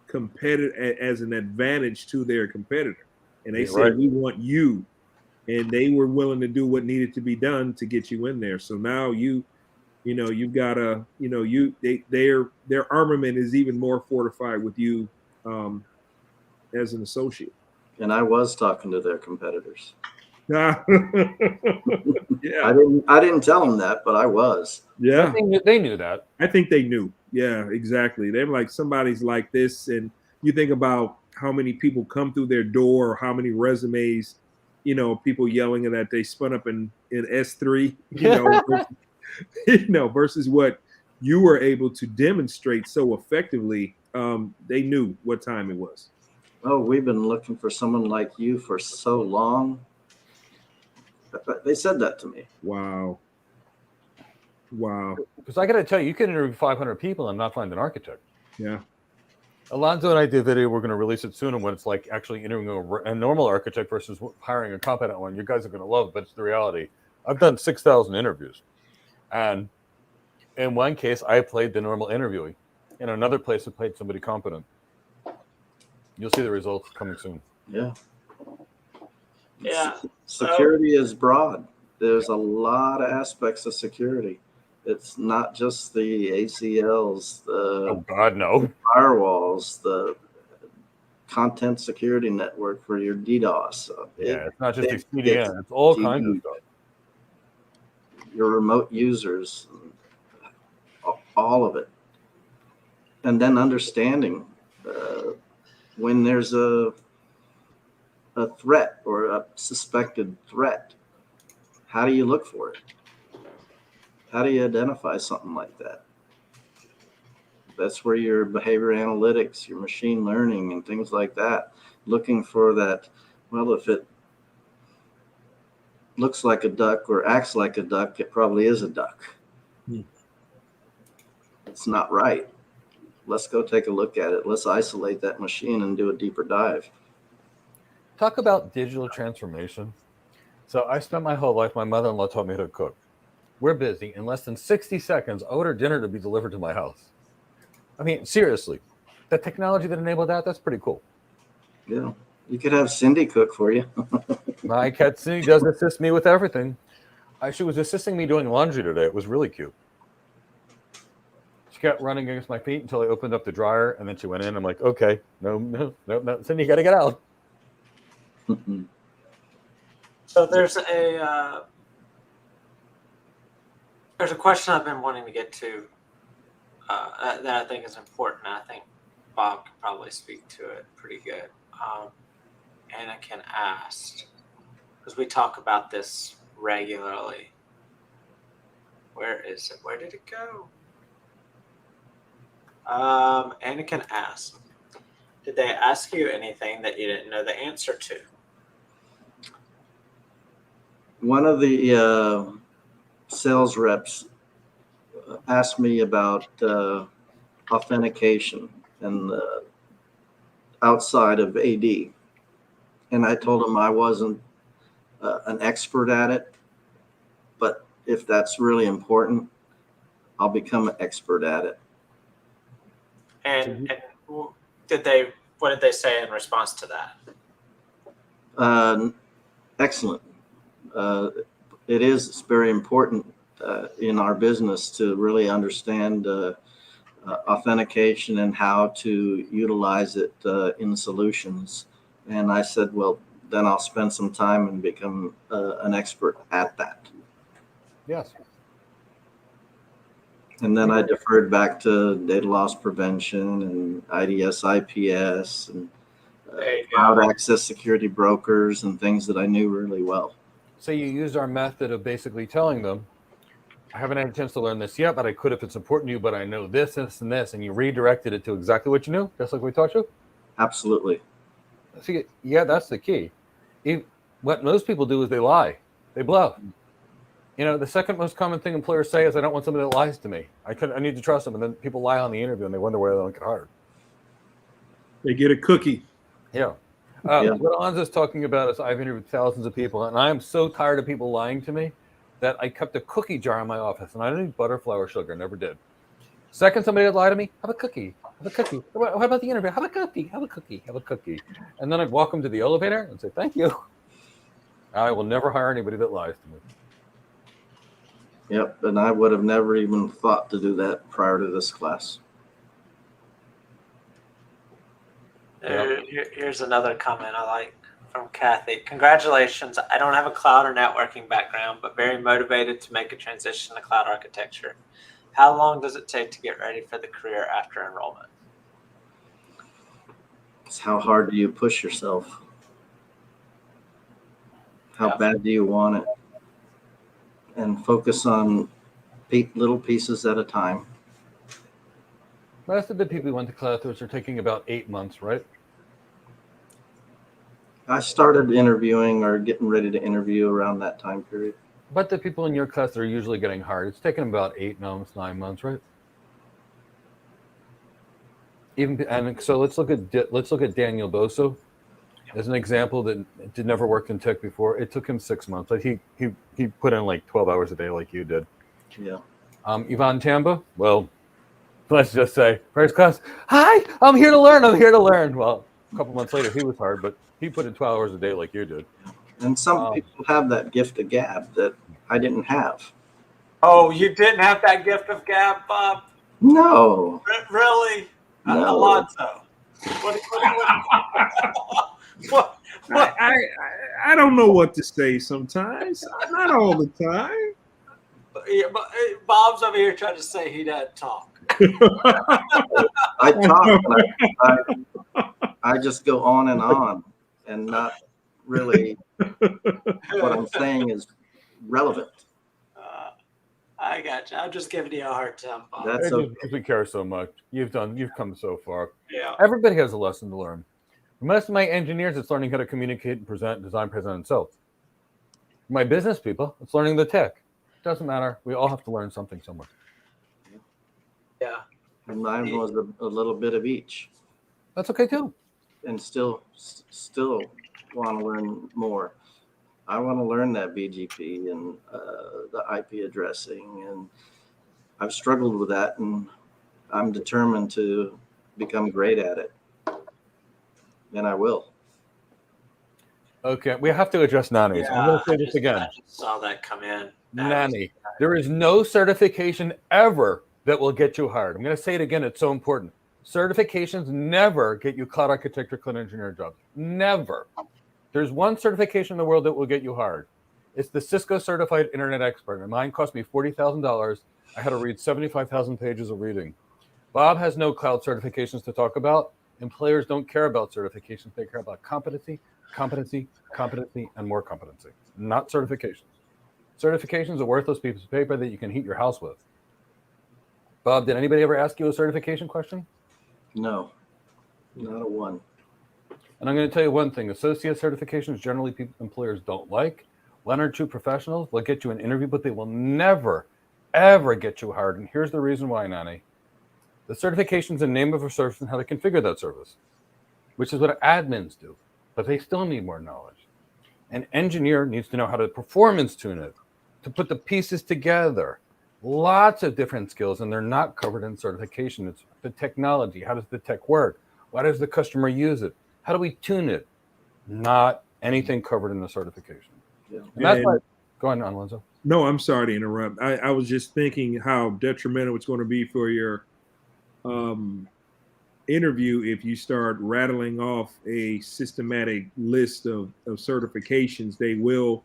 competitor, as an advantage to their competitor, and they said, we want you, and they were willing to do what needed to be done to get you in there. So now you've got their armament is even more fortified with you as an associate. And I was talking to their competitors. Yeah. I didn't tell them that, but I was. Yeah. They knew that. I think they knew. Yeah, exactly. They're like, somebody's like this, and you think about how many people come through their door, or how many resumes, people yelling that they spun up in S3, versus what you were able to demonstrate so effectively. They knew what time it was. Oh, we've been looking for someone like you for so long. They said that to me. Wow. Because I got to tell you, you can interview 500 people and not find an architect. Yeah. Elonzo and I did a video. We're going to release it soon, and when it's like actually interviewing a normal architect versus hiring a competent one, you guys are going to love it, but it's the reality. I've done 6,000 interviews, and in one case, I played the normal interviewee. In another place, I played somebody competent. You'll see the results coming soon. Yeah. Yeah. Security is broad. There's a lot of aspects of security. It's not just the ACLs, the firewalls, the content security network for your DDoS. It's not just the CDN. It's all kinds of stuff. Your remote users, all of it. And then understanding when there's a threat or a suspected threat, how do you look for it? How do you identify something like that? That's where your behavior analytics, your machine learning and things like that, looking for that, well, if it looks like a duck or acts like a duck, it probably is a duck. It's not right. Let's go take a look at it. Let's isolate that machine and do a deeper dive. talk about digital transformation. So I spent my whole life, my mother-in-law taught me how to cook. We're busy. In less than 60 seconds, I order dinner to be delivered to my house. I mean, seriously, the technology that enabled that, that's pretty cool. Yeah. You could have Cindy cook for you. My cat Cindy does assist me with everything. She was assisting me doing laundry today. It was really cute. She kept running against my feet until I opened up the dryer, and then she went in. I'm like, okay, no, Cindy, you got to get out. So there's a question I've been wanting to get to that I think is important. I think Bob can probably speak to it pretty good. Anna can ask, because we talk about this regularly. Where is it? Where did it go? Anna can ask, did they ask you anything that you didn't know the answer to? One of the sales reps asked me about authentication and outside of AD. And I told him I wasn't an expert at it, but if that's really important, I'll become an expert at it. And what did they say in response to that? Excellent. It's very important in our business to really understand authentication and how to utilize it in solutions. And I said, well, then I'll spend some time and become an expert at that. Yes. And then I deferred back to data loss prevention and IDS, IPS, and cloud access security brokers and things that I knew really well. So you used our method of basically telling them, I haven't had a chance to learn this yet, but I could if it's important to you, but I know this, this, and this, and you redirected it to exactly what you knew, just like we taught you? Absolutely. See, yeah, that's the key. What most people do is they lie. They bluff. You know, the second most common thing employers say is, I don't want somebody that lies to me. I need to trust them. And then people lie on the interview and they wonder why they don't get hired. They get a cookie. Yeah. Yeah. What Elonzo's talking about is I've interviewed thousands of people, and I am so tired of people lying to me that I kept a cookie jar in my office, and I didn't eat butter, flour, sugar. Never did. Second, somebody would lie to me, have a cookie. Have a cookie. What about the interview? Have a cookie. Have a cookie. Have a cookie. And then I'd walk them to the elevator and say, thank you. I will never hire anybody that lies to me. Yep. And I would have never even thought to do that prior to this class. Here's another comment I like from Kathy. Congratulations. I don't have a cloud or networking background, but very motivated to make a transition to cloud architecture. How long does it take to get ready for the career after enrollment? It's how hard do you push yourself? How bad do you want it? And focus on little pieces at a time. Most of the people who went to cloud are taking about 8 months, right? I started interviewing or getting ready to interview around that time period. But the people in your class that are usually getting hired, it's taken about 8 months, 9 months, right? And so let's look at Daniel Boso as an example that never worked in tech before. It took him 6 months. Like he put in like 12 hours a day, like you did. Yeah. Yvonne Tamba, well, let's just say first class. Hi, I'm here to learn. I'm here to learn. Well, a couple months later, he was hard, but he put in 12 hours a day, like you did. And some people have that gift of gab that I didn't have. Oh, you didn't have that gift of gab, Bob? No. Really? No. Elonzo. What? I don't know what to say sometimes. Not all the time. Yeah, but Bob's over here trying to say he doesn't talk. I talk, but I just go on and not really what I'm saying is relevant. I got you. I'm just giving you a hard time, Bob. That's okay. Because we care so much. You've come so far. Yeah. Everybody has a lesson to learn. For most of my engineers, it's learning how to communicate and present, design, present, and sell. My business people, it's learning the tech. Doesn't matter. We all have to learn something somewhere. Yeah. And mine was a little bit of each. That's okay too. And still want to learn more. I want to learn that BGP and the IP addressing, and I've struggled with that, and I'm determined to become great at it, and I will. Okay, we have to address nannies. I'm going to say this again. I just saw that come in. Nanny. There is no certification ever that will get you hired. I'm going to say it again. It's so important. Certifications never get you cloud architect or cloud engineer jobs. Never. There's one certification in the world that will get you hired. It's the Cisco Certified Internet Expert. And mine cost me $40,000. I had to read 75,000 pages of reading. Bob has no cloud certifications to talk about. Employers don't care about certifications. They care about competency, competency, competency, and more competency, not certifications. Certifications are worthless pieces of paper that you can heat your house with. Bob, did anybody ever ask you a certification question? No, not a one. And I'm going to tell you one thing. Associate certifications, generally employers don't like. One or two professionals will get you an interview, but they will never, ever get you hired. And here's the reason why, Nani. The certification is the name of a service and how to configure that service, which is what admins do. But they still need more knowledge. An engineer needs to know how to performance tune it, to put the pieces together. Lots of different skills, and they're not covered in certification. It's the technology. How does the tech work? Why does the customer use it? How do we tune it? Not anything covered in the certification. Yeah. And that's why. Go on, Elonzo. No, I'm sorry to interrupt. I was just thinking how detrimental it's going to be for your interview if you start rattling off a systematic list of certifications. They will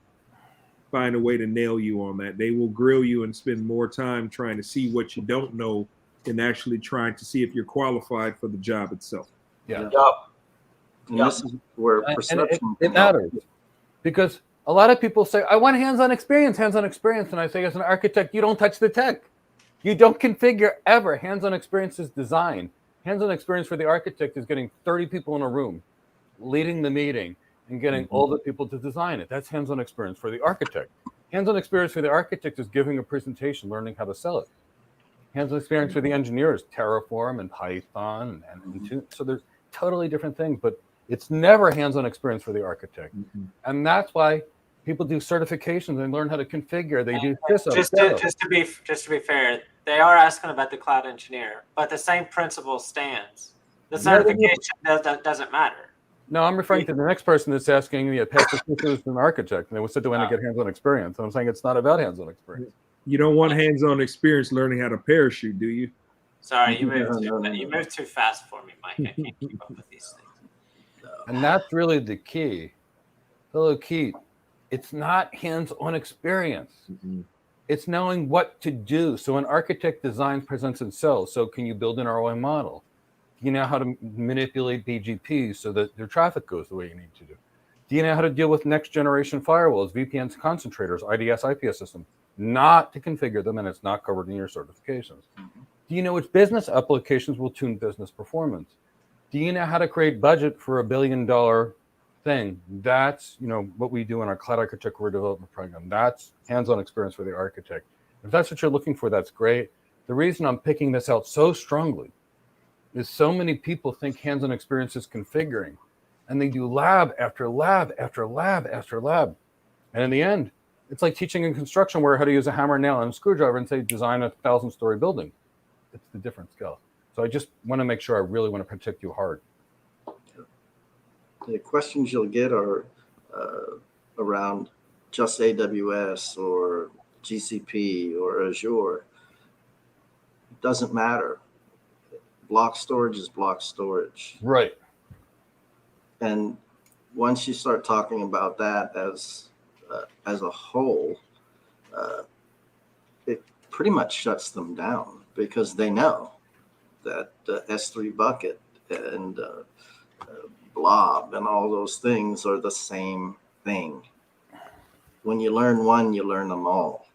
find a way to nail you on that. They will grill you and spend more time trying to see what you don't know than actually trying to see if you're qualified for the job itself. Yeah. And this is where perception it matters, because a lot of people say, I want hands-on experience. And I say, as an architect, you don't touch the tech. You don't configure ever. Hands-on experience is design. Hands-on experience for the architect is getting 30 people in a room, leading the meeting, and getting all the people to design it. That's hands-on experience for the architect. Hands-on experience for the architect is giving a presentation, learning how to sell it. Hands-on experience for the engineer is Terraform and Python. So there's totally different things, but it's never hands-on experience for the architect. And that's why people do certifications and learn how to configure. They do just to be fair, they are asking about the cloud engineer, but the same principle stands. The certification doesn't matter. No, I'm referring to the next person that's asking me a past as an architect, and they will sit down and get hands-on experience. And I'm saying it's not about hands-on experience. You don't want hands-on experience learning how to parachute, do you? Sorry, you moved too fast for me, Mike. I can't keep up with these things. And that's really the key. Fellow Keith, it's not hands-on experience. It's knowing what to do. So an architect design presents itself. So can you build an ROI model? Do you know how to manipulate BGP so that their traffic goes the way you need to do? Do you know how to deal with next generation firewalls, VPNs, concentrators, IDS, IPS systems? Not to configure them, and it's not covered in your certifications. Do you know which business applications will tune business performance? Do you know how to create budget for $1 billion thing? That's what we do in our cloud architect career development program. That's hands-on experience for the architect. If that's what you're looking for, that's great. The reason I'm picking this out so strongly is so many people think hands-on experience is configuring, and they do lab after lab after lab after lab. And in the end, it's like teaching in construction where how to use a hammer, nail, and a screwdriver and say design a 1,000-story building. It's the different skill. So I just want to make sure I really want to protect you hard. The questions you'll get are around just AWS or GCP or Azure. It doesn't matter. Block storage is block storage. Right. And once you start talking about that as a whole, it pretty much shuts them down because they know that S3 bucket and blob and all those things are the same thing. When you learn one, you learn them all.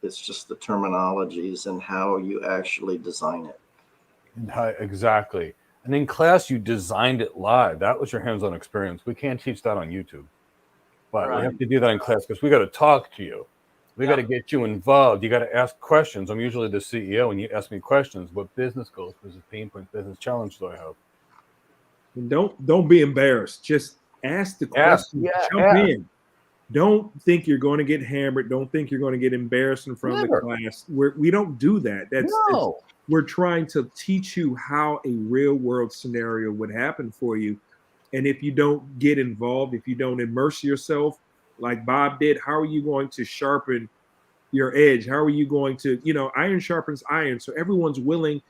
It's just the terminologies and how you actually design it. Exactly. And in class, you designed it live. That was your hands-on experience. We can't teach that on YouTube. But we have to do that in class because we got to talk to you. We got to get you involved. You got to ask questions. I'm usually the CEO, and you ask me questions. What business goals, business pain points, business challenge do I have? And don't be embarrassed. Just Ask the Ask, question. yeah, Jump ask. in. Don't think you're going to get hammered. Don't think you're going to get embarrassed in front Never. of the class. We don't do that. No. We're trying to teach you how a real world scenario would happen for you. And if you don't get involved, if you don't immerse yourself like Bob did, how are you going to sharpen your edge? How are you going to, iron sharpens iron. So everyone's willing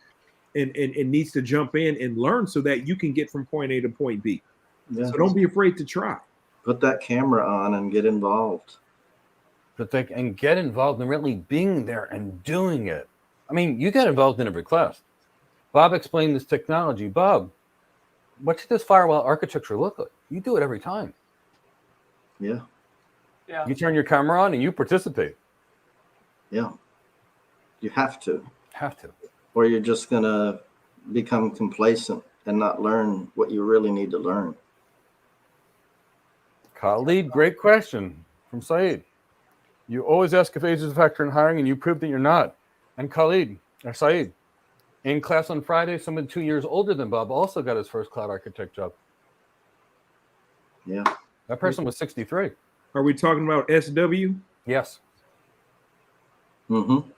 and needs to jump in and learn so that you can get from point A to point B. Yeah. So don't be afraid to try. Put that camera on and get involved. And get involved in really being there and doing it. I mean, you get involved in every class. Bob explained this technology. Bob, what should this firewall architecture look like? You do it every time. Yeah. Yeah. You turn your camera on and you participate. Yeah. You have to. Have to. Or you're just going to become complacent and not learn what you really need to learn. Khalid, great question from Saeed. You always ask if age is a factor in hiring, and you prove that you're not. And Khalid, or Saeed, in class on Friday, someone 2 years older than Bob also got his first cloud architect job. Yeah. That person was 63. Are we talking about SW? Yes. Mm-hmm.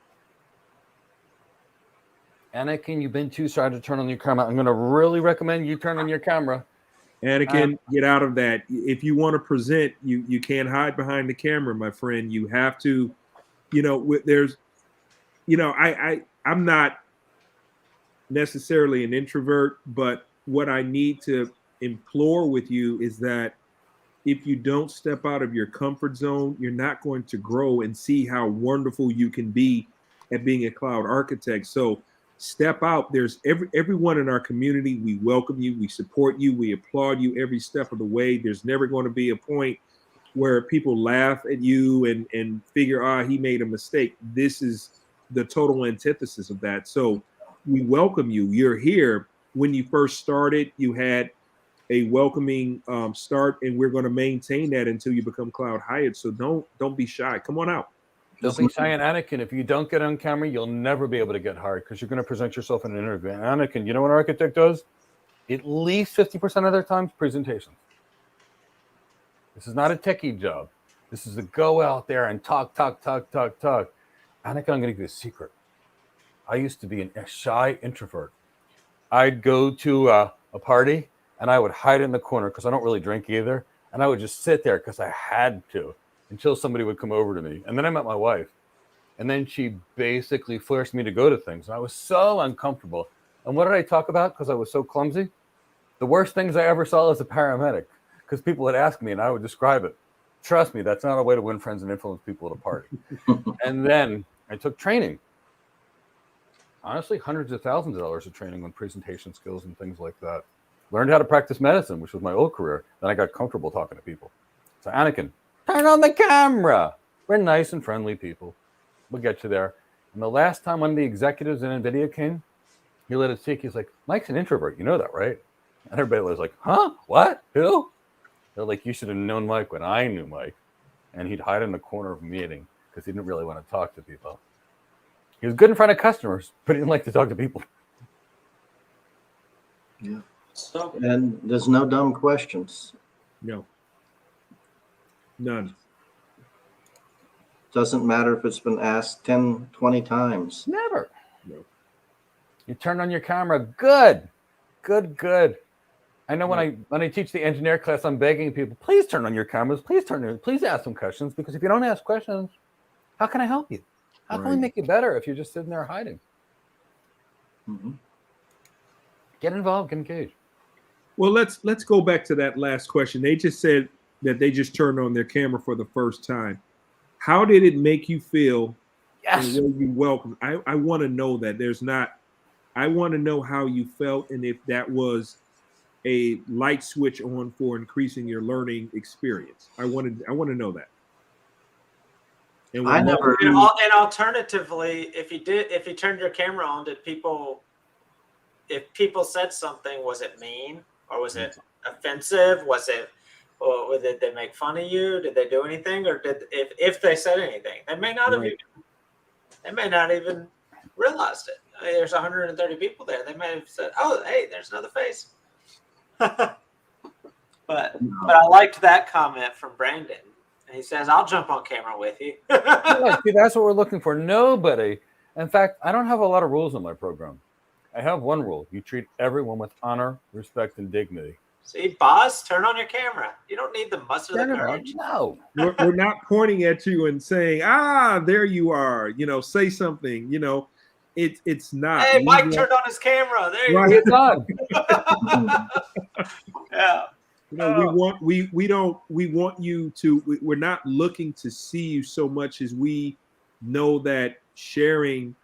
Anakin, you've been too shy to turn on your camera. I'm going to really recommend you turn on your camera. Anakin, get out of that. If you want to present, you can't hide behind the camera, my friend. You have to, I'm not necessarily an introvert, but what I need to implore with you is that if you don't step out of your comfort zone, you're not going to grow and see how wonderful you can be at being a cloud architect. So step out. There's everyone in our community. We welcome you. We support you. We applaud you every step of the way. There's never going to be a point where people laugh at you and figure, he made a mistake. This is the total antithesis of that. So we welcome you. You're here. When you first started, you had a welcoming start, and we're going to maintain that until you become cloud hired. So don't be shy. Come on out. Don't be shy. And Anakin, if you don't get on camera, you'll never be able to get hired because you're going to present yourself in an interview. And Anakin, you know what an architect does? At least 50% of their time, presentations. This is not a techie job. This is to go out there and talk. Anakin, I'm going to give you a secret. I used to be a shy introvert. I'd go to a party and I would hide in the corner because I don't really drink either. And I would just sit there because I had to until somebody would come over to me. And then I met my wife. And then she basically forced me to go to things. And I was so uncomfortable. And what did I talk about? Because I was so clumsy. The worst things I ever saw as a paramedic, because people would ask me and I would describe it. Trust me, that's not a way to win friends and influence people at a party. And then I took training. Honestly, hundreds of thousands of dollars of training on presentation skills and things like that. Learned how to practice medicine, which was my old career. Then I got comfortable talking to people. So Anakin, turn on the camera. We're nice and friendly people. We'll get you there. And the last time one of the executives in NVIDIA came, he let it speak. He's like, Mike's an introvert. You know that, right? And everybody was like, huh? What? Who? They're like, you should have known Mike when I knew Mike. And he'd hide in the corner of a meeting because he didn't really want to talk to people. He was good in front of customers, but he didn't like to talk to people. Yeah. So And there's no dumb questions. No. None. Doesn't matter if it's been asked 10, 20 times. Never. No. You turn on your camera. Good. I know when I teach the engineer class, I'm begging people, please turn on your cameras. Please ask some questions, because if you don't ask questions, how can I help you? How can we make you better if you're just sitting there hiding? Mm-hmm. Get involved, get engaged. Well, let's go back to that last question. They just said that they just turned on their camera for the first time. How did it make you feel? Yes. And were you welcome? I want to know that. I want to know how you felt and if that was a light switch on for increasing your learning experience. I want to know that. And I never. and alternatively, if you turned your camera on, if people said something, was it mean or was it offensive? Or did they make fun of you? Did they do anything? Or if they said anything, they may not have even realized it. I mean, there's 130 people there. They may have said, "Oh, hey, there's another face." But I liked that comment from Brandon. He says, "I'll jump on camera with you." Yeah, see, that's what we're looking for. Nobody. In fact, I don't have a lot of rules in my program. I have one rule: you treat everyone with honor, respect, and dignity. See, boss, turn on your camera. You don't need the muster of the courage. No. We're not pointing at you and saying, there you are, say something, it's not. Hey, Mike turned on his camera. There you Right. It's on. go. Yeah. We want you to, we're not looking to see you so much as we know that sharing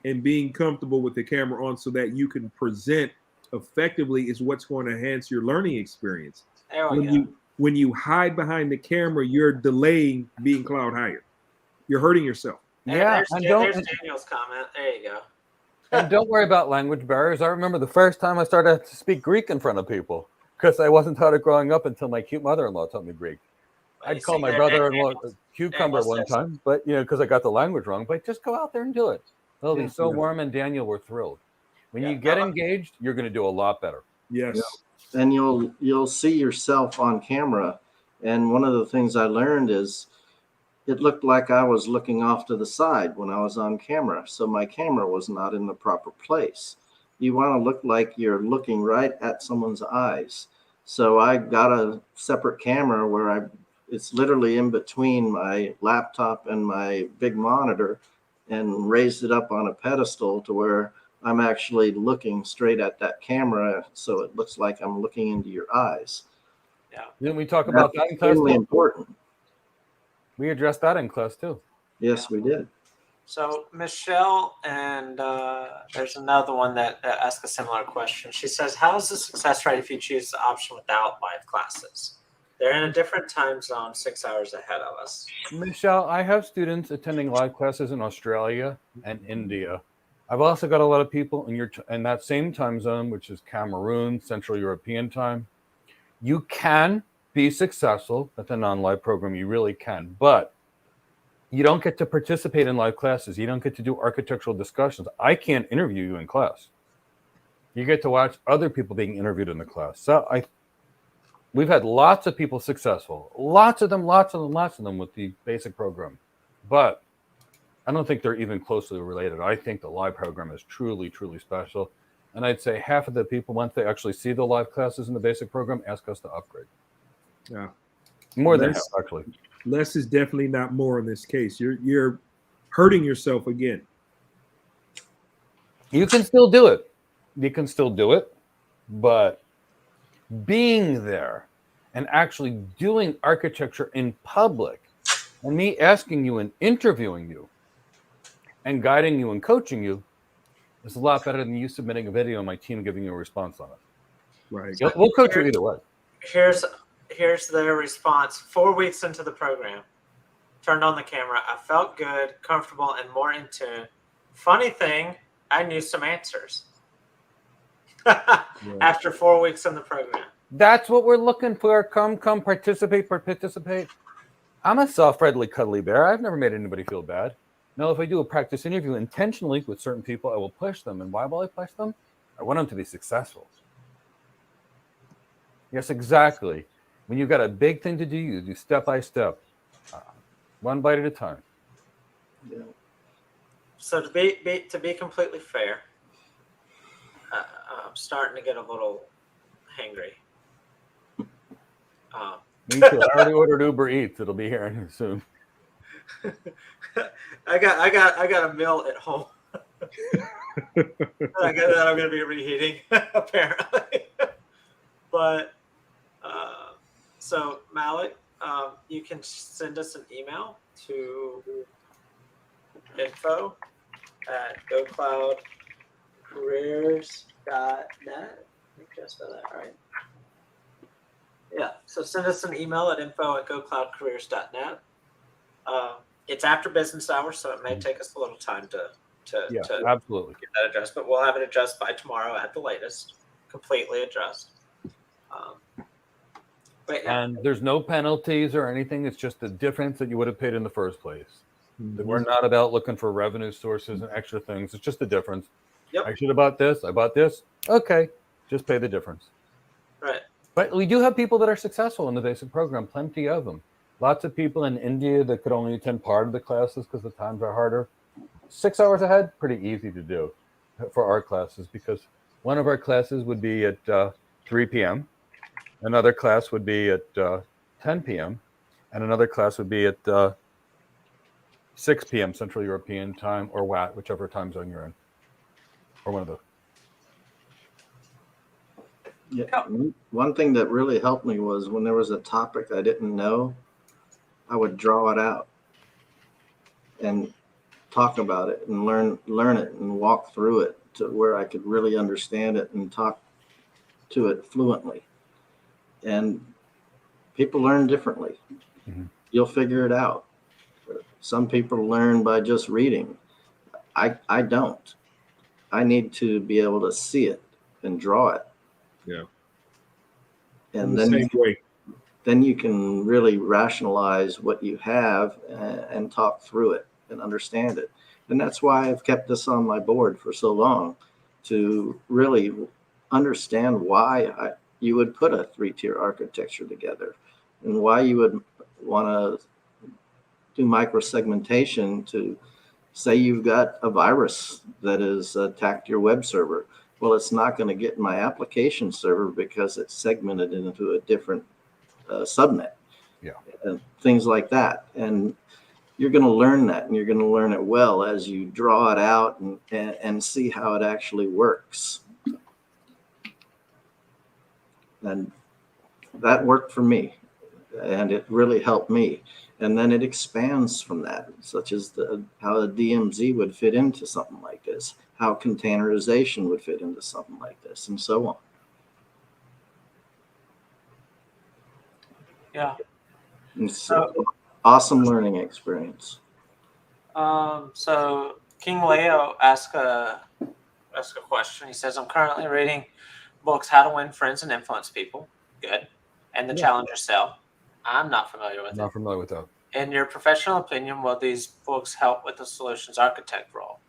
and being comfortable with the camera on so that you can present effectively is what's going to enhance your learning experience. There we go. When you hide behind the camera, you're delaying being cloud hired. You're hurting yourself. Yeah, there's Daniel's comment. There you go. And don't worry about language barriers. I remember the first time I started to speak Greek in front of people because I wasn't taught it growing up until my cute mother-in-law taught me Greek. I'd call my brother-in-law a cucumber one time, but because I got the language wrong. But just go out there and do it. They'll be so warm, and Daniel, we're thrilled. When you get engaged, you're going to do a lot better. Yes. Yeah. And you'll see yourself on camera. And one of the things I learned is it looked like I was looking off to the side when I was on camera. So my camera was not in the proper place. You want to look like you're looking right at someone's eyes. So I got a separate camera where it's literally in between my laptop and my big monitor, and raised it up on a pedestal to where I'm actually looking straight at that camera, so it looks like I'm looking into your eyes. Yeah. Didn't we talk about that in class? Extremely important. We addressed that in class too. Yes, we did. So Michelle, and there's another one that asked a similar question. She says, "How is the success rate if you choose the option without live classes? They're in a different time zone, 6 hours ahead of us." Michelle, I have students attending live classes in Australia and India. I've also got a lot of people in that same time zone, which is Cameroon, Central European time. You can be successful with a non-live program. You really can, but you don't get to participate in live classes. You don't get to do architectural discussions. I can't interview you in class. You get to watch other people being interviewed in the class. So we've had lots of people successful, lots of them with the basic program, but I don't think they're even closely related. I think the live program is truly, truly special. And I'd say half of the people, once they actually see the live classes in the basic program, ask us to upgrade. Yeah. More than half, actually. Less is definitely not more in this case. You're hurting yourself again. You can still do it. But being there and actually doing architecture in public and me asking you and interviewing you and guiding you and coaching you is a lot better than you submitting a video and my team giving you a response on it. Right. We'll coach you either way. Here's their response. 4 weeks into the program, turned on the camera. I felt good, comfortable, and more in tune. Funny thing, I knew some answers after 4 weeks in the program. That's what we're looking for. Come, participate. I'm a soft, friendly, cuddly bear. I've never made anybody feel bad. Now, if I do a practice interview intentionally with certain people, I will push them. And why will I push them? I want them to be successful. Yes, exactly. When you've got a big thing to do, you do step by step, one bite at a time. Yeah. So to be completely fair, I'm starting to get a little hangry. Me too. I already ordered Uber Eats. It'll be here soon. I got a meal at home. I'm going to be reheating apparently. But so Malik, you can send us an email to info@gocloudcareers.net. Make sure I spell that right. Yeah, so send us an email at info@gocloudcareers.net. It's after business hours, so it may take us a little time to absolutely get that addressed, but we'll have it addressed by tomorrow at the latest, completely addressed. But yeah. And there's no penalties or anything. It's just the difference that you would have paid in the first place. Mm-hmm. We're not about looking for revenue sources and extra things. It's just the difference. Yep. I should have bought this. I bought this. Okay. Just pay the difference. Right. But we do have people that are successful in the basic program, plenty of them. Lots of people in India that could only attend part of the classes because the times are harder. 6 hours ahead, pretty easy to do for our classes, because one of our classes would be at 3 p.m. Another class would be at 10 p.m. And another class would be at 6 p.m. Central European time, or WAT, whichever time zone you're in, or one of those. Yeah. One thing that really helped me was when there was a topic I didn't know, I would draw it out and talk about it and learn it and walk through it to where I could really understand it and talk to it fluently. And people learn differently. Mm-hmm. You'll figure it out. Some people learn by just reading. I don't. I need to be able to see it and draw it. Yeah. And the same way. then you can really rationalize what you have and talk through it and understand it. And that's why I've kept this on my board for so long, to really understand why you would put a 3-tier architecture together and why you would want to do microsegmentation to say you've got a virus that has attacked your web server. Well, it's not going to get in my application server because it's segmented into a different subnet. Yeah. And things like that. And you're going to learn that, and you're going to learn it well as you draw it out and see how it actually works. And that worked for me, and it really helped me. And then it expands from that, such as how a DMZ would fit into something like this, how containerization would fit into something like this, and so on. Yeah. It's an awesome learning experience. So King Leo asked a question. He says, I'm currently reading books, How to Win Friends and Influence People. Good. And The Challenger Cell. I'm not familiar with it. Not familiar with that. In your professional opinion, will these books help with the solutions architect role?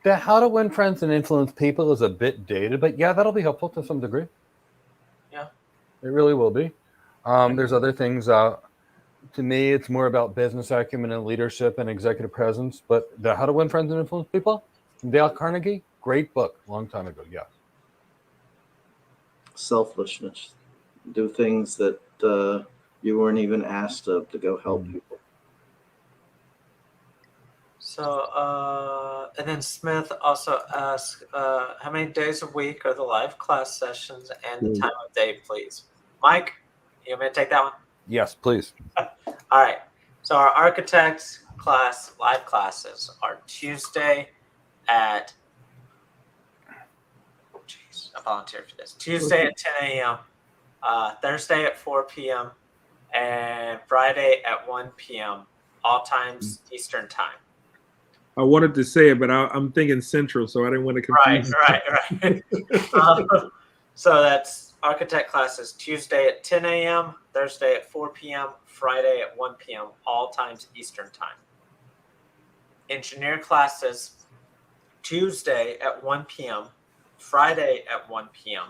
The How to Win Friends and Influence People is a bit dated, but yeah, that'll be helpful to some degree. Yeah. It really will be. There's other things. To me, it's more about business acumen and leadership and executive presence. But the How to Win Friends and Influence People, Dale Carnegie, great book, long time ago. Yeah. Selflessness. Do things that you weren't even asked of to go help people. So, and then Smith also asked, how many days a week are the live class sessions and the time of day, please? Mike, you want me to take that one? Yes, please. All right. So our architects class, live classes are Tuesday at, oh geez, I volunteered for this. Tuesday at 10 a.m., Thursday at 4 p.m., and Friday at 1 p.m., all times Eastern time. I wanted to say it, but I'm thinking Central, so I didn't want to confuse. Right. So that's architect classes Tuesday at 10 a.m., Thursday at 4 p.m., Friday at 1 p.m., all times Eastern time. Engineer classes Tuesday at 1 p.m., Friday at 1 p.m.,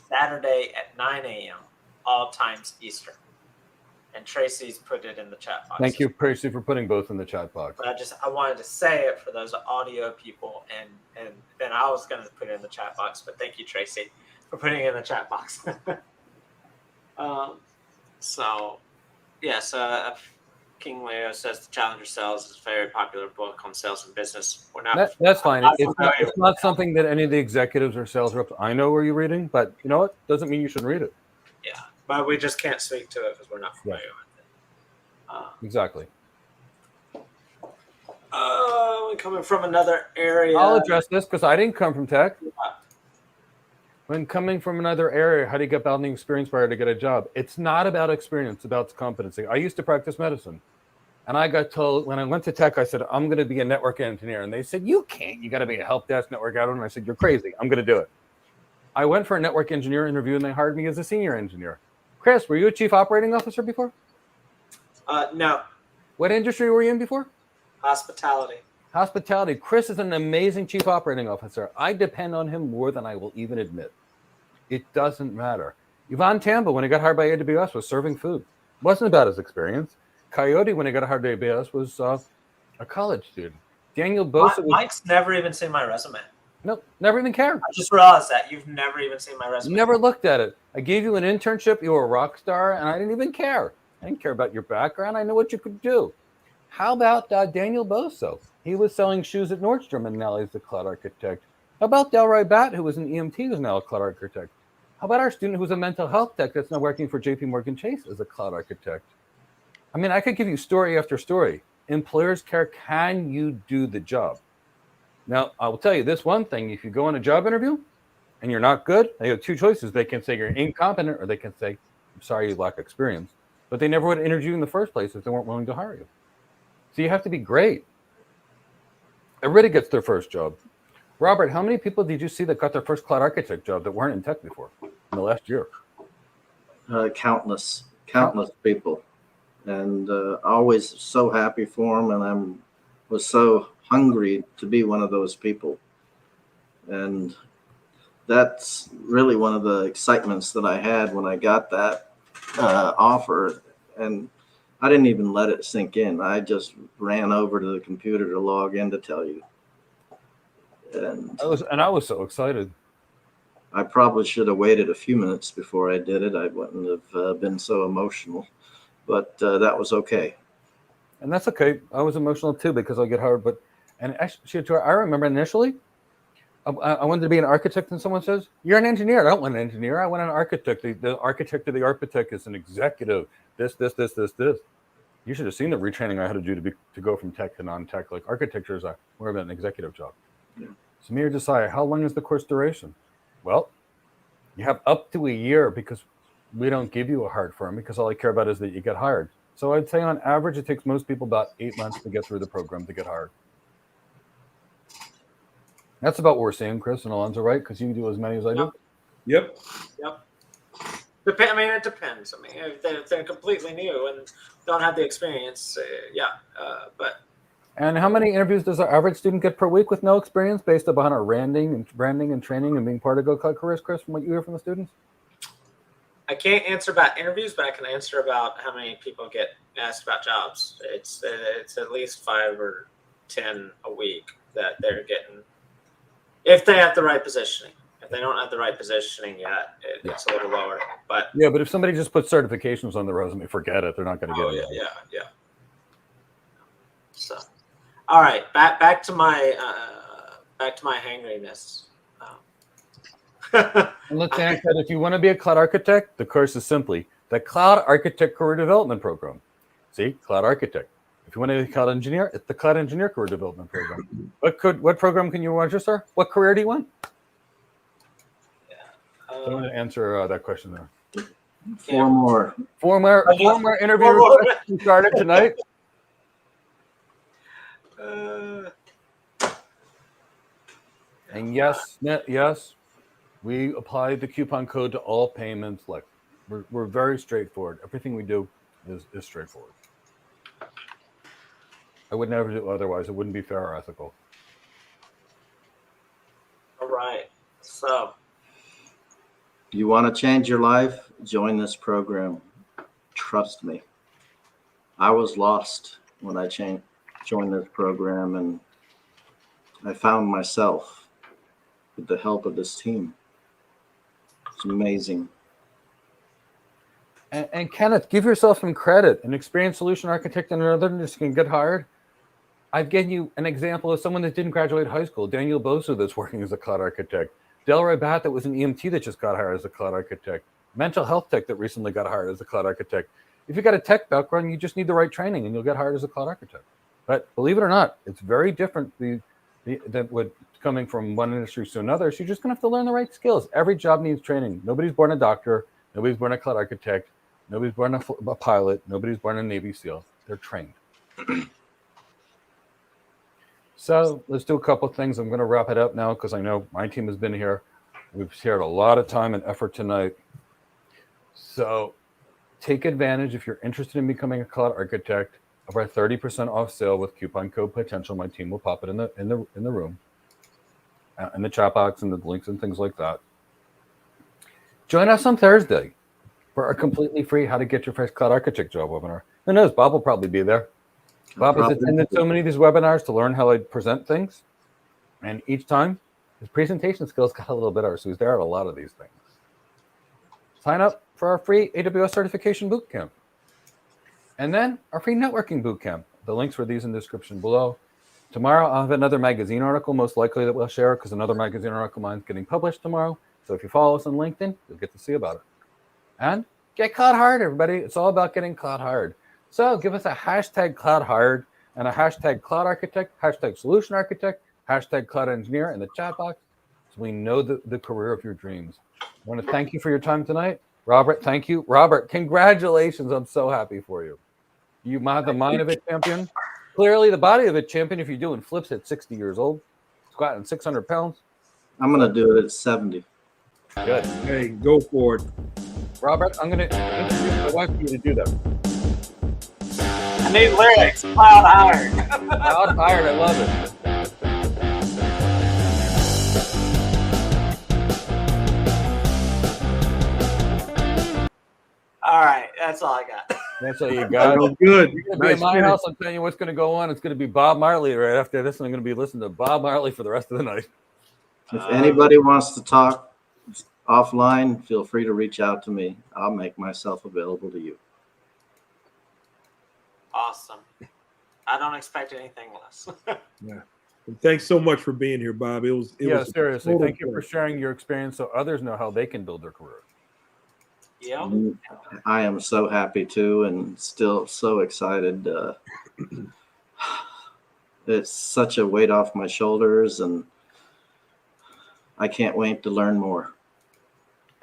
Saturday at 9 a.m., all times Eastern. And Tracy's put it in the chat box. Thank you, Tracy, for putting both in the chat box. But I wanted to say it for those audio people, and then I was going to put it in the chat box. But thank you, Tracy, for putting it in the chat box. So King Leo says The Challenger Sales is a very popular book on sales and business. We're not. That's fine. It's not something that any of the executives or sales reps I know are you reading, but you know what? Doesn't mean you should read it. Yeah, but we just can't speak to it because we're not familiar with it. Exactly. Coming from another area. I'll address this because I didn't come from tech. When coming from another area, how do you get building experience prior to get a job? It's not about experience, it's about competency. I used to practice medicine. And I got told, when I went to tech, I said, I'm going to be a network engineer. And they said, you can't. You got to be a help desk network admin. And I said, you're crazy. I'm going to do it. I went for a network engineer interview, and they hired me as a senior engineer. Chris, were you a chief operating officer before? No. What industry were you in before? Hospitality. Hospitality. Chris is an amazing chief operating officer. I depend on him more than I will even admit. It doesn't matter. Yvonne Tamba, when he got hired by AWS, was serving food. Wasn't about his experience. Coyote, when he got hired by AWS, was a college student. Daniel Bosa was Mike's never even seen my resume. no, never even cared. I just realized that you've never even seen my resume. Never looked at it. I gave you an internship. You were a rock star, and I didn't even care. I didn't care about your background. I knew what you could do. How about Daniel Boso? He was selling shoes at Nordstrom, and now he's a cloud architect. How about Delroy Batt, who was an EMT, who's now a cloud architect? How about our student who's a mental health tech that's now working for JP Morgan Chase as a cloud architect? I mean, I could give you story after story. Employers care, can you do the job? Now, I will tell you this one thing. If you go on a job interview and you're not good, they have two choices. They can say you're incompetent, or they can say, I'm sorry, you lack experience. But they never would interview you in the first place if they weren't willing to hire you. So you have to be great. Everybody gets their first job. Robert, how many people did you see that got their first cloud architect job that weren't in tech before in the last year? Countless people, and always so happy for them. And was so hungry to be one of those people. And that's really one of the excitements that I had when I got that offer. And I didn't even let it sink in. I just ran over to the computer to log in to tell you. And I was so excited. I probably should have waited a few minutes before I did it. I wouldn't have been so emotional, but that was okay. And that's okay. I was emotional too because I get hired. And actually, I remember initially, I wanted to be an architect, and someone says, "You're an engineer." I don't want an engineer. I want an architect. The architect of the architect is an executive. This. You should have seen the retraining I had to do to go from tech to non-tech. Like architecture is more of an executive job. Yeah. Samir Desai, how long is the course duration? Well, you have up to a year because we don't give you a hard firm because all I care about is that you get hired. So I'd say on average, it takes most people about 8 months to get through the program to get hired. That's about what we're seeing, Chris and Elonzo, right? Because you do as many as I do. Yep. I mean, it depends. I mean, if they're completely new and don't have the experience, but. And how many interviews does our average student get per week with no experience, based upon our branding and training and being part of Go Cloud Careers, Chris? From what you hear from the students, I can't answer about interviews, but I can answer about how many people get asked about jobs. It's at least 5 or 10 a week that they're getting, if they have the right positioning. If they don't have the right positioning yet, it's a little lower. But if somebody just puts certifications on their resume, forget it. They're not going to get it. Yeah. So, all right, back to my hangriness. And let's ask that if you want to be a cloud architect, the course is simply the Cloud Architect Career Development Program. See, Cloud Architect. If you want to be a cloud engineer, it's the Cloud Engineer Career Development Program. What program can you register? What career do you want? I'm going to answer that question there. Four more interviews started tonight. And yes, we apply the coupon code to all payments. Like we're very straightforward. Everything we do is straightforward. I would never do otherwise. It wouldn't be fair or ethical. All right. So, you want to change your life? Join this program. Trust me. I was lost when I joined this program, and I found myself with the help of this team. It's amazing. And Kenneth, give yourself some credit. An experienced solution architect in another industry can get hired. I've given you an example of someone that didn't graduate high school, Daniel Boso, that's working as a cloud architect. Delroy Batt, that was an EMT that just got hired as a cloud architect. Mental health tech that recently got hired as a cloud architect. If you got a tech background, you just need the right training and you'll get hired as a cloud architect. But believe it or not, it's very different than what coming from one industry to another. So you're just going to have to learn the right skills. Every job needs training. Nobody's born a doctor. Nobody's born a cloud architect. Nobody's born a pilot. Nobody's born a Navy SEAL. They're trained. So let's do a couple of things. I'm going to wrap it up now because I know my team has been here. We've shared a lot of time and effort tonight. So take advantage, if you're interested in becoming a cloud architect, of our 30% off sale with coupon code potential. My team will pop it in the room, in the chat box and the links and things like that. Join us on Thursday. for our completely free How to Get Your First Cloud Architect Job webinar. Who knows? Bob will probably be there. Bob has attended so many of these webinars to learn how I present things. And each time, his presentation skills got a little better. So he's there at a lot of these things. Sign up for our free AWS certification bootcamp. And then our free networking bootcamp. The links for these in the description below. Tomorrow, I'll have another magazine article, most likely, that we'll share because another magazine article of mine is getting published tomorrow. So if you follow us on LinkedIn, you'll get to see about it. And get cloud hired, everybody. It's all about getting cloud hired. So give us a hashtag cloud hired and a hashtag cloud architect, hashtag solution architect, hashtag cloud engineer in the chat box so we know the career of your dreams. I want to thank you for your time tonight. Robert, thank you. Robert, congratulations. I'm so happy for you. You have the mind of a champion. Clearly the body of a champion if you're doing flips at 60 years old, squatting 600 pounds. I'm going to do it at 70. Good. Hey, go for it. Robert, I'm going to introduce my wife to you to do that. I need lyrics. Cloud hired. Cloud hired. I love it. All right, that's all I got. That's all you got. Oh, good. You're going to be in my house. I'm telling you what's going to go on. It's going to be Bob Marley right after this. And I'm going to be listening to Bob Marley for the rest of the night. If anybody wants to talk offline, feel free to reach out to me. I'll make myself available to you. Awesome. I don't expect anything less. Yeah. And thanks so much for being here, Bob. It was Seriously. total Thank you for sharing your experience so others know how they can build their career. Yep. I am so happy too, and still so excited. It's such a weight off my shoulders, and I can't wait to learn more.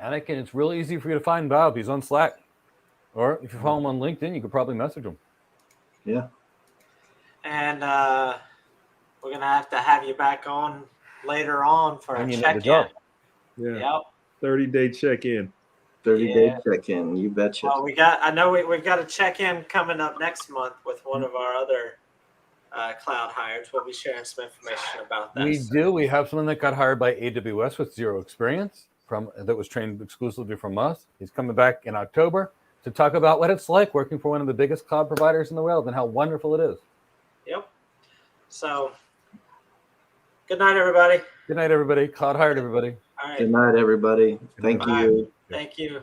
Anakin, it's really easy for you to find Bob. He's on Slack. Or if you follow him on LinkedIn, you could probably message him. Yeah. And we're going to have you back on later on for a And you know the check-in. job. Yeah. Yep. 30-day check-in. 30-day check-in. You betcha. Well, we've got a check-in coming up next month with one of our other cloud hires. We'll be sharing some information about that. We do. We have someone that got hired by AWS with zero experience that was trained exclusively from us. He's coming back in October to talk about what it's like working for one of the biggest cloud providers in the world and how wonderful it is. Yep. So, good night, everybody. Good night, everybody. Cloud hired, everybody. All right. Good night, everybody. Thank Bye. you. Thank you.